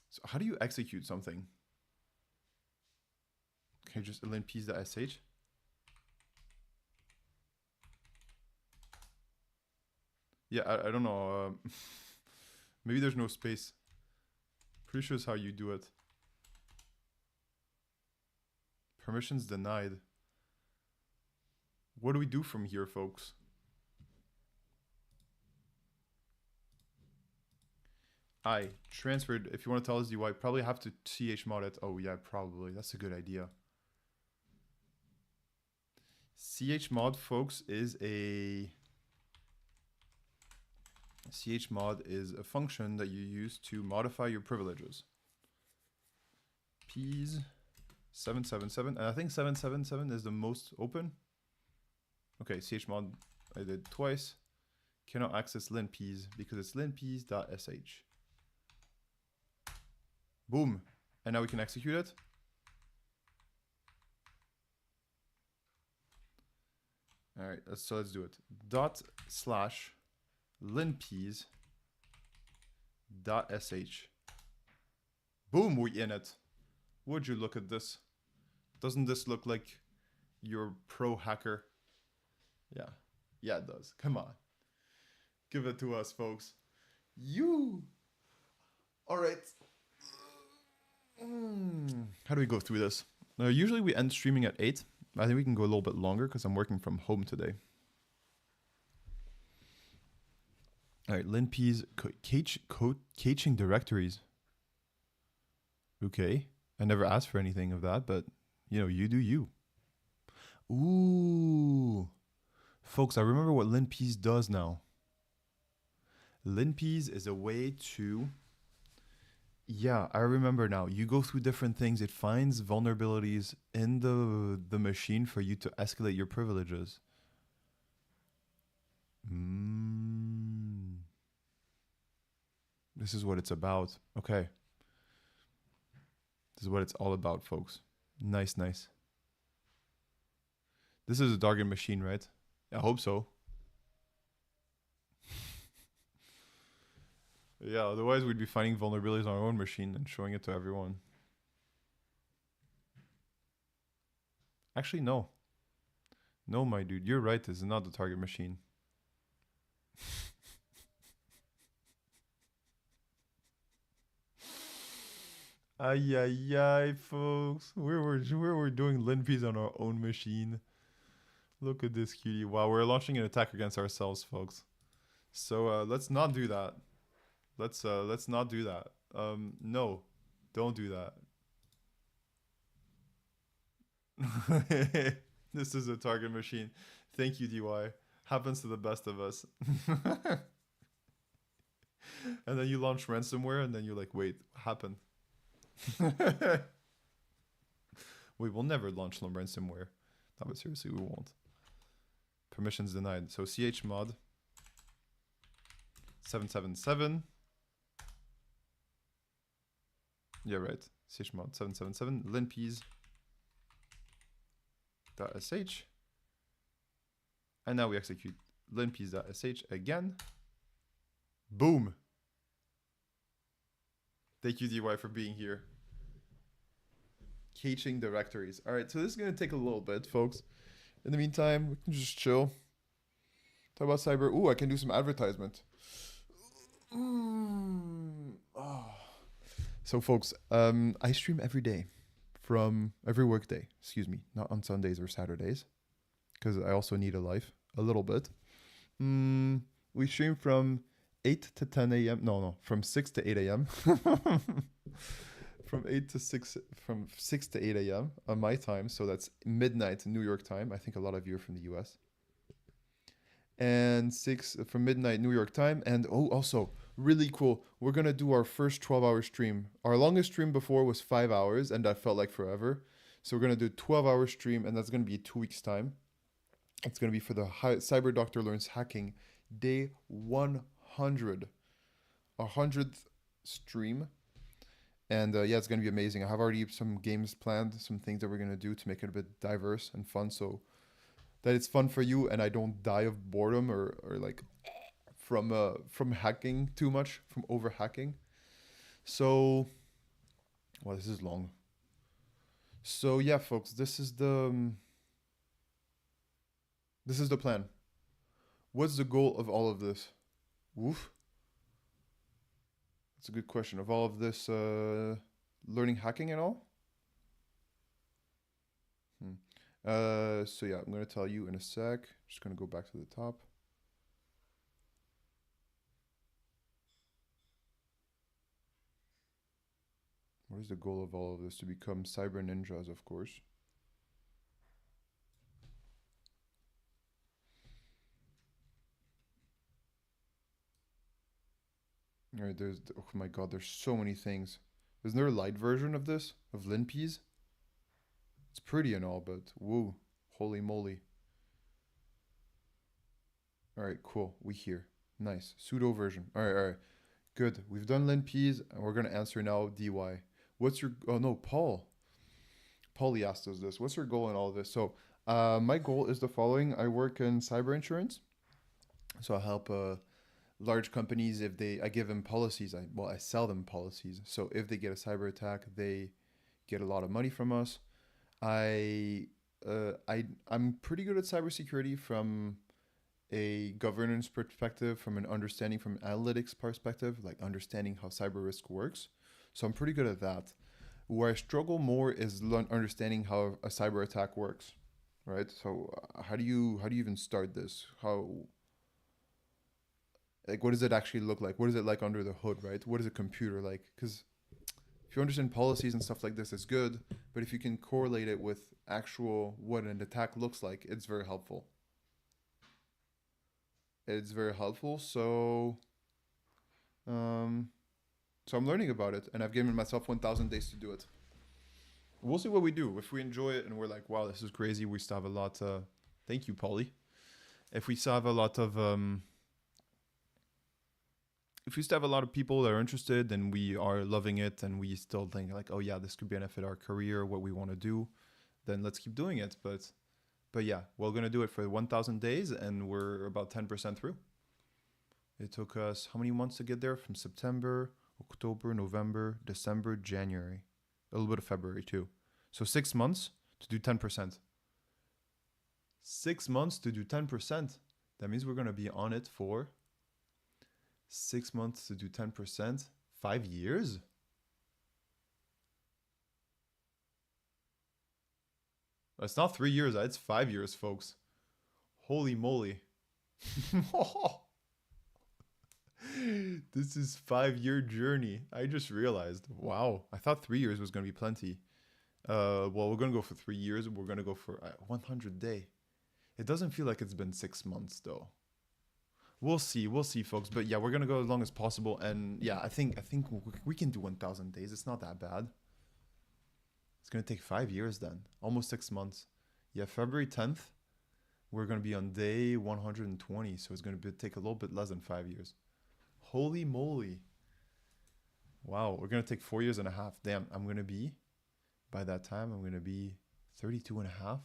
So how do you execute something? Okay, just linpiece.sh. Yeah, I don't know. Maybe there's no space. Pretty sure it's how you do it. Permissions denied. What do we do from here, folks? I transferred. If you want to tell us UI, probably have to chmod it. Oh yeah, probably. That's a good idea. Chmod, folks, is a function that you use to modify your privileges. Peas 777, and I think 777 is the most open. Okay, chmod I did twice. Cannot access linpiece because it's linpiece.sh. Boom. And now we can execute it. All right, so let's do it. ./linpiece.sh. Boom, we're in it. Would you look at this? Doesn't this look like your pro hacker? Yeah, it does. Come on. Give it to us, folks. All right. How do we go through this? Usually we end streaming at 8. I think we can go a little bit longer because I'm working from home today. All right, linpiece caching directories. Okay, I never asked for anything of that, but you do you. Ooh, folks, I remember what linpiece does now. Linpiece is a way to. Yeah, I remember now. You go through different things. It finds vulnerabilities in the machine for you to escalate your privileges. This is what it's about. Okay. This is what it's all about, folks. Nice. This is a target machine, right? I hope so. Yeah, otherwise we'd be finding vulnerabilities on our own machine and showing it to everyone. Actually, no. No, my dude, you're right. This is not the target machine. Ay, folks. We're doing linpiece on our own machine. Look at this cutie. Wow, we're launching an attack against ourselves, folks. So let's not do that. Let's not do that. No, don't do that. This is a target machine. Thank you, DY. Happens to the best of us. And then you launch ransomware, and then you're like, wait, what happened? We will never launch ransomware. No, but seriously, we won't. Permissions denied. So chmod 777. Yeah, right. Chmod 777 linpiece.sh. And now we execute linpiece.sh again. Boom. Thank you, DY, for being here. Caching directories. All right, so this is going to take a little bit, folks. In the meantime, we can just chill. Talk about cyber. Ooh, I can do some advertisement. Oh. So, folks, I stream every day from every workday. Excuse me, not on Sundays or Saturdays, because I also need a life a little bit. We stream from 8 to 10 a.m. No, from 6 to 8 a.m. From 8 to 6, from 6 to 8 a.m. on my time. So that's midnight New York time. I think a lot of you are from the US. And 6 from midnight New York time. And also, really cool. We're going to do our first 12-hour stream. Our longest stream before was 5 hours, and that felt like forever. So we're going to do a 12-hour stream, and that's going to be 2 weeks' time. It's going to be for the Cyber Doctor Learns Hacking Day 100. 100th stream. And yeah, it's going to be amazing. I have already some games planned, some things that we're going to do to make it a bit diverse and fun, so that it's fun for you and I don't die of boredom or like from hacking too much, from over hacking. So, well, this is long. So yeah, folks, this is the plan. What's the goal of all of this? Woof. That's a good question. Of all of this learning hacking and all? So yeah, I'm going to tell you in a sec. Just going to go back to the top. What is the goal of all of this? To become cyber ninjas, of course. All right, oh my god, there's so many things. Isn't there a light version of this? Of Linpeas? It's pretty and all, but woo, holy moly. All right, cool, we here. Nice, pseudo version. All right, good. We've done Linpeas, and we're gonna answer now DY. What's your, oh no, Paulie asked us this. What's your goal in all of this? So, my goal is the following. I work in cyber insurance. So I help large companies if I give them policies. I sell them policies. So if they get a cyber attack, they get a lot of money from us. I'm pretty good at cybersecurity from a governance perspective, from an understanding, from an analytics perspective, like understanding how cyber risk works. So I'm pretty good at that. Where I struggle more is understanding how a cyber attack works, right? So how do you even start this? Like, what does it actually look like? What is it like under the hood, right? What is a computer like? Because if you understand policies and stuff like this, it's good. But if you can correlate it with actual what an attack looks like, it's very helpful. It's very helpful. So I'm learning about it, and I've given myself 1,000 days to do it. We'll see what we do. If we enjoy it and we're like, wow, this is crazy, we still have a lot. Thank you, Polly. If we still have a lot of if we still have a lot of people that are interested and we are loving it and we still think like, oh yeah, this could benefit our career, what we want to do, then let's keep doing it. But yeah, we're gonna do it for 1,000 days and we're about 10% through. It took us how many months to get there? From September, October, November, December, January, a little bit of February too. So 6 months to do 10%. 6 months to do 10%. That means we're gonna be on it for 6 months to do 10%, 5 years? It's not 3 years, it's 5 years, folks. Holy moly. This is 5-year journey. I just realized. Wow. I thought 3 years was going to be plenty. Well, we're going to go for 3 years. We're going to go for 100 day. It doesn't feel like it's been 6 months though. We'll see, folks. But yeah, we're gonna go as long as possible, and yeah, I think we can do 1,000 days. It's not that bad. It's gonna take 5 years then, almost 6 months. Yeah, February 10th, we're gonna be on day 120, so it's gonna take a little bit less than 5 years. Holy moly! Wow, we're gonna take 4 years and a half. Damn, by that time, I'm gonna be 32 and a half,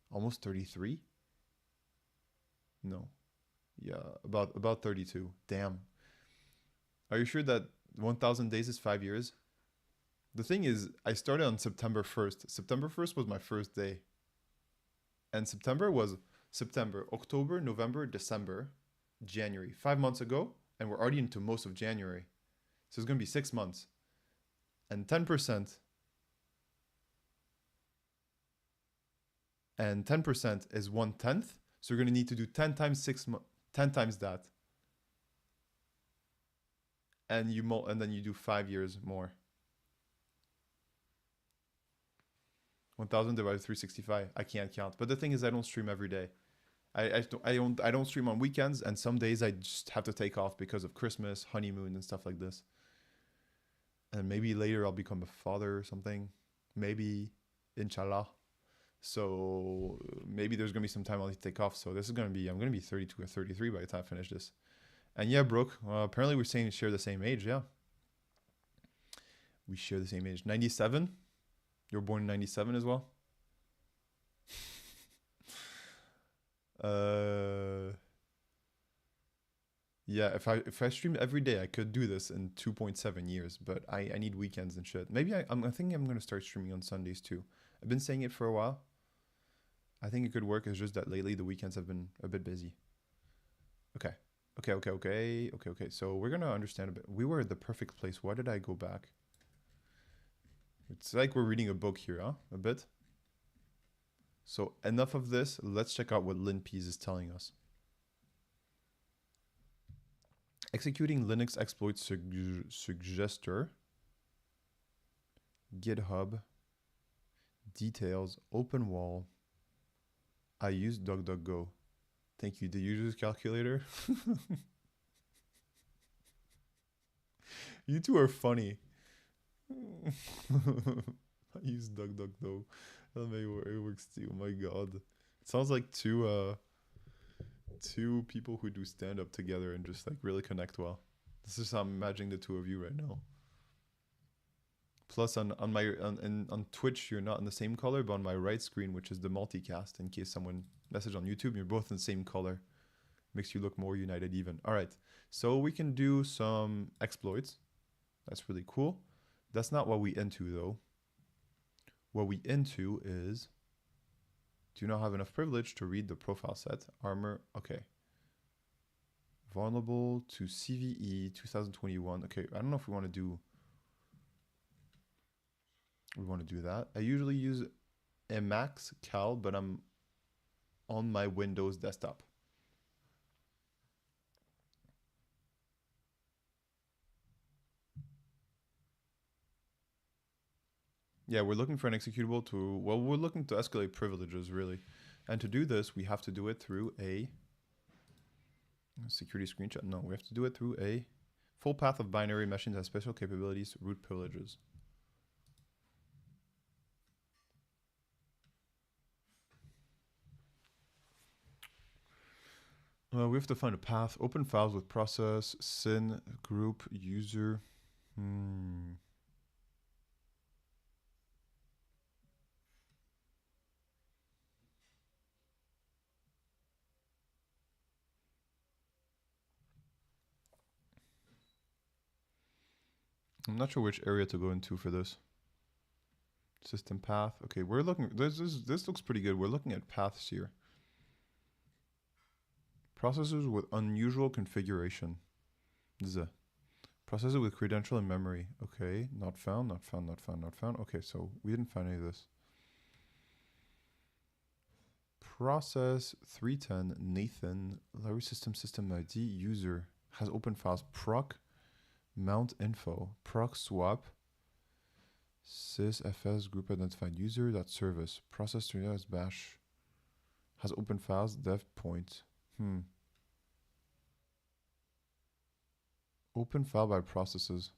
almost 33. No. Yeah, about 32. Damn. Are you sure that 1,000 days is 5 years? The thing is, I started on September 1st. September 1st was my first day. And September was September, October, November, December, January. 5 months ago, and we're already into most of January. So it's going to be 6 months. And 10%. And 10% is 1/10. So you're going to need to do 10 times 6 months, 10 times that. And then you do 5 years more. 1000 divided by 365. I can't count. But the thing is, I don't stream every day. I don't stream on weekends, and some days I just have to take off because of Christmas, honeymoon, and stuff like this. And maybe later I'll become a father or something. Maybe, inshallah. So maybe there's gonna be some time I'll need to take off. So this is gonna be, I'm gonna be 32 or 33 by the time I finish this. And yeah, Brooke, apparently we're saying we share the same age. Yeah, we share the same age. 97. You were born in 97 as well. Yeah, if I streamed every day, I could do this in 2.7 years, but I need weekends and shit. Maybe I think I'm gonna start streaming on Sundays too. I've been saying it for a while. I think it could work. It's just that lately the weekends have been a bit busy. Okay. So we're gonna understand a bit. We were at the perfect place. Why did I go back? It's like we're reading a book here, huh? A bit. So enough of this. Let's check out what LinPeas is telling us. Executing Linux exploit suggester. GitHub. Details. Open wall. I use DuckDuckGo. Thank you. Did you use calculator? You two are funny. I use DuckDuckGo. That may work. It works too. Oh my god. It sounds like two people who do stand up together and just like really connect well. This is how I'm imagining the two of you right now. Plus on Twitch you're not in the same color, but on my right screen, which is the multicast, in case someone message on YouTube, you're both in the same color. Makes you look more united even. Alright. So we can do some exploits. That's really cool. That's not what we into though. What we into is, do not have enough privilege to read the profile set. Armor, okay. Vulnerable to CVE 2021. Okay, I don't know if we want to do that. I usually use Emacs Cal, but I'm on my Windows desktop. Yeah, we're looking for an executable to, well, we're looking to escalate privileges, really. And to do this, we have to do it through a security screenshot. No, we have to do it through a full path of binary machines has special capabilities to root privileges. We have to find a path. Open files with process, syn, group, user. I'm not sure which area to go into for this. System path. Okay, we're looking. This looks pretty good. We're looking at paths here. Processors with unusual configuration. Processor with credential and memory. Okay, not found. Okay, so we didn't find any of this. Process 310 Nathan library system ID user has open files proc mount info proc swap sysfs group identified user that service process 3 bash has open files dev point. Open file by processes.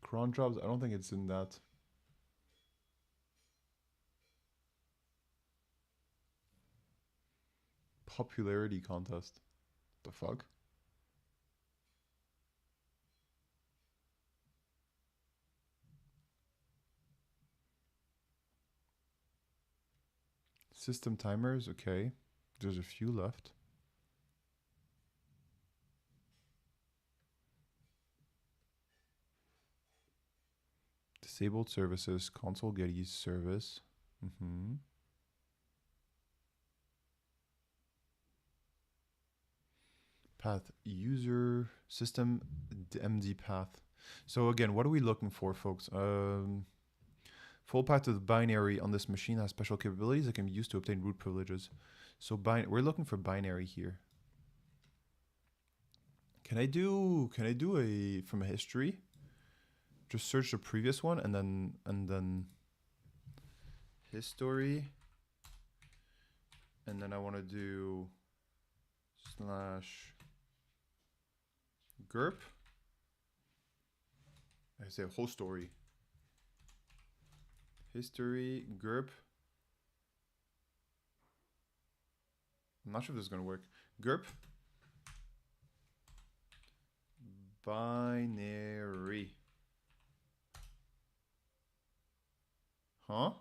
Cron jobs, I don't think it's in that. Popularity contest. The fuck? System timers, okay. There's a few left. Disabled services, console Getty service. Path user system MD path. So again, what are we looking for, folks? Full path to the binary on this machine has special capabilities that can be used to obtain root privileges. So we're looking for binary here. Can I do a from a history? Just search the previous one and then history, and then I want to do / GURP. I say whole story. History GURP. I'm not sure if this is gonna work. GURP binary. Huh?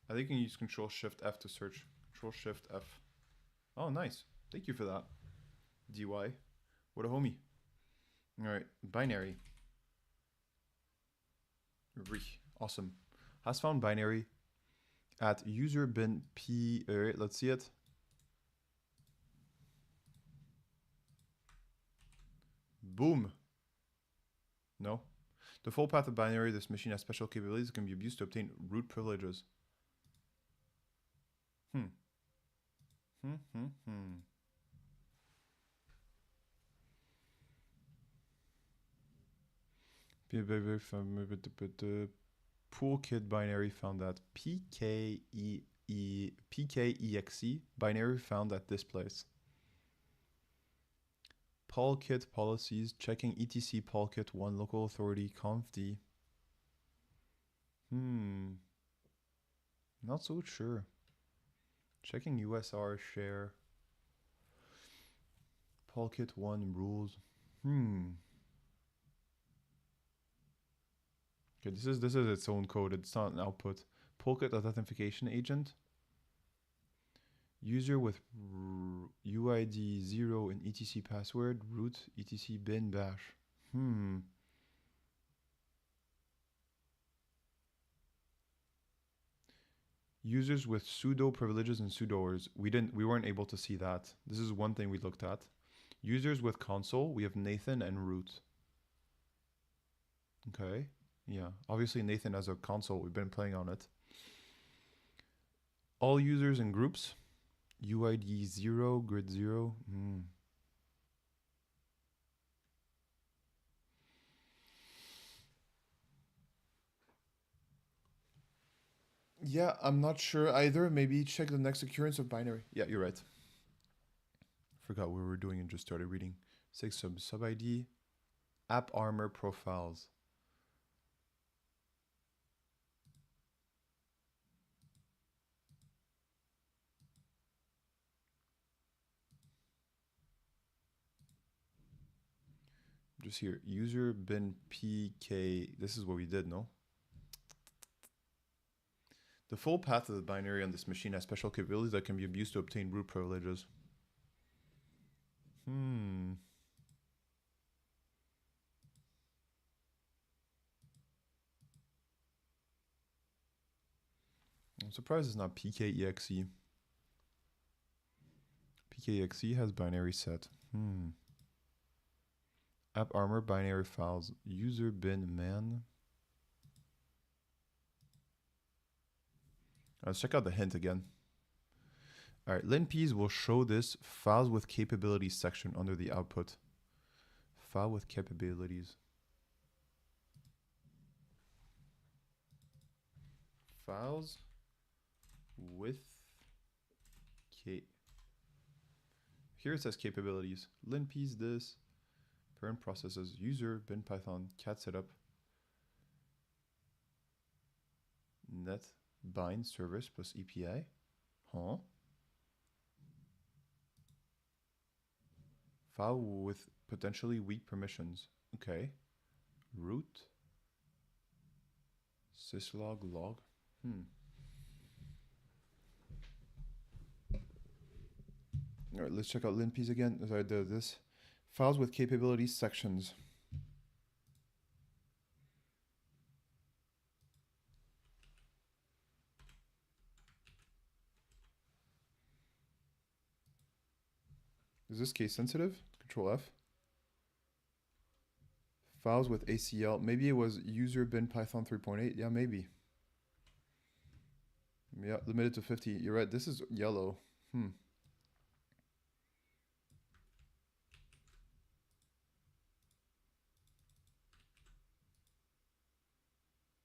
I think you can use Control-Shift-F to search. Control-Shift-F. Oh, nice. Thank you for that. DY. What a homie. Alright, binary. Awesome. Has found binary at user bin p. Alright, let's see it. Boom. No. The full path of binary, this machine has special capabilities that can be abused to obtain root privileges. Pool kit binary found at PKEXE binary found at this place. Paul kit policies checking etc Paul kit 1 local authority confd. Not so sure. Checking USR share. Paul kit 1 rules. Okay, this is its own code. It's not an output. Polkit authentication agent. User with UID 0 and etc password root etc bin bash. Users with sudo privileges and sudoers. We weren't able to see that. This is one thing we looked at. Users with console, we have Nathan and root. Okay. Yeah, obviously Nathan has a console. We've been playing on it. All users and groups. UID 0, grid 0. Yeah, I'm not sure either. Maybe check the next occurrence of binary. Yeah, you're right. Forgot what we were doing and just started reading. 6 sub ID. App armor profiles. Just here, user bin pk. This is what we did, no? The full path of the binary on this machine has special capabilities that can be abused to obtain root privileges. I'm surprised it's not pkexe. Pkexe has binary set. App armor binary files. User bin man. Let's check out the hint again. All right, linps will show this files with capabilities section under the output. File with capabilities. Files with here it says capabilities. Linps this. Parent processes user bin python cat setup. Net bind service plus API. Huh? File with potentially weak permissions. Okay. Root. Syslog log. All right, let's check out linps again. Sorry, this. Files with capabilities sections. Is this case sensitive? Control F. Files with ACL. Maybe it was user bin Python 3.8. Yeah, maybe. Yeah, limited to 50. You're right. This is yellow.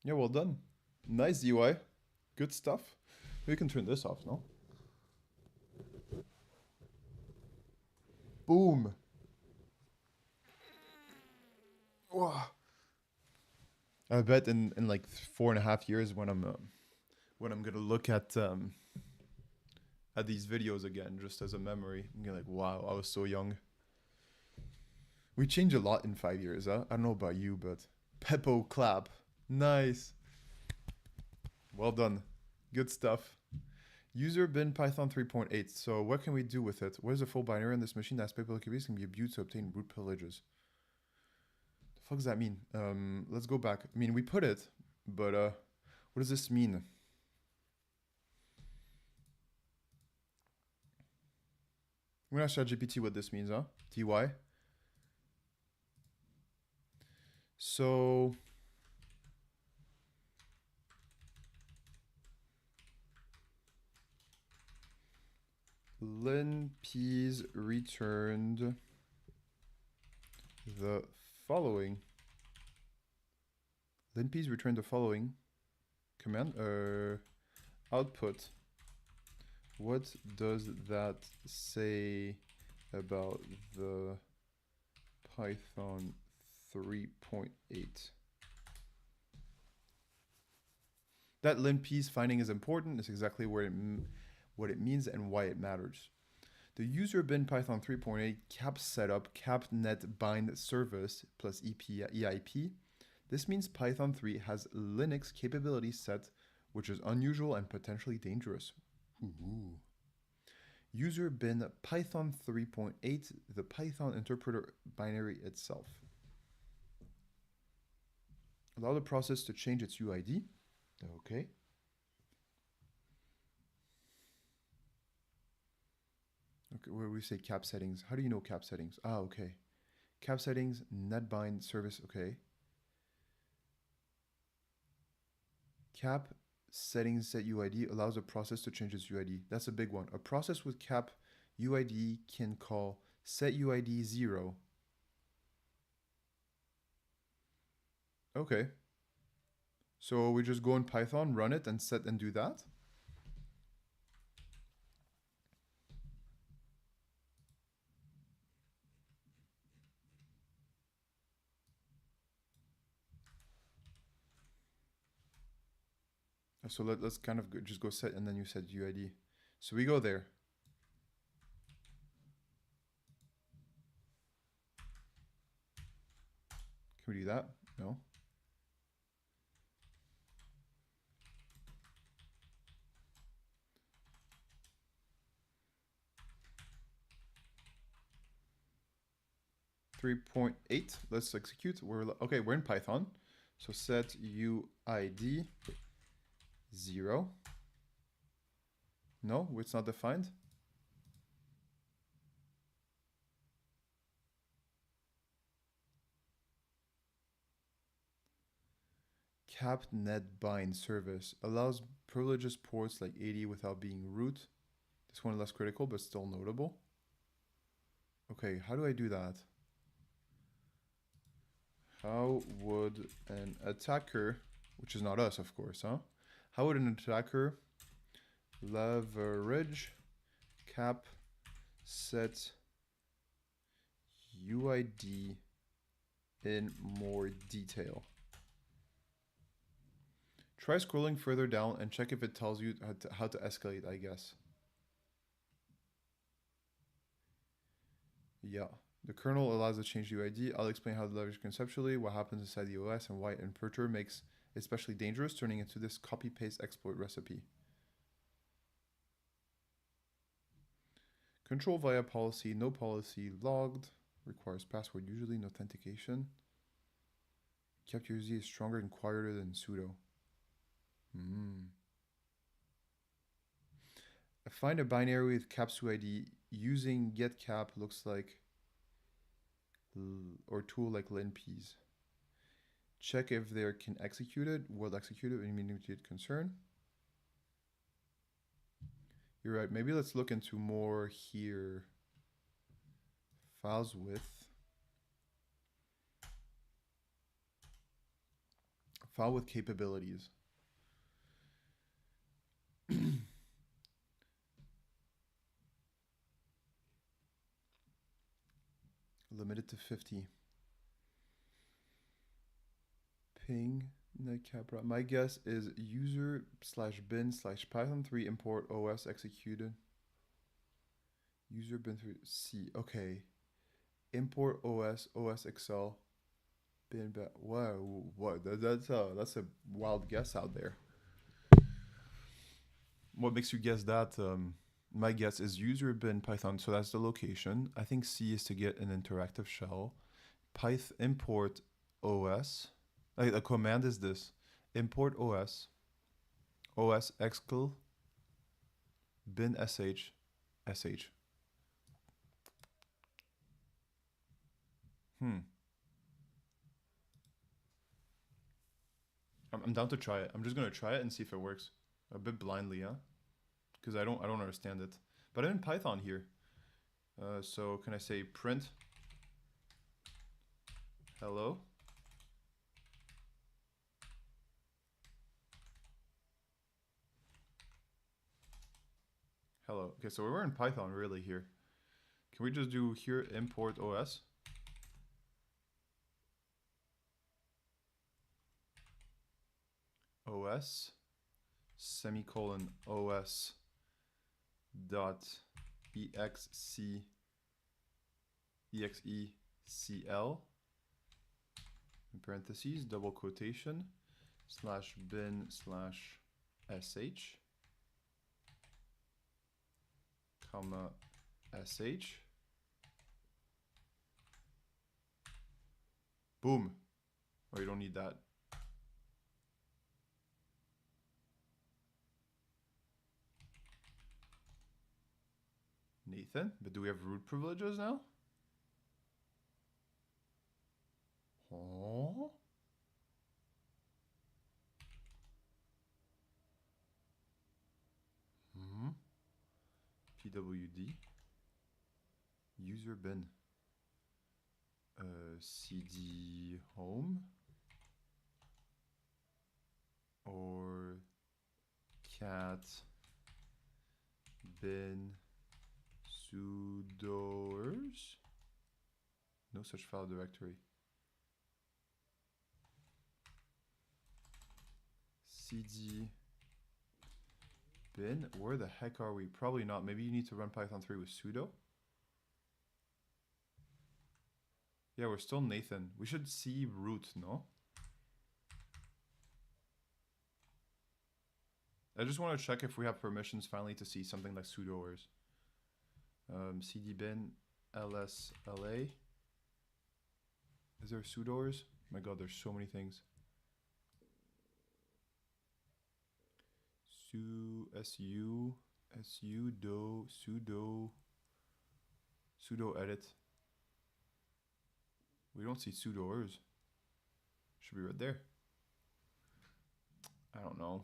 Yeah, well done. Nice UI. Good stuff. We can turn this off, no? Boom. Wow. I bet in like 4.5 years when I'm gonna look at these videos again, just as a memory, I'm gonna like, wow, I was so young. We change a lot in 5 years, huh? I don't know about you, but Pepo clap. Nice. Well done. Good stuff. User bin Python 3.8. So what can we do with it? What is the full binary on this machine that has Pepo keys can be abused to obtain root privileges? The fuck does that mean? Let's go back. I mean, we put it, but what does this mean? We're gonna ask ChatGPT what this means, huh? TY. So linpeas returned the following. Linpeas returned the following command output. What does that say about the Python 3.8? That linpeas finding is important. It's exactly what it means and why it matters. The user bin Python 3.8 cap setup cap net bind service plus EIP. This means Python 3 has Linux capability set, which is unusual and potentially dangerous. Ooh. User bin Python 3.8, the Python interpreter binary itself. Allow the process to change its UID. Okay. Okay, where we say cap settings. How do you know cap settings? Ah, okay. Cap settings, netbind service, okay. Cap settings set UID allows a process to change its UID. That's a big one. A process with cap UID can call set UID 0. Okay. So we just go in Python, run it, and set and do that. So let's kind of just go set, and then you set UID. So we go there. Can we do that? No. .8. Let's execute. We're in Python. So set UID 0. No, it's not defined. Capped net bind service allows privileges ports like 80 without being root. This one less critical, but still notable. Okay, how do I do that? How would an attacker, which is not us, of course, huh? How would an attacker leverage cap set UID in more detail? Try scrolling further down and check if it tells you how to escalate, I guess. Yeah. The kernel allows to change UID. I'll explain how to leverage conceptually, what happens inside the OS, and why interpreter makes it especially dangerous, turning into this copy-paste exploit recipe. Control via policy, no policy logged. Requires password, usually no authentication. Kept UID is stronger and quieter than sudo. Find a binary with caps UID using getCap looks like, or tool like linps. Check if they can execute it, will execute it, and immediate concern. You're right, maybe let's look into more here. Files with. File with capabilities. Limited to 50. Ping netcap. My guess is user/bin/python3 import os executed. User bin3 C. Okay. Import os Excel bin back. Wow, what? That's a wild guess out there. What makes you guess that? My guess is user bin Python, so that's the location. I think C is to get an interactive shell. Python import os. The command is this: import os excal bin sh. I'm down to try it. I'm just gonna try it and see if it works. A bit blindly, huh? Because I don't understand it. But I'm in Python here. So can I say print hello? Hello. Okay, so we're in Python really here. Can we just do here import os? Os semicolon os dot execl in parentheses double quotation slash bin slash sh comma sh. Boom. Oh, you don't need that. Nathan, but do we have root privileges now? Oh. PWD user bin cd home or cat bin sudoers. No such file directory. cd bin. Where the heck are we? Probably not. Maybe you need to run Python 3 with sudo. Yeah, we're still Nathan. We should see root, no? I just want to check if we have permissions finally to see something like sudoers. cd bin lsla. Is there sudoers? My god, there's so many things. Sudo edit. We don't see sudoers. Should be right there. I don't know.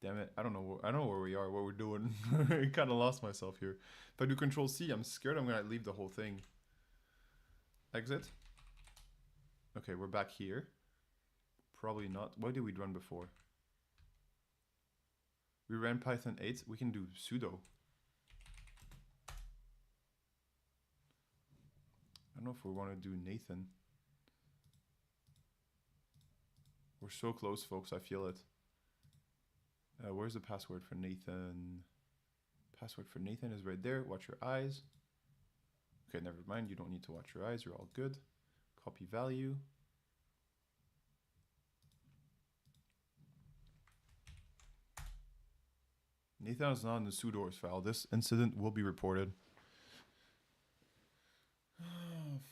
Damn it. I don't know where we are, what we're doing. I kind of lost myself here. If I do Control C, I'm scared I'm going to leave the whole thing. Exit. Okay, we're back here. Probably not. What did we run before? We ran Python 8. We can do sudo. I don't know if we want to do Nathan. We're so close, folks. I feel it. Where's the password for Nathan? Password for Nathan is right there. Watch your eyes. Okay, never mind. You don't need to watch your eyes. You're all good. Copy value. Nathan is not in the sudoers file. This incident will be reported.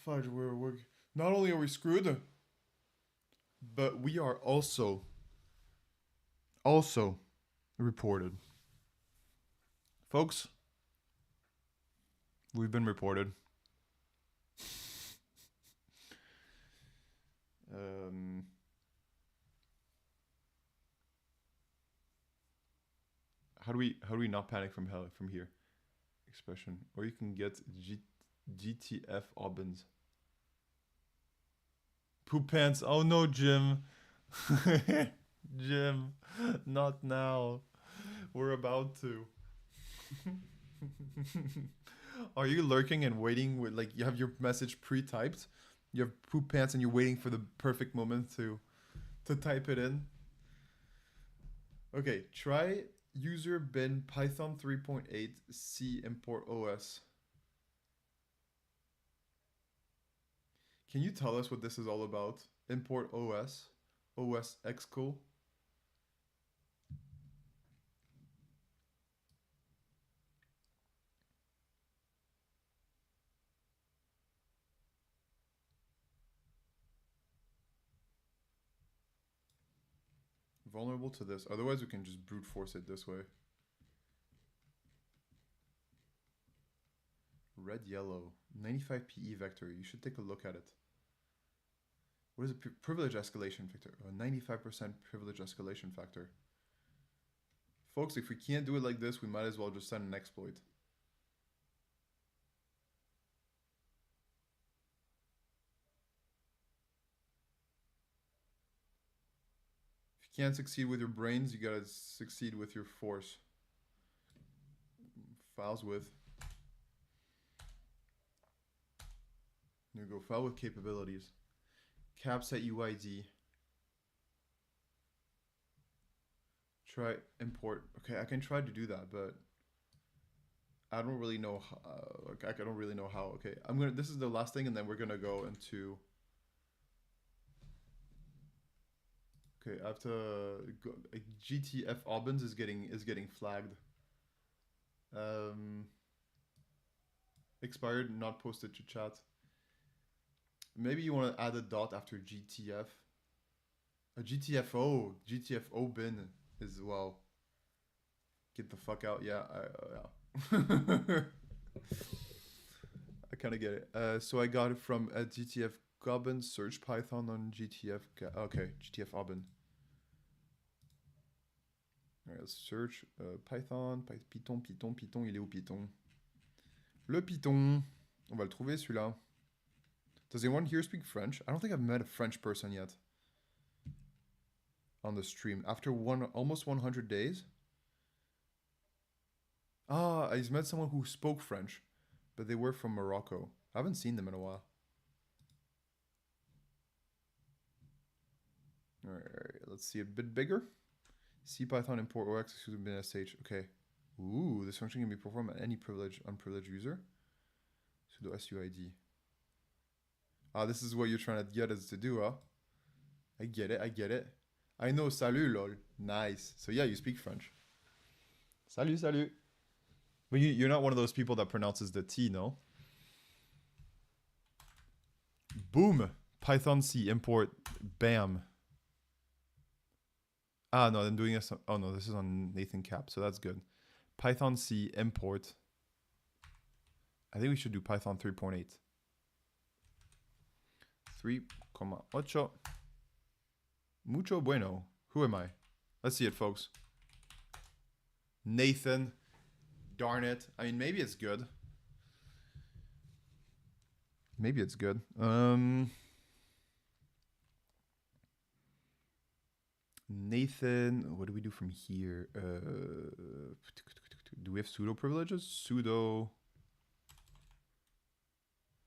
Fudge, we're not only are we screwed, but we are also reported. Folks, We've been reported. How do we not panic from hell from here? Expression. Or you can get GTF Obbins. Poop pants. Oh no, Jim. Jim, not now. We're about to. Are you lurking and waiting with like you have your message pre-typed? You have poop pants and you're waiting for the perfect moment to type it in. Okay, try user bin python 3.8 c import os. Can you tell us what this is all about? Import os, os xcool. Vulnerable to this. Otherwise, we can just brute force it this way. Red, yellow. 95 PE vector. You should take a look at it. What is a privilege escalation factor? A 95% privilege escalation factor. Folks, if we can't do it like this, we might as well just send an exploit. If you can't succeed with your brains, you gotta succeed with your force. Files with. There you go. File with capabilities. Capset UID. Try import. Okay, I can try to do that, but I don't really know. I don't really know how. Okay, I'm gonna. This is the last thing, and then we're gonna go into. Okay, I have to go. GTF Obbins is getting flagged. Expired, not posted to chat. Maybe you want to add a dot after GTF. A GTFO bin as well. Get the fuck out. Yeah, yeah. I kind of get it. So I got it from GTF Goblin, search Python on GTF. Okay, GTF Obbin. Alright, let's search Python, Python, il est où Python? Le Python. On va le trouver celui-là. Does anyone here speak French? I don't think I've met a French person yet on the stream. After almost 100 days? Ah, I've met someone who spoke French, but they were from Morocco. I haven't seen them in a while. Alright, let's see a bit bigger. CPython import OX bin sh. Okay. Ooh, this function can be performed at any unprivileged user. Sudo suid. Ah, this is what you're trying to get us to do, huh? I get it. I know, salut, lol. Nice. So yeah, you speak French. Salut. But you're not one of those people that pronounces the T, no? Boom! Python C import. Bam. Ah, no, I'm doing this. Oh, no, this is on Nathan Cap, so that's good. Python C import. I think we should do Python 3.8. 3,8. Mucho bueno. Who am I? Let's see it, folks. Nathan. Darn it. I mean, maybe it's good. Nathan, what do we do from here? Do we have sudo privileges? Sudo.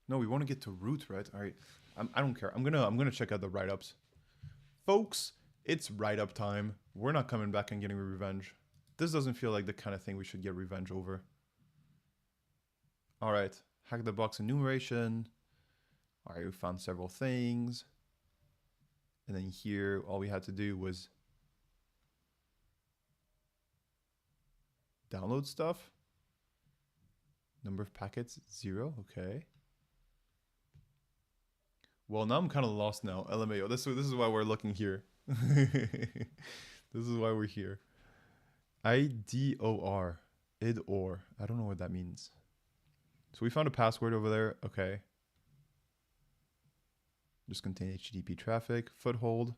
No, we want to get to root, right? All right. I don't care. I'm gonna check out the write-ups. Folks, it's write-up time. We're not coming back and getting revenge. This doesn't feel like the kind of thing we should get revenge over. All right. Hack the box enumeration. All right, we found several things. And then here, all we had to do was download stuff. Number of packets, 0. Okay. Well, now I'm kind of lost now. LMAO. This is why we're looking here. This is why we're here. IDOR. IDOR. I don't know what that means. So we found a password over there. Okay. Just contain HTTP traffic. Foothold.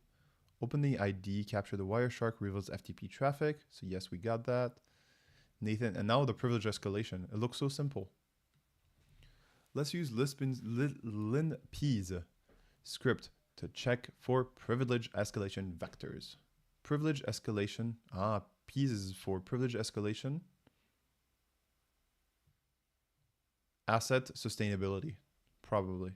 Open the ID. Capture the Wireshark. Reveals FTP traffic. So yes, we got that. Nathan. And now the privilege escalation. It looks so simple. Let's use linp's script to check for privilege escalation vectors. Privilege escalation. P's is for privilege escalation. Asset sustainability. Probably.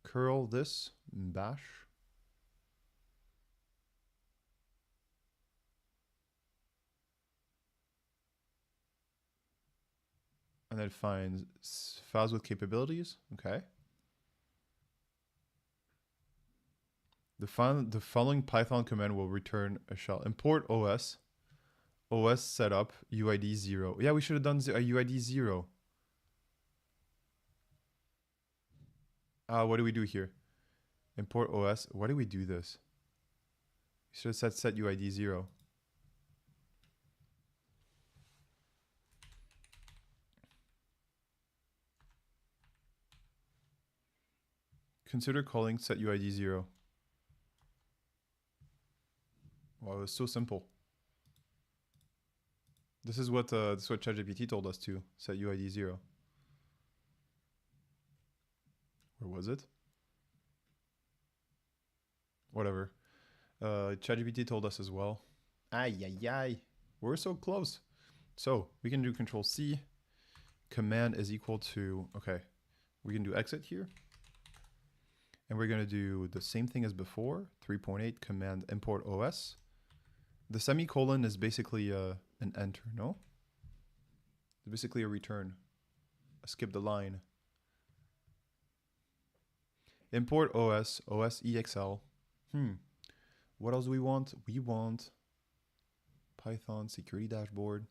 Curl this. Bash. And then find files with capabilities. Okay. The following Python command will return a shell. Import OS. OS setup UID 0. Yeah, we should have done a UID 0. What do we do here? Import OS. Why do we do this? We should have said set UID 0. Consider calling set UID 0. Wow, it was so simple. This is what ChatGPT told us to set UID 0. Where was it? Whatever. ChatGPT told us as well. Ay. We're so close. So we can do Control C. Command is equal to, okay, we can do exit here. And we're going to do the same thing as before. 3.8 command import OS. The semicolon is basically an enter, no? It's basically a return. Skip the line. Import OS, OS EXL. What else do we want? We want Python security dashboard.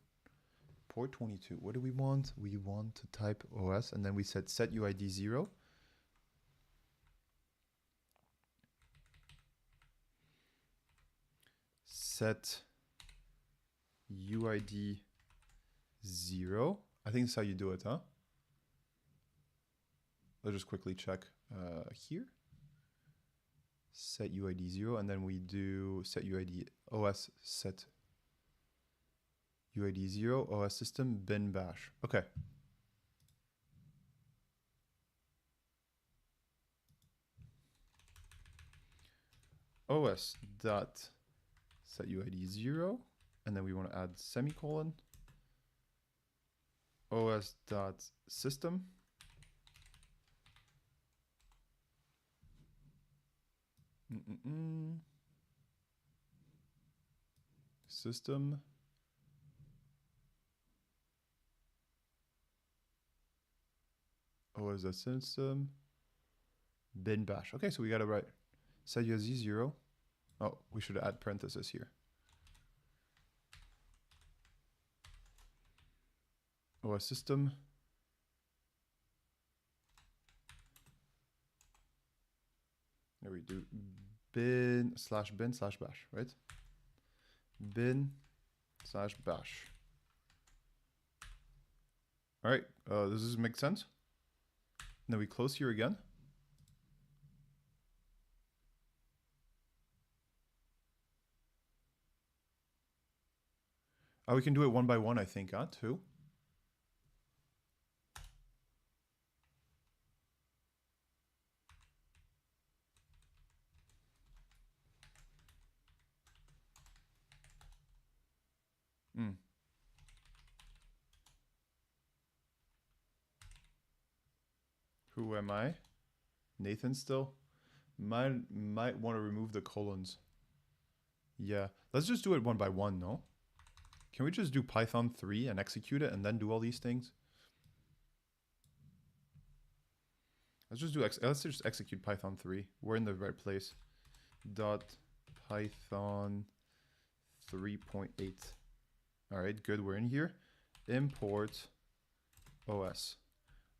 Port 22. What do we want? We want to type OS and then we said set UID 0. Set UID 0. I think that's how you do it, huh? Let's just quickly check here. Set UID 0, and then we do set UID OS set UID 0 OS system bin bash. Okay. OS dot set UID 0, and then we want to add semicolon. OS dot system. System. OS dot system. Bin bash. Okay, so we got it right. Set UID 0. Oh, we should add parentheses here. OS system. There we do bin slash bash, right? Bin slash bash. All right, does this make sense? And then we close here again. We can do it one by one, I think, too. Who am I? Nathan still? Might want to remove the colons. Yeah, let's just do it one by one, no? Can we just do Python 3 and execute it and then do all these things? Let's just execute Python 3. We're in the right place. Dot Python 3.8. All right, good. We're in here. Import OS.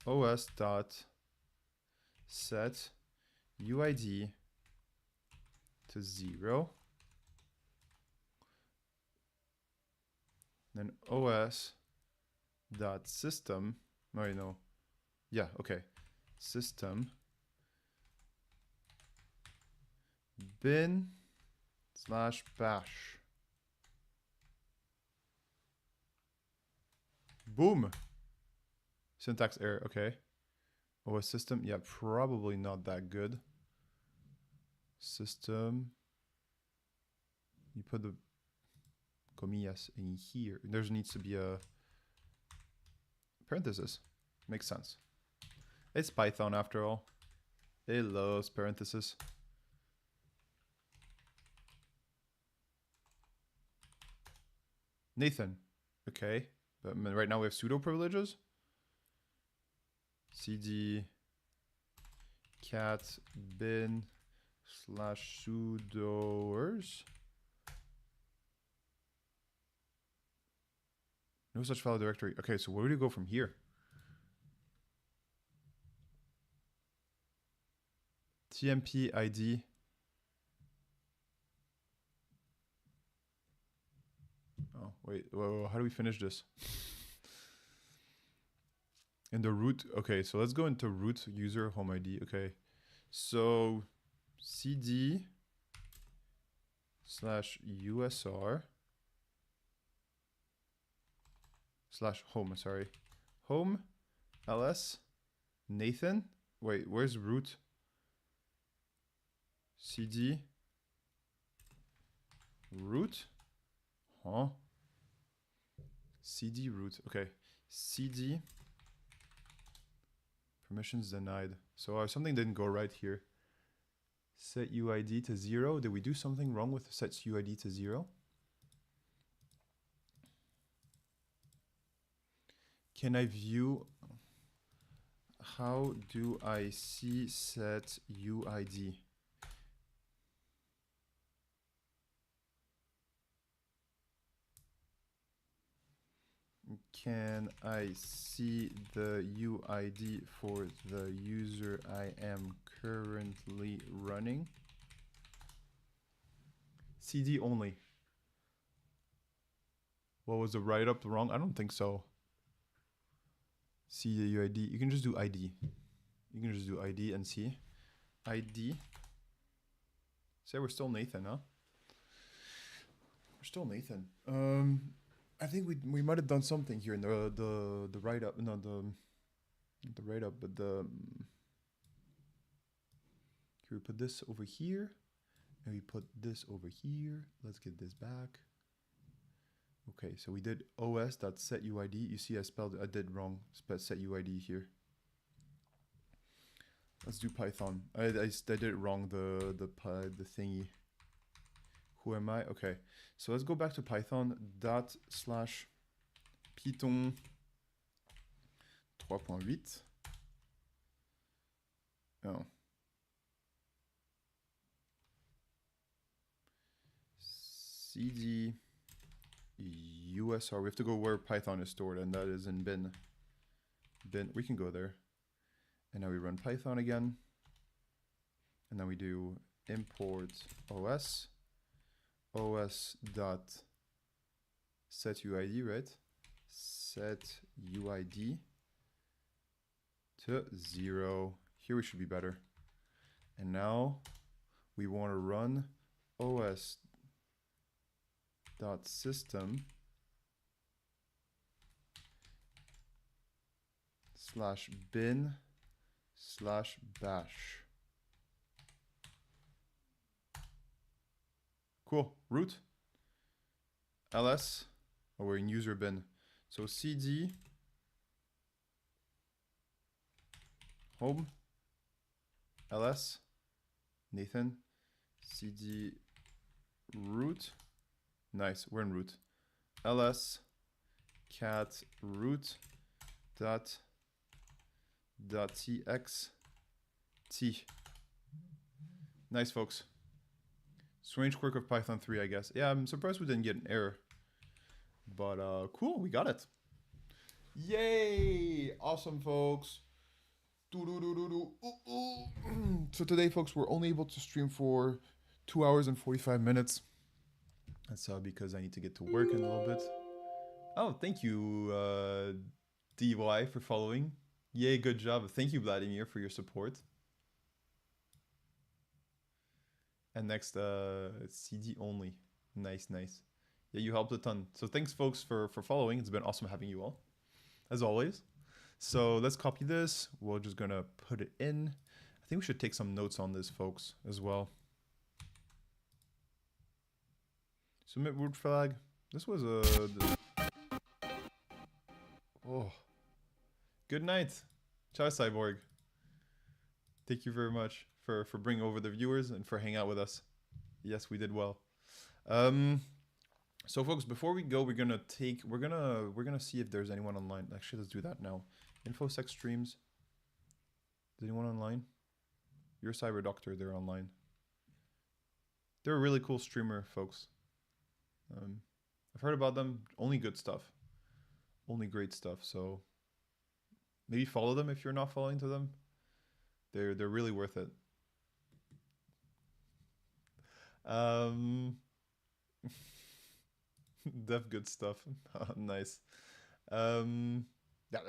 OS dot set UID to 0. Then OS dot system. Oh, no. Yeah, okay. System bin slash bash. Boom. Syntax error. Okay. OS system. Yeah, probably not that good. System. You put the comillas in here. There needs to be a parenthesis. Makes sense. It's Python after all. It loves parentheses. Nathan. Okay. But right now we have pseudo privileges. cd cat bin slash sudoers. No such file directory. Okay, so where do you go from here? tmp id. Oh, wait. Whoa, how do we finish this? In the root. Okay, so let's go into root user home ID. Okay, so cd slash usr slash home. Sorry, home ls Nathan. Wait, where's root? cd root. Huh? cd root. Okay, cd permissions denied. So something didn't go right here. Set UID to 0. Did we do something wrong with set UID to 0? Can I view? How do I see set UID? Can I see the UID for the user I am currently running? CD only. What was the write-up wrong? I don't think so. See the UID. You can just do ID. You can just do ID and see. ID. Say we're still Nathan, huh? We're still Nathan. I think we might have done something here in the write up. No, the write up, but the. Here we put this over here, and we put this over here. Let's get this back. Okay, so we did os.setUID. You see, I did wrong. Set UID here. Let's do Python. I did it wrong. The thingy. Who am I? Okay, so let's go back to Python ./Python 3.8. Oh. cd usr. We have to go where Python is stored, and that is in bin. Bin. We can go there. And now we run Python again. And then we do import os. os dot set UID, right? Set UID to 0. Here we should be better. And now we want to run os dot system slash bin slash bash. Cool. Root ls. Oh, we're in user bin. So cd home ls Nathan cd root. Nice. We're in root. ls cat root dot txt. Nice, folks. Strange quirk of Python 3, I guess. Yeah, I'm surprised we didn't get an error. But cool, we got it. Yay! Awesome, folks. So today, folks, we're only able to stream for 2 hours and 45 minutes. That's because I need to get to work in a little bit. Oh, thank you, DY for following. Yay, good job. Thank you, Vladimir, for your support. And next, CD only. Nice, nice. Yeah, you helped a ton. So thanks, folks, for following. It's been awesome having you all, as always. So let's copy this. We're just gonna put it in. I think we should take some notes on this, folks, as well. Submit root flag. This was a... Oh. Good night. Ciao, Cyborg. Thank you very much for bringing over the viewers and for hanging out with us. Yes, we did well. So folks, before we go, we're gonna see if there's anyone online. Actually, let's do that now. InfoSec streams. Is anyone online? You're a cyber doctor, they're online. They're a really cool streamer, folks. I've heard about them. Only good stuff. Only great stuff. So maybe follow them if you're not following to them. They're really worth it. Dev good stuff. Nice. Yeah,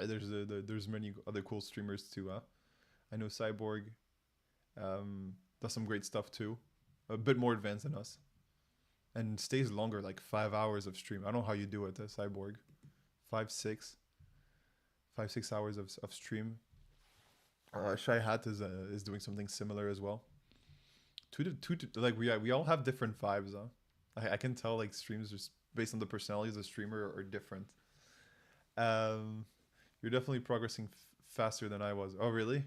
there's many other cool streamers too. I know Cyborg does some great stuff too. A bit more advanced than us. And stays longer, like 5 hours of stream. I don't know how you do it, Cyborg. 5-6 hours of stream. Shy Hat is doing something similar as well. Like we all have different vibes. I can tell like streams just based on the personality of the streamer are different. You're definitely progressing faster than I was. Oh really?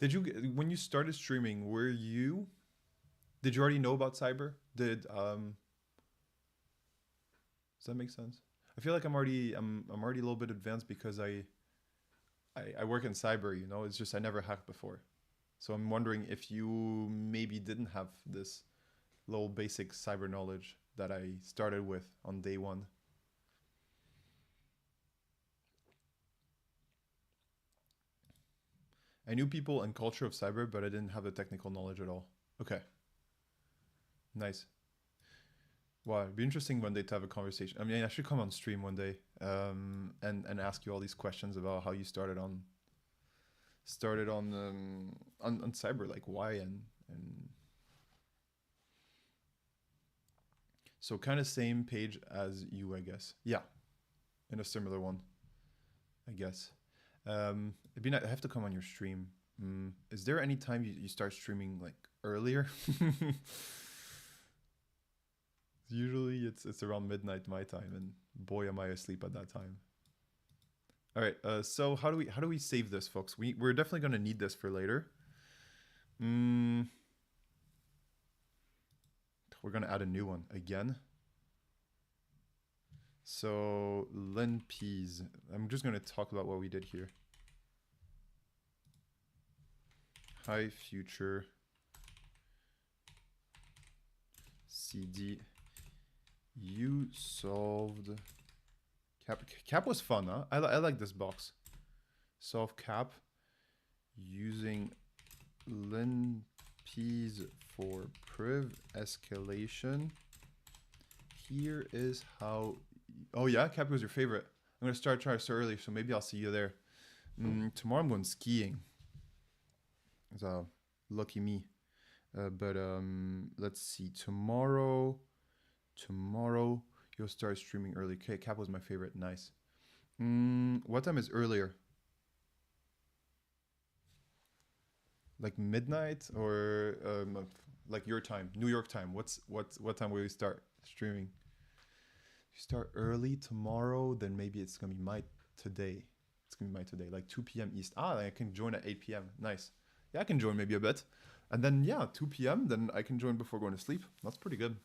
Did you when you started streaming? Did you already know about cyber? Does that make sense? I feel like I'm already a little bit advanced because I work in cyber, you know. It's just I never hacked before. So I'm wondering if you maybe didn't have this little basic cyber knowledge that I started with on day one. I knew people and culture of cyber, but I didn't have the technical knowledge at all. Okay. Nice. Wow, it'd be interesting one day to have a conversation. I mean, I should come on stream one day and ask you all these questions about how you started on cyber, like why and so kind of same page as you, I guess. Yeah, in a similar one, I guess. It'd be nice. I have to come on your stream. Is there any time you start streaming like earlier? Usually it's around midnight my time, and boy am I asleep at that time. All right, so how do we save this, folks? We're definitely gonna need this for later. We're gonna add a new one again. So lenpeas. I'm just gonna talk about what we did here. Hi future CD. You solved cap was fun, huh? I like this box. Solve cap using lenpeas for priv escalation. Here is how. Oh yeah, cap was your favorite. I'm gonna try to start early, so maybe I'll see you there. Tomorrow I'm going skiing. So lucky me. But let's see. Tomorrow you'll start streaming early. Okay, cap was my favorite. Nice. What time is earlier? Like midnight or like your time, New York time? What time will you start streaming? If you start early tomorrow, then maybe it's gonna be today. It's gonna be my today, like 2 p.m. East. I can join at 8 p.m. Nice. Yeah, I can join maybe a bit. And then, yeah, 2 p.m., then I can join before going to sleep. That's pretty good.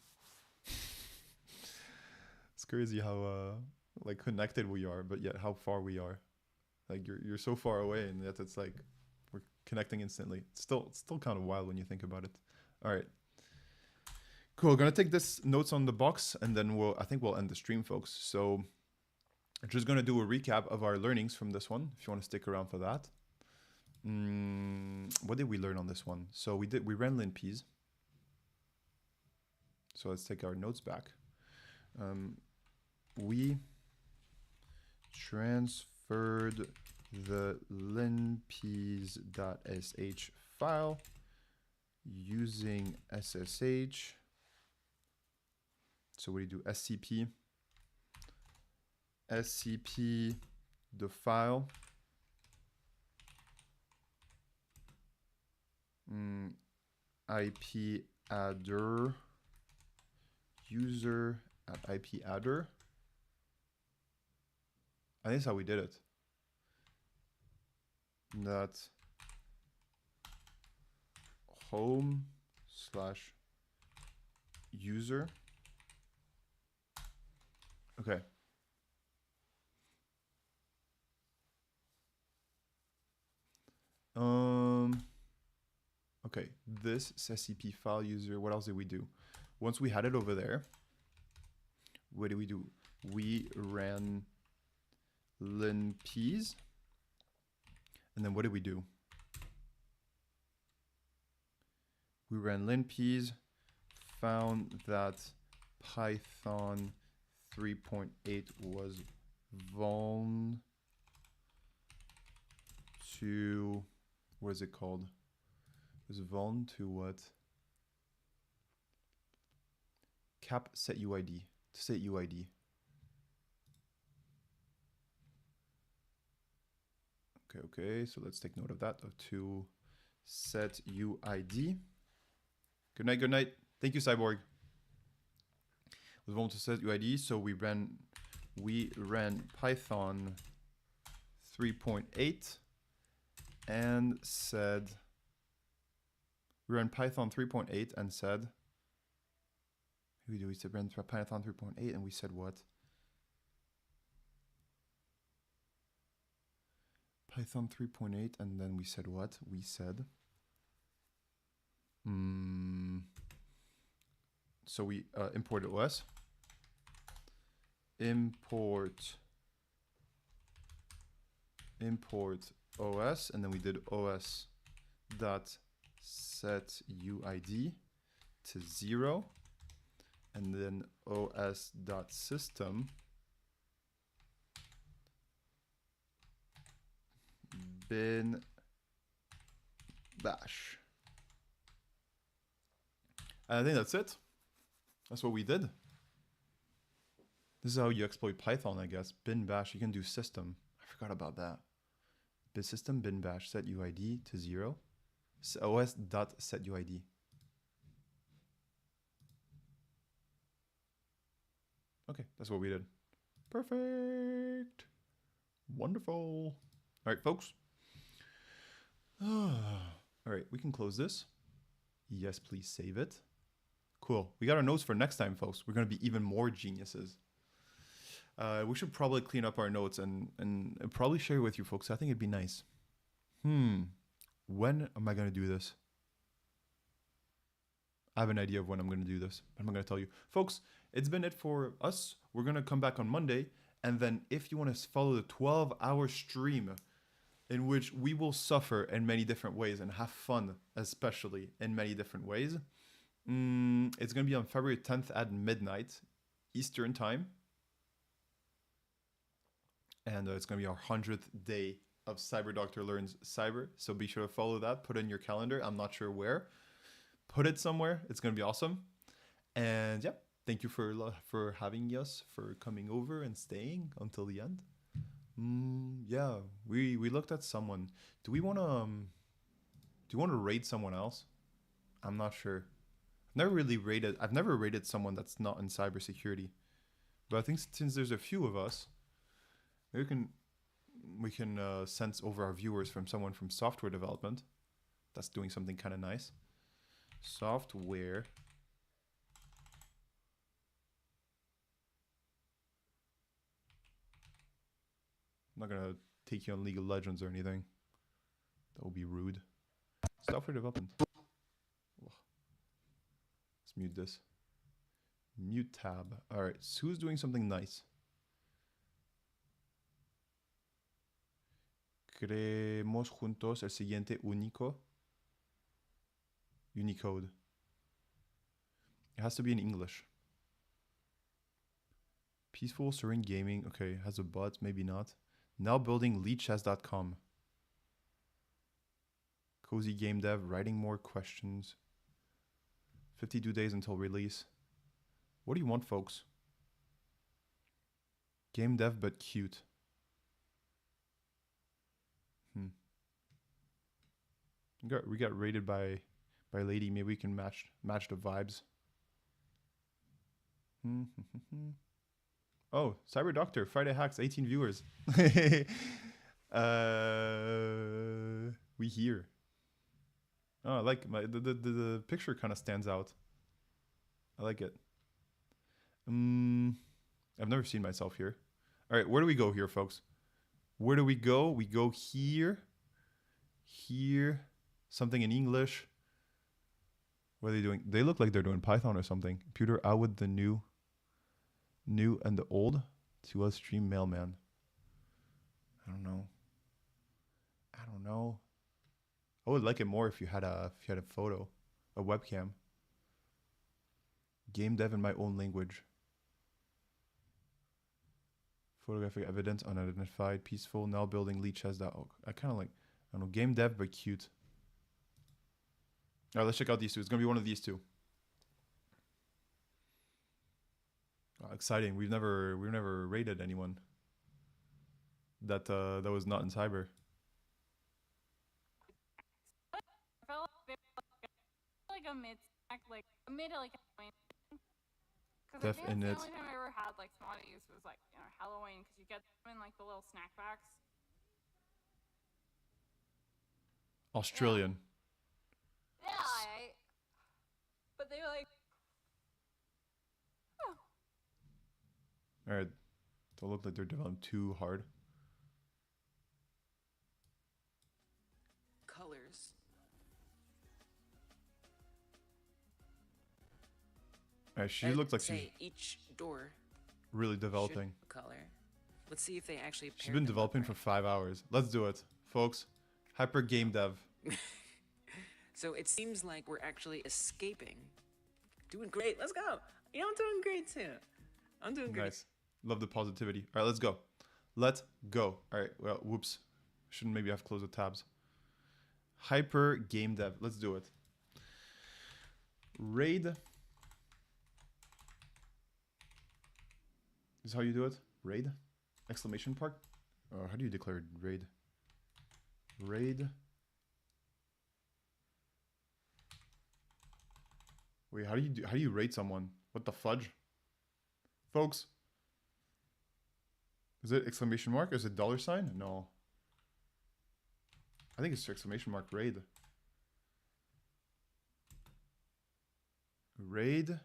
It's crazy how, like, connected we are, but yet how far we are. Like, you're so far away, and yet it's like we're connecting instantly. It's still kind of wild when you think about it. All right. Cool. Gonna take this notes on the box, and then I think we'll end the stream, folks. So I'm just gonna do a recap of our learnings from this one, if you want to stick around for that. What did we learn on this one? So we ran lenpeas. So let's take our notes back. We transferred the linpeas.sh file using SSH. So what do you do? SCP the file. IP adder user at IP adder. I think that's how we did it. That home/user. Okay. Okay, this SCP file user, what else did we do? Once we had it over there, what did we do? We ran linpeas, and then what did we do? We ran linpeas, found that Python 3.8 was vuln to, what is it called? It was vuln to what? Cap set UID, to set UID. Okay, so let's take note of that, to set UID. Good night. Thank you, Cyborg. We want to set UID, so we ran Python 3.8 and said, we ran Python 3.8 and said, we said ran Python 3.8 and we said what? Python 3.8 and then we said what? We said, so we imported OS. Import OS, and then we did OS dot set UID to 0, and then OS dot system bin bash. And I think that's it. That's what we did. This is how you exploit Python, I guess. Bin bash, you can do system. I forgot about that. Bin system bin bash set UID to 0. OS dot set UID. Okay, that's what we did. Perfect. Wonderful. All right, folks. All right, we can close this. Yes, please save it. Cool. We got our notes for next time, folks. We're going to be even more geniuses. We should probably clean up our notes and probably share it with you folks. I think it'd be nice. When am I going to do this? I have an idea of when I'm going to do this. I'm not going to tell you. Folks, it's been it for us. We're going to come back on Monday. And then if you want to follow the 12-hour stream in which we will suffer in many different ways and have fun, especially in many different ways, it's going to be on February 10th at midnight Eastern time. And it's going to be our 100th day of Cyber Doctor Learns Cyber. So be sure to follow that. Put it in your calendar. I'm not sure where. Put it somewhere. It's going to be awesome. And yeah, thank you for having us, for coming over and staying until the end. Yeah, we looked at someone. Do you want to rate someone else? I'm not sure. I've never rated someone that's not in cybersecurity. But I think since there's a few of us, we can sense over our viewers from someone from software development that's doing something kind of nice. Software I'm not gonna take you on League of Legends or anything. That would be rude. Software development. Ugh. Let's mute this. Mute tab. All right, so who's doing something nice? Creemos juntos el siguiente Unicode. It has to be in English. Peaceful Serene Gaming. Okay, has a bot, maybe not. Now building leadchess.com. Cozy Game Dev, writing more questions. 52 days until release. What do you want, folks? Game dev, but cute. We got rated by Lady. Maybe we can match the vibes. Oh, Cyber Doctor, Friday Hacks, 18 viewers. We here. Oh, I like the picture kind of stands out. I like it. I've never seen myself here. All right, where do we go here, folks? Where do we go? We go here. Here. Something in English. What are they doing? They look like they're doing Python or something. Computer out with the new and the old to us stream mailman. I don't know. I would like it more if you had a photo, a webcam. Game dev in my own language. Photographic evidence unidentified, peaceful. Now building lead chess. I kind of like. I don't know. Game dev but cute. All right, let's check out these two. It's gonna be one of these two. Exciting. We've never rated anyone that was not in cyber. Like a mid like Def in the it. only time I ever had like commodities was like Halloween because you get them in like the little snack packs. Australian. Yeah, but they were like. Oh. All right, don't look like they're developing too hard. Colors. All right, she looks like she's each door really developing. Color. Let's see if they actually. She's been developing for 5 hours. Let's do it, folks. Hyper game dev. So it seems like we're actually escaping. Doing great. Let's go. Yeah, I'm doing great too. I'm doing great. Nice. Love the positivity. All right, let's go. Let's go. All right. Well, whoops. Shouldn't maybe have closed the tabs. Hyper game dev. Let's do it. Raid. This is how you do it. Raid. Exclamation mark. How do you declare raid? Raid. Wait, how do you raid someone? What the fudge? Folks. Is it exclamation mark? Is it $? No. I think it's exclamation mark raid. Raid.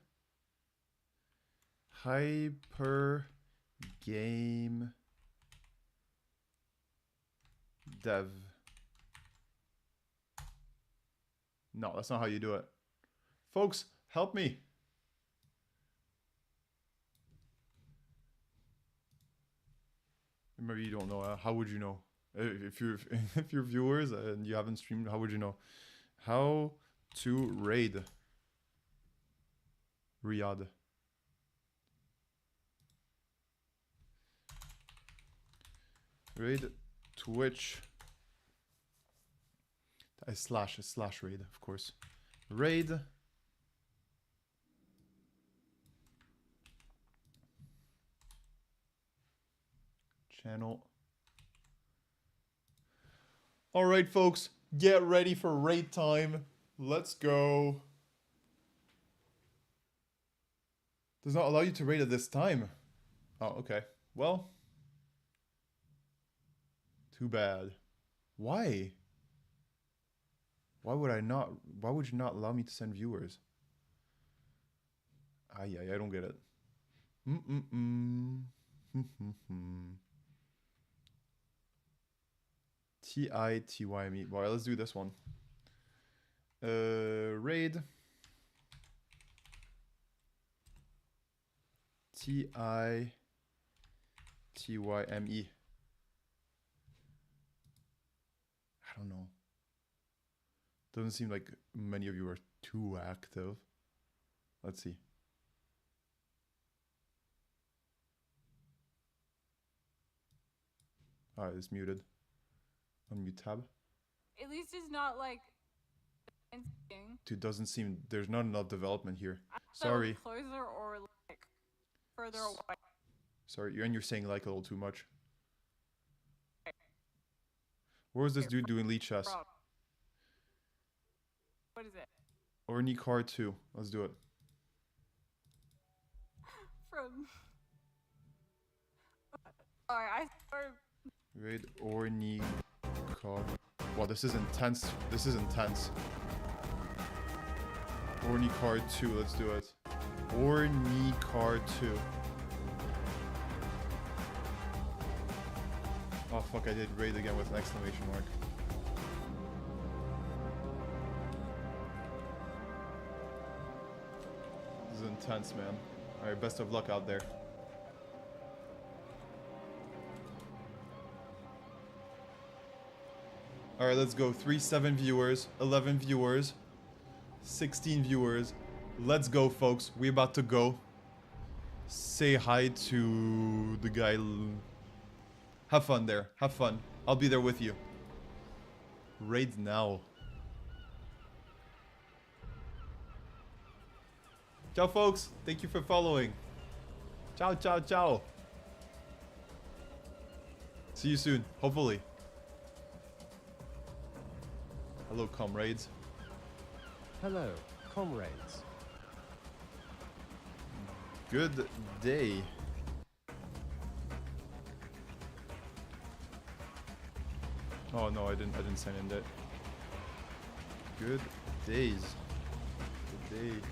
Hyper game dev. No, that's not how you do it. Folks, help me. Maybe you don't know. How would you know? If you're viewers and you haven't streamed, how would you know? How to raid Riyadh. Raid Twitch. It's slash raid, of course. Raid. Channel. All right, folks, get ready for raid time. Let's go. Does not allow you to raid at this time. Oh, okay. Well, too bad. Why? Why would you not allow me to send viewers? I don't get it. TITYME. Well, let's do this one. Raid. TITYME. I don't know. Doesn't seem like many of you are too active. Let's see. it's muted. Unmute tab. At least it's not like. Insane. Dude, doesn't seem there's not enough development here. I thought it was Sorry. closer or like further away. Sorry, you're saying like a little too much. What was this dude doing lead chess? Bro. What is it? Orny card 2. Let's do it. From. Sorry, I started. Raid Orny card. Wow, this is intense. This is intense. Orny card 2. Let's do it. Orny card 2. Oh fuck, I did raid again with an exclamation mark. This is intense, man. Alright, best of luck out there. Alright, let's go. 7 viewers, 11 viewers, 16 viewers. Let's go, folks. We're about to go. Say hi to the guy. Have fun there. Have fun. I'll be there with you. Raid now. Ciao, folks. Thank you for following. Ciao, ciao, ciao. See you soon. Hopefully. Hello, comrades. Hello, comrades. Good day. Oh no, I didn't sign in that. Good days. Good day.